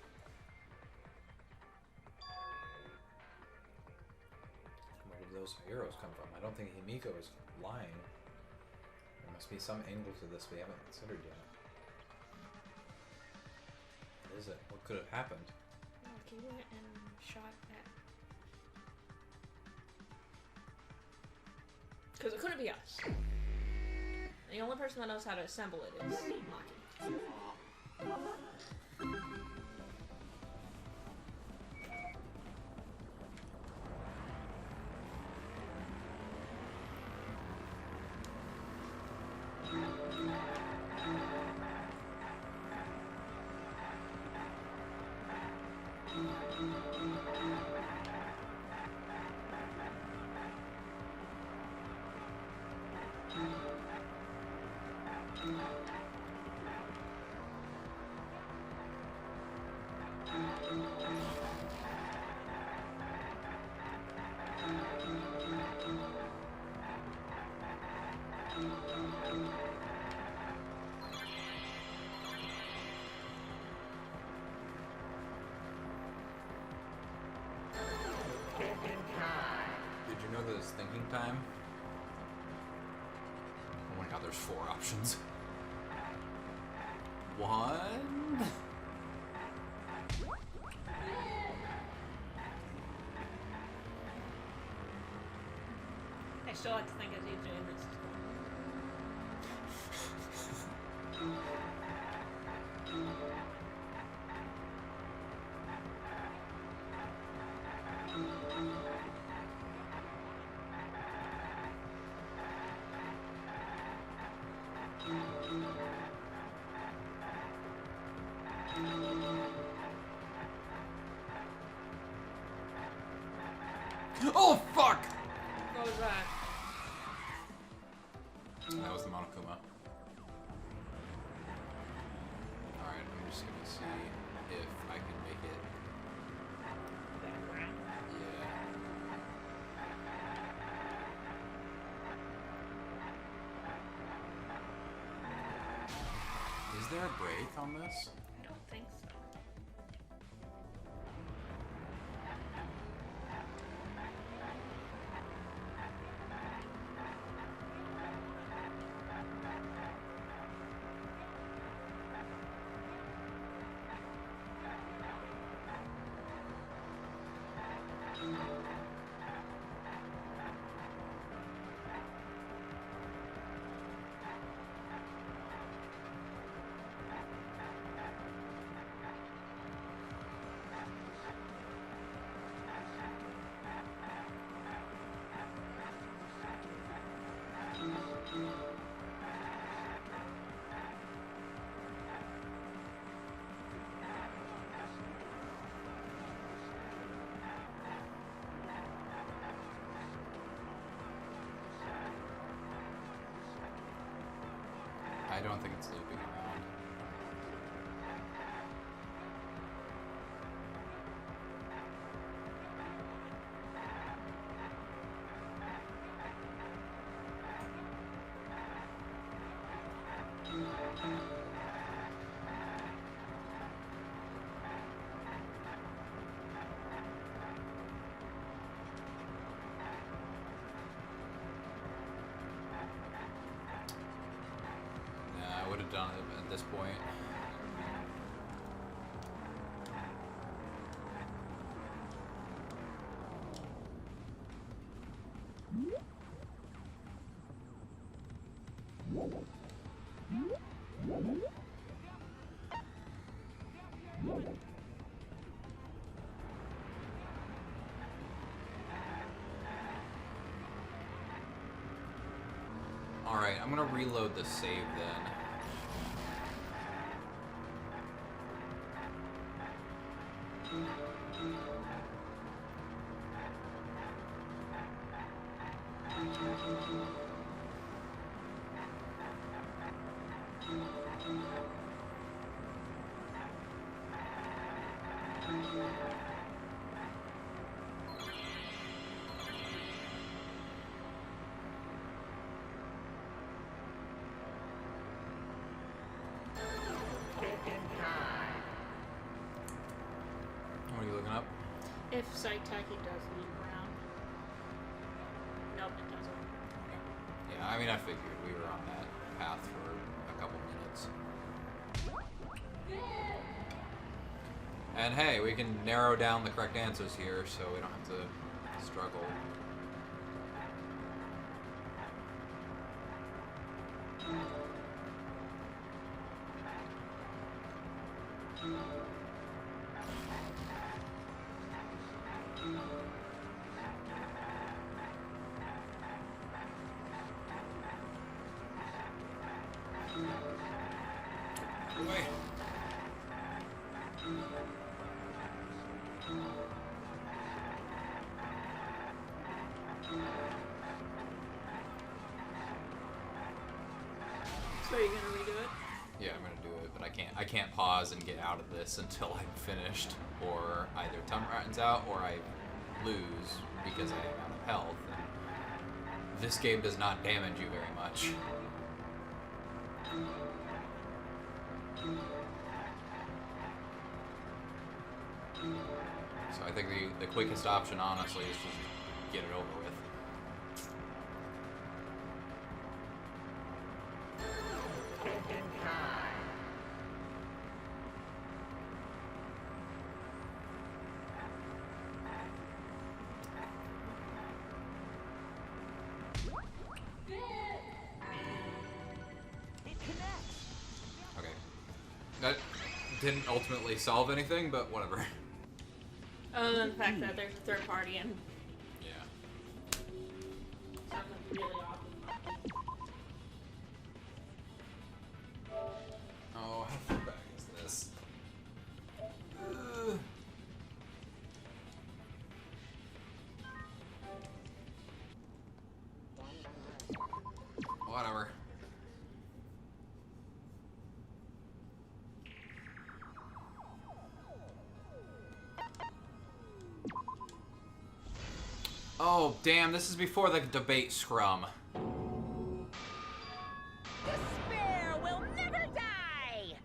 Where did those arrows come from? I don't think Himiko is lying. There must be some angle to this we haven't considered yet. What is it? What could have happened? Like he went and shot at. Because it couldn't be us. The only person that knows how to assemble it is Maki. time. Oh my god, there's 4 options. 1. I still like to think as he's doing this. Oh fuck! What was that? That was the Monokuma. Alright, I'm just gonna see if I can make it. Yeah. Is there a break on this? I don't think so. I don't think it's looping around. I would have done it at this point. Alright, I'm gonna reload the save then. What are you looking up? If Saitaki does leave around. Nope, it doesn't. Yeah, I mean, I figured we were on that path for a couple minutes. And hey, we can narrow down the correct answers here so we don't have to struggle. Wait. So you're gonna redo it? Yeah, I'm gonna do it, but I can't pause and get out of this until I'm finished, or either time runs out or I lose because I am out of health. And this game does not damage you very much. So I think the quickest option, honestly, is just get it over with. didn't ultimately solve anything, but whatever. Other than the fact that there's a third party and Yeah. something really awesome. Oh, how far back is this? Whatever. Oh, damn, this is before the debate scrum. Despair will never die!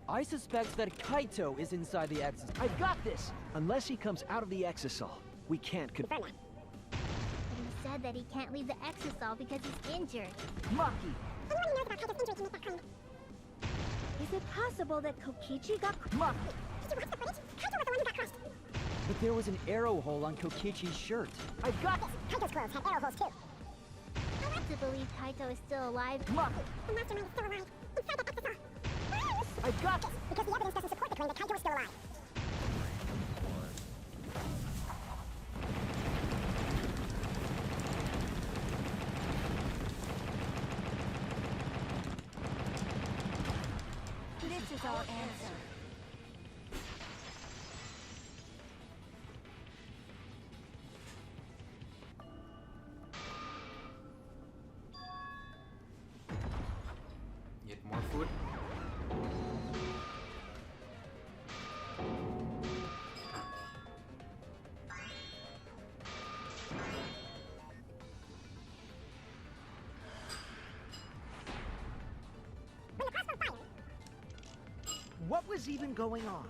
I suspect that Kaito is inside the Exis. I've got this! Unless he comes out of the Exisal, we can't confirm that. But he said that he can't leave the Exisal because he's injured. Maki! Is it possible that Kokichi got Maki! But there was an arrow hole on Kokichi's shirt. I've got this! Kaito's clothes had arrow holes too. I want to believe Kaito is still alive. Maki! The mastermind is still alive. Inside the Exisal. I've got this! Because the evidence doesn't support the claim that Kaito is still alive. This is our answer. Get more food? What was even going on?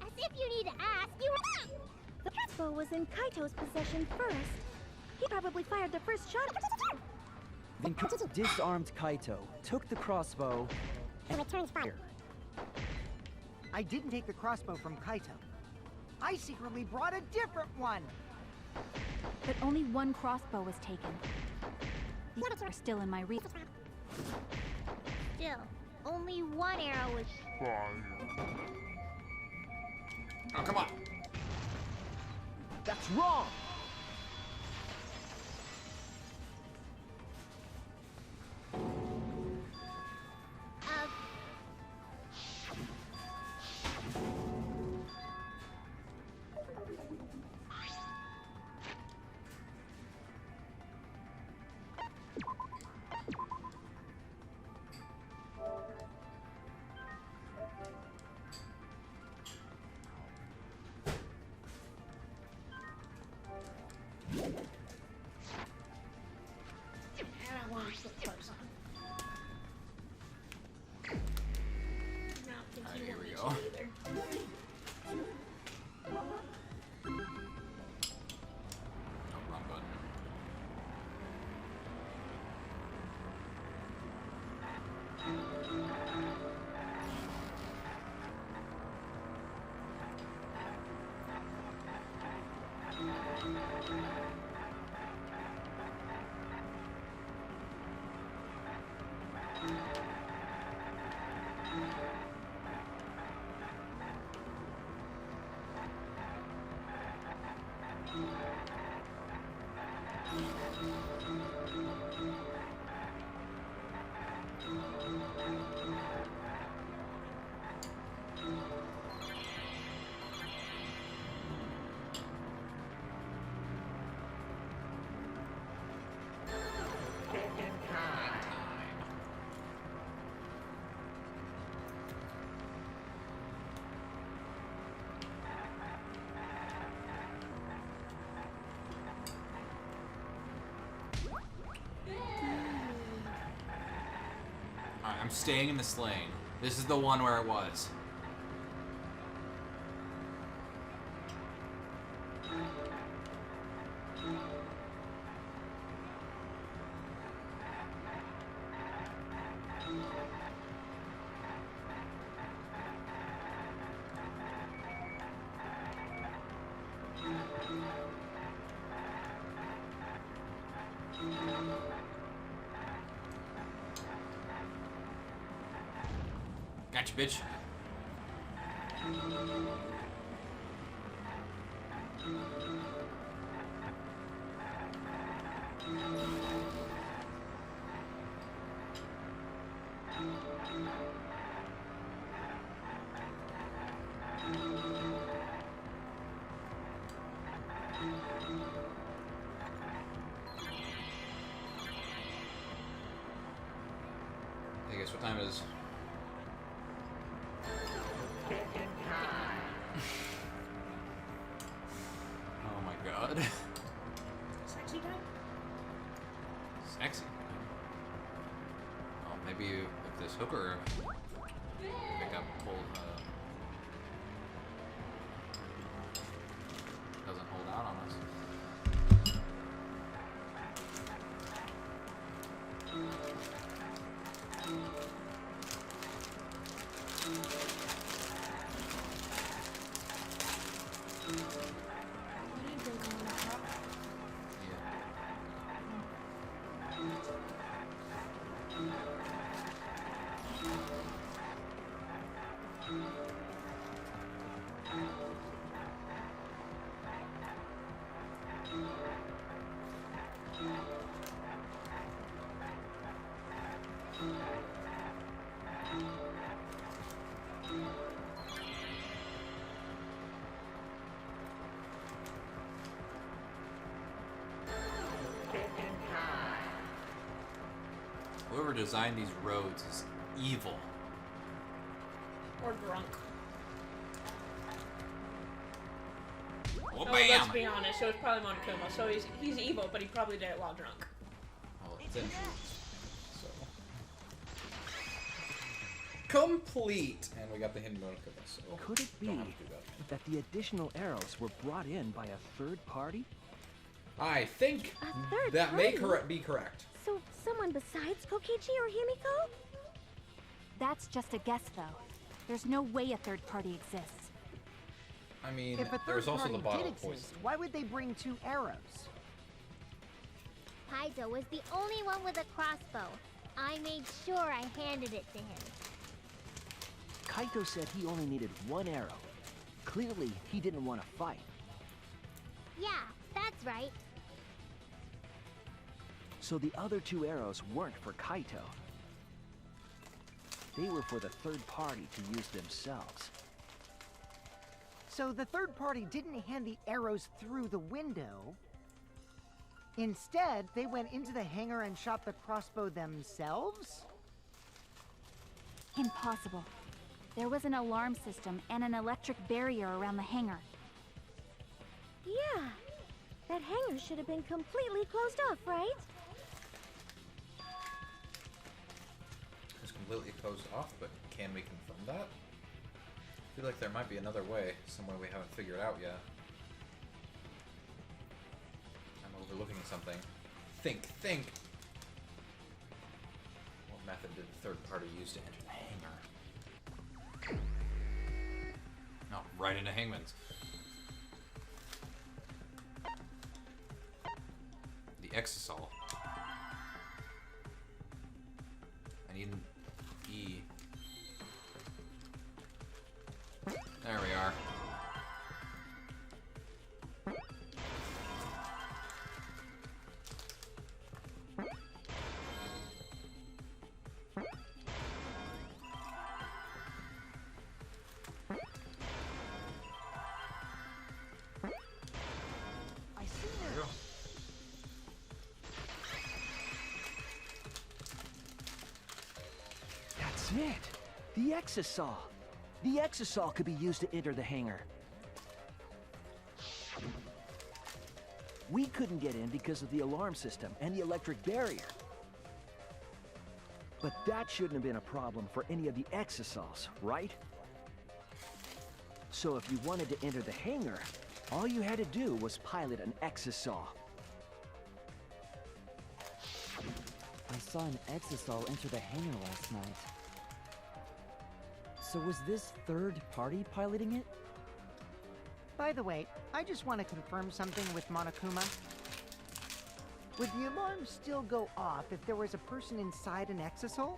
As if you need to ask, you the crossbow was in Kaito's possession first? He probably fired the first shot. Then Kokichi disarmed Kaito, took the crossbow, and returns fire. I didn't take the crossbow from Kaito. I secretly brought a different one! But only one crossbow was taken. The others are still in my reach. Still, only one arrow was... Fire. Oh, come on. That's wrong! And I want to put clothes on. I don't think you Here want we me go. to either. Oh, wrong button. Alright, I'm staying in this lane. This is the one where it was. Gotcha, bitch. I guess what time it is? Oh my god. Sexy time? Sexy. Oh, maybe if this hooker pick up doesn't hold out on us. Whoever designed these roads is evil. Or drunk. Oh, Oh, bam! let's be honest, so it's probably Monokuma. So he's evil, but he probably did it while drunk. Well, it's in so complete, and we got the hidden Monokuma. So Could it be don't have to do that. that the additional arrows were brought in by a third party? I think A third that may party? be correct. So someone besides Kokichi or Himiko? That's just a guess, though. There's no way a third party exists. I mean, If a there's third also party the bottle did of poison. exist, why would they bring 2 arrows? Kaito was the only one with a crossbow. I made sure I handed it to him. Kaito said he only needed 1 arrow. Clearly, he didn't want to fight. Yeah, that's right. So the other 2 arrows weren't for Kaito. They were for the third party to use themselves. So the third party didn't hand the arrows through the window. Instead, they went into the hangar and shot the crossbow themselves? Impossible. There was an alarm system and an electric barrier around the hangar. Yeah. That hangar should have been completely closed off, right? It's completely closed off, but can we confirm that? I feel like there might be another way, some way we haven't figured out yet. I'm overlooking something. Think! What method did the third party use to enter the hangar? Oh, right into Hangman's. The Exisal. I need an E. There we are. I see There we go. That's it! The Exisal! The Exisal could be used to enter the hangar. We couldn't get in because of the alarm system and the electric barrier. But that shouldn't have been a problem for any of the Exisals, right? So if you wanted to enter the hangar, all you had to do was pilot an Exisal. I saw an Exisal enter the hangar last night. So was this third party piloting it? By the way, I just want to confirm something with Monokuma. Would the alarm still go off if there was a person inside an Exisal?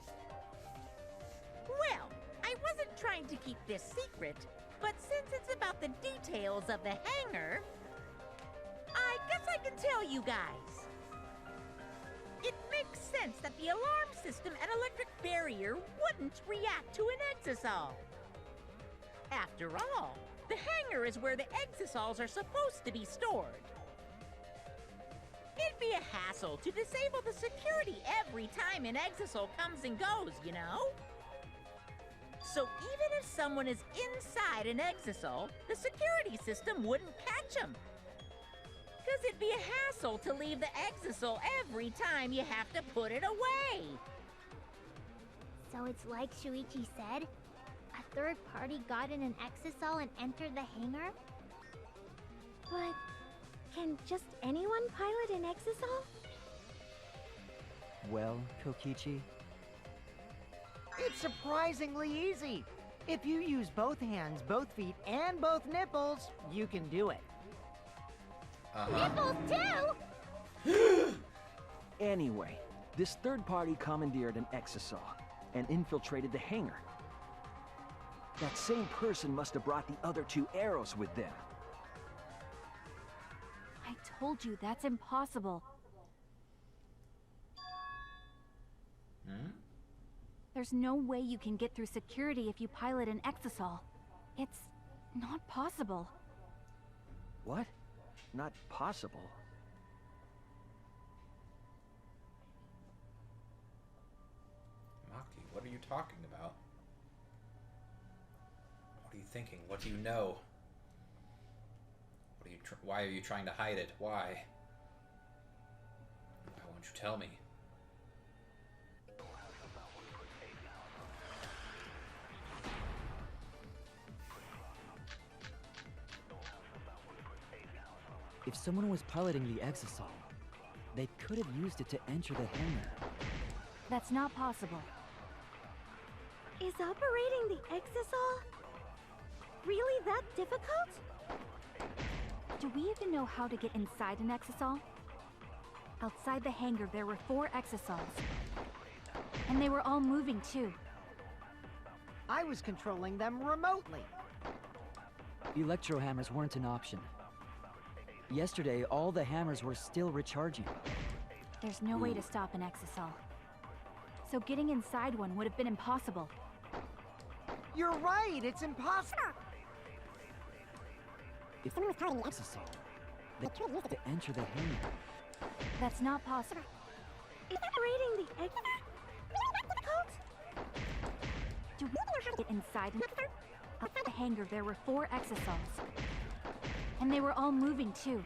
Well, I wasn't tried to keep this secret, but since it's about the details of the hangar, I guess I can tell you guys. It makes sense that the alarm system and electric barrier wouldn't react to an exisal. After all, the hangar is where the exisals are supposed to be stored. It'd be a hassle to disable the security every time an exisal comes and goes, you know? So even if someone is inside an exisal, the security system wouldn't catch them. Because it'd be a hassle to leave the exisal every time you have to put it away. So it's like Shuichi said? A third party got in an exisal and entered the hangar? But can just anyone pilot an exisal? Well, Kokichi, It's surprisingly easy. If you use both hands, both feet, and both nipples, you can do it. Nipples too? Anyway, this third party commandeered an exisal and infiltrated the hangar. That same person must have brought the other two arrows with them. I told you that's impossible. There's no way you can get through security if you pilot an exisal. It's not possible. What? Not possible. Maki, what are you talking about? What are you thinking? What do you know? What are you why are you trying to hide it? Why? Why won't you tell me? if someone was piloting the exisal, they could have used it to enter the hangar. That's not possible. Is operating the exisal really that difficult? Do we even know how to get inside an exisal? Outside the hangar, there were 4 exisals. And they were all moving too. I was controlling them remotely. Electro hammers weren't an option. Yesterday, all the hammers were still recharging. There's no way to stop an exisal. So getting inside one would have been impossible. You're right, it's impossible. If someone was piloting the exisal, they could use it to enter the hangar. That's not possible. Is operating the exisal difficult? Do we know how to get inside? Outside the hangar, there were 4 exisals. And they were all moving too.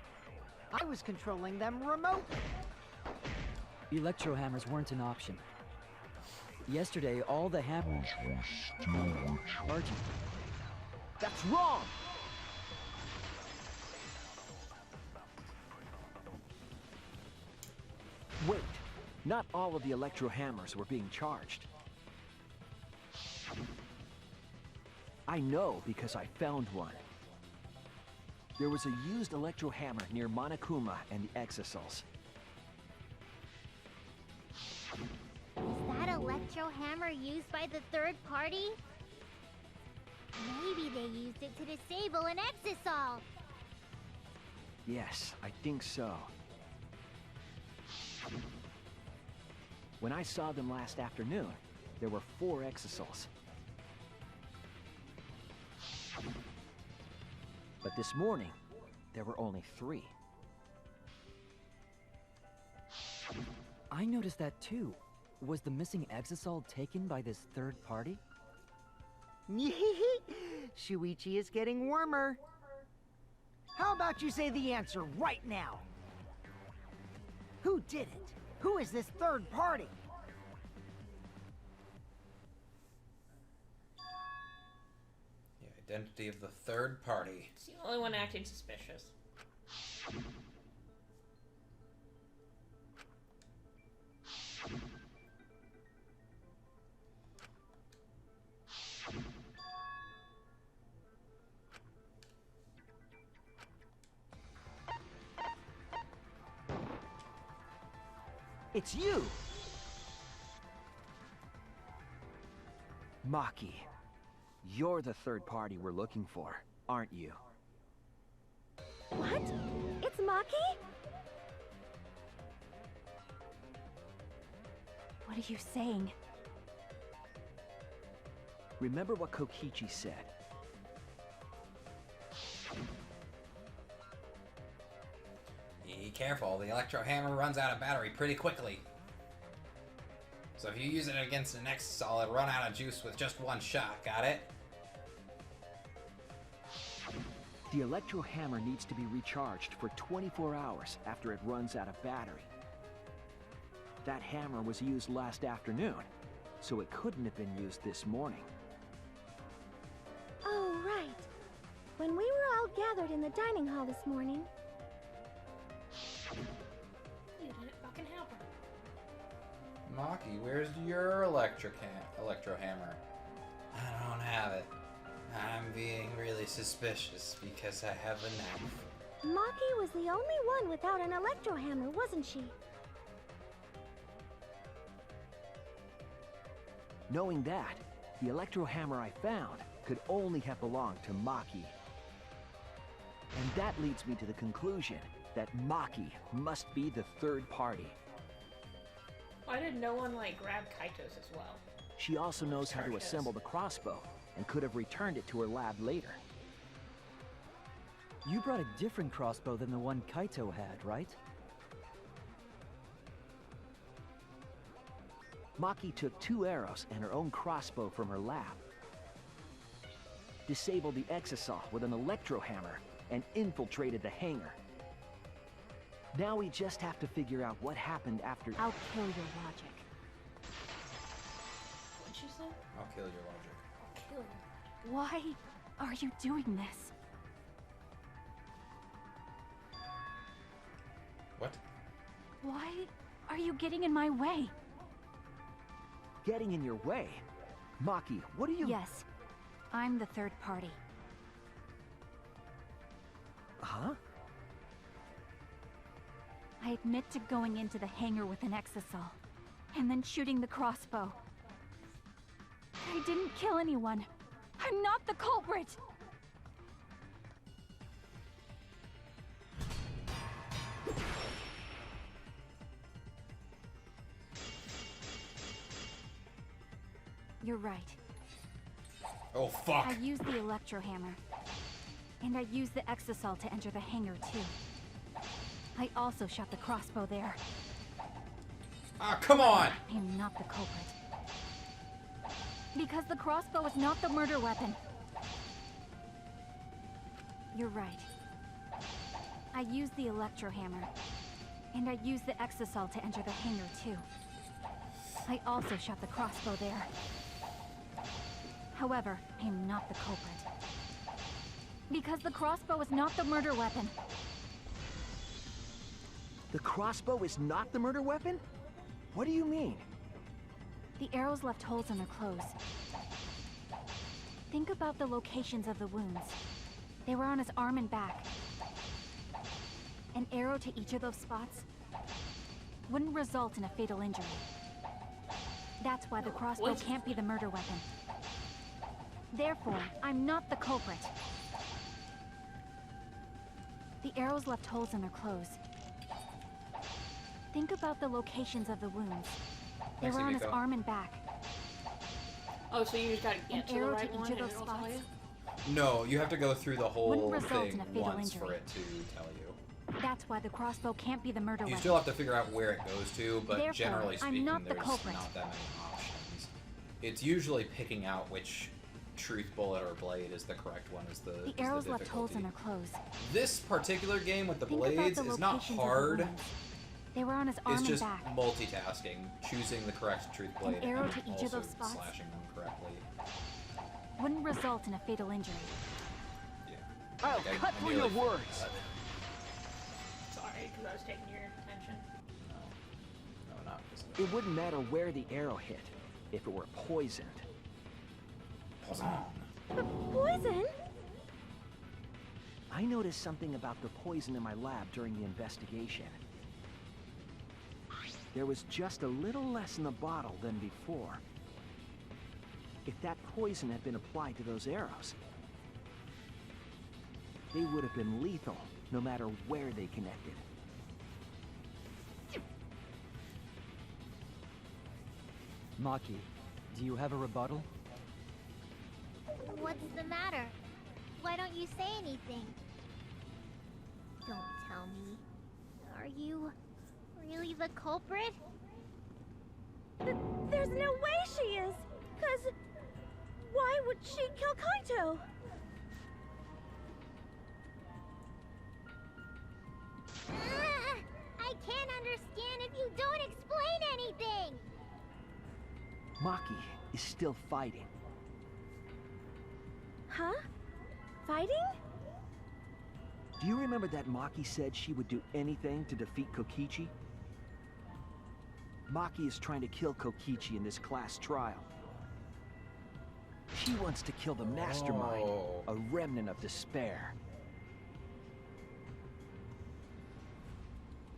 I was controlling them remotely. Electro hammers weren't an option. Yesterday, all the hammers were still recharging. That's wrong! Wait, not all of the electro hammers were being charged. I know because I found one. There was a used electro hammer near Monokuma and the exisals. Is that electro hammer used by the third party? Maybe they used it to disable an exisal. Yes, I think so. When I saw them last afternoon, there were 4 exisals. But this morning, there were only 3. I noticed that too. Was the missing exisal taken by this third party? Shuichi is getting warmer. How about you say the answer right now? Who did it? Who is this third party? The identity of the third party. It's the only one acting suspicious. It's you! Maki, You're the third party we're looking for, aren't you? What? It's Maki? What are you saying? Remember what Kokichi said. Be careful, the electro hammer runs out of battery pretty quickly. So if you use it against an Exisal, it'll run out of juice with just one shot, got it? The electro hammer needs to be recharged for 24 hours after it runs out of battery. That hammer was used last afternoon, so it couldn't have been used this morning. Oh, right. When we were all gathered in the dining hall this morning. You didn't fucking help her. Maki, where's your electro hammer? I don't have it. I'm being really suspicious because I have a knife. Maki was the only one without an electro hammer, wasn't she? Knowing that, the electro hammer I found could only have belonged to Maki. And that leads me to the conclusion that Maki must be the third party. Why did no one, like, grab Kaito's as well? She also knows how to assemble the crossbow and could have returned it to her lab later. You brought a different crossbow than the one Kaito had, right? Maki took 2 arrows and her own crossbow from her lab, disabled the Exisal with an electro hammer, and infiltrated the hangar. Now we just have to figure out what happened after— I'll kill your logic. What'd she say? I'll kill your logic. I'll kill you. Why are you doing this? What? Why are you getting in my way? Getting in your way? Maki, what are you— Yes, I'm the third party. Huh? I admit to going into the hangar with an Exisal, and then shooting the crossbow. I didn't kill anyone. I'm not the culprit! You're right. Oh, fuck! I used the electro hammer. And I used the Exisal to enter the hangar, too. I also shot the crossbow there. Ah, come on! I am not the culprit. Because the crossbow is not the murder weapon. You're right. I used the electro hammer. And I used the Exisal to enter the hangar, too. I also shot the crossbow there. However, I am not the culprit. Because the crossbow is not the murder weapon. The crossbow is not the murder weapon? What do you mean? The arrows left holes in their clothes. Think about the locations of the wounds. They were on his arm and back. An arrow to each of those spots wouldn't result in a fatal injury. That's why the crossbow can't be the murder weapon. Therefore, I'm not the culprit. The arrows left holes in their clothes. Think about the locations of the wounds. They were on his arm and back. Oh, so you just gotta get to the right one and those it'll tell you? No, you have to go through the whole Wouldn't result thing in a fatal once injury. for it to tell you. That's why the crossbow can't be the murder You weapon. still have to figure out where it goes to, but Therefore, generally I'm speaking, not the there's culprit. not that many options. It's usually picking out which truth bullet or blade is the correct one is the arrows left holes difficulty. in their clothes. This particular game with the Think about blades the is not locations of the hard. wounds. They were on his arm It's and just back. multitasking, choosing the correct truth blade arrow and to each also of those spots? slashing them correctly. Wouldn't result in a fatal injury. I'll Okay, cut I through nearly your words. Sorry, because I was taking your attention. No, not this. It wouldn't matter where the arrow hit if it were poisoned. Poison? I noticed something about the poison in my lab during the investigation. There was just a little less in the bottle than before. If that poison had been applied to those arrows, they would have been lethal, no matter where they connected. Maki, do you have a rebuttal? What's the matter? Why don't you say anything? Don't tell me. Are you really the culprit? There's no way she is! 'Cause why would she kill Kaito? I can't understand if you don't explain anything! Maki is still fighting. Huh? Fighting? Do you remember that Maki said she would do anything to defeat Kokichi? Maki is trying to kill Kokichi in this class trial. She wants to kill the mastermind, a remnant of despair.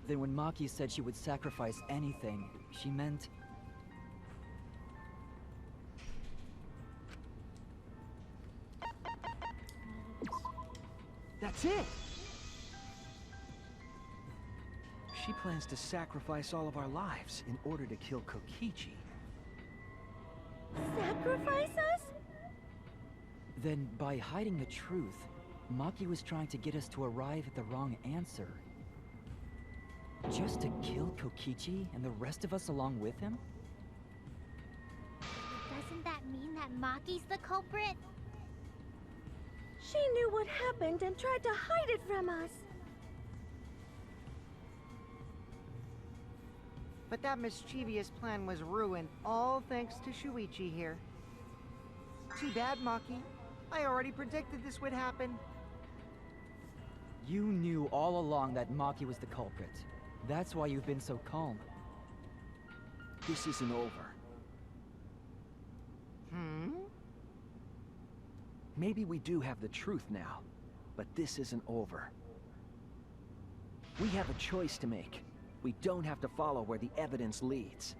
Then when Maki said she would sacrifice anything, she meant... That's it! She plans to sacrifice all of our lives in order to kill Kokichi. Sacrifice us? Then, by hiding the truth, Maki was trying to get us to arrive at the wrong answer. Just to kill Kokichi and the rest of us along with him? Doesn't that mean that Maki's the culprit? She knew what happened and tried to hide it from us. But that mischievous plan was ruined, all thanks to Shuichi here. Too bad, Maki. I already predicted this would happen. You knew all along that Maki was the culprit. That's why you've been so calm. This isn't over. Maybe we do have the truth now, but this isn't over. We have a choice to make. We don't have to follow where the evidence leads.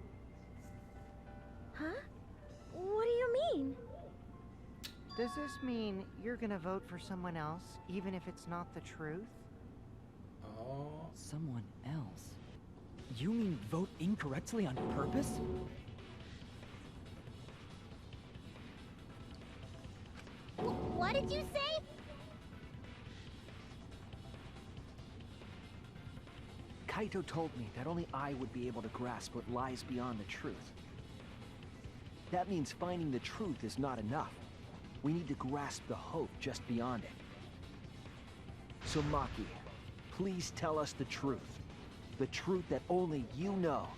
Huh? What do you mean? Does this mean you're gonna vote for someone else, even if it's not the truth? Oh. Someone else? You mean vote incorrectly on purpose? What did you say? Kaito told me that only I would be able to grasp what lies beyond the truth. That means finding the truth is not enough. We need to grasp the hope just beyond it. So Maki, please tell us the truth. The truth that only you know.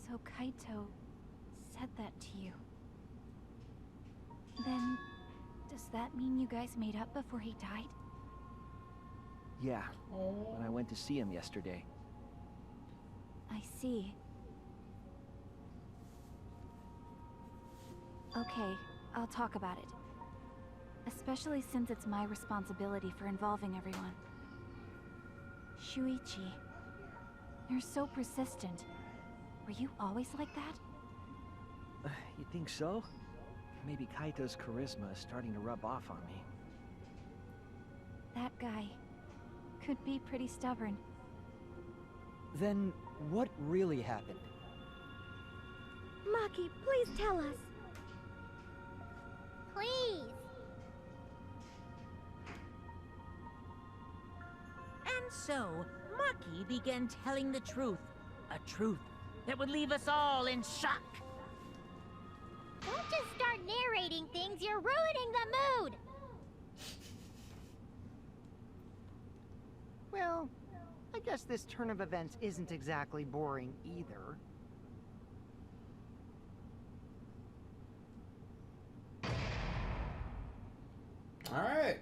So Kaito said that to you. Then, does that mean you guys made up before he died? Yeah, when I went to see him yesterday. I see. Okay, I'll talk about it. Especially since it's my responsibility for involving everyone. Shuichi, you're so persistent. Were you always like that? You think so? Maybe Kaito's charisma is starting to rub off on me. That guy could be pretty stubborn. Then, what really happened? Maki, please tell us. Please. And so, Maki began telling the truth. A truth that would leave us all in shock. Don't just start narrating things, you're ruining the mood! Well, I guess this turn of events isn't exactly boring either. Alright.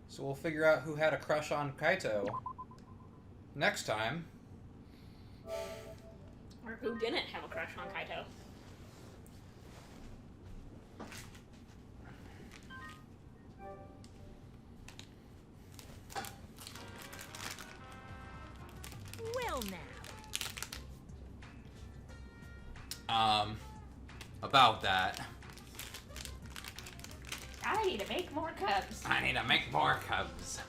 So we'll figure out who had a crush on Kaito next time. Or who didn't have a crush on Kaito. Well now, about that. I need to make more cubs. I need to make more cubs.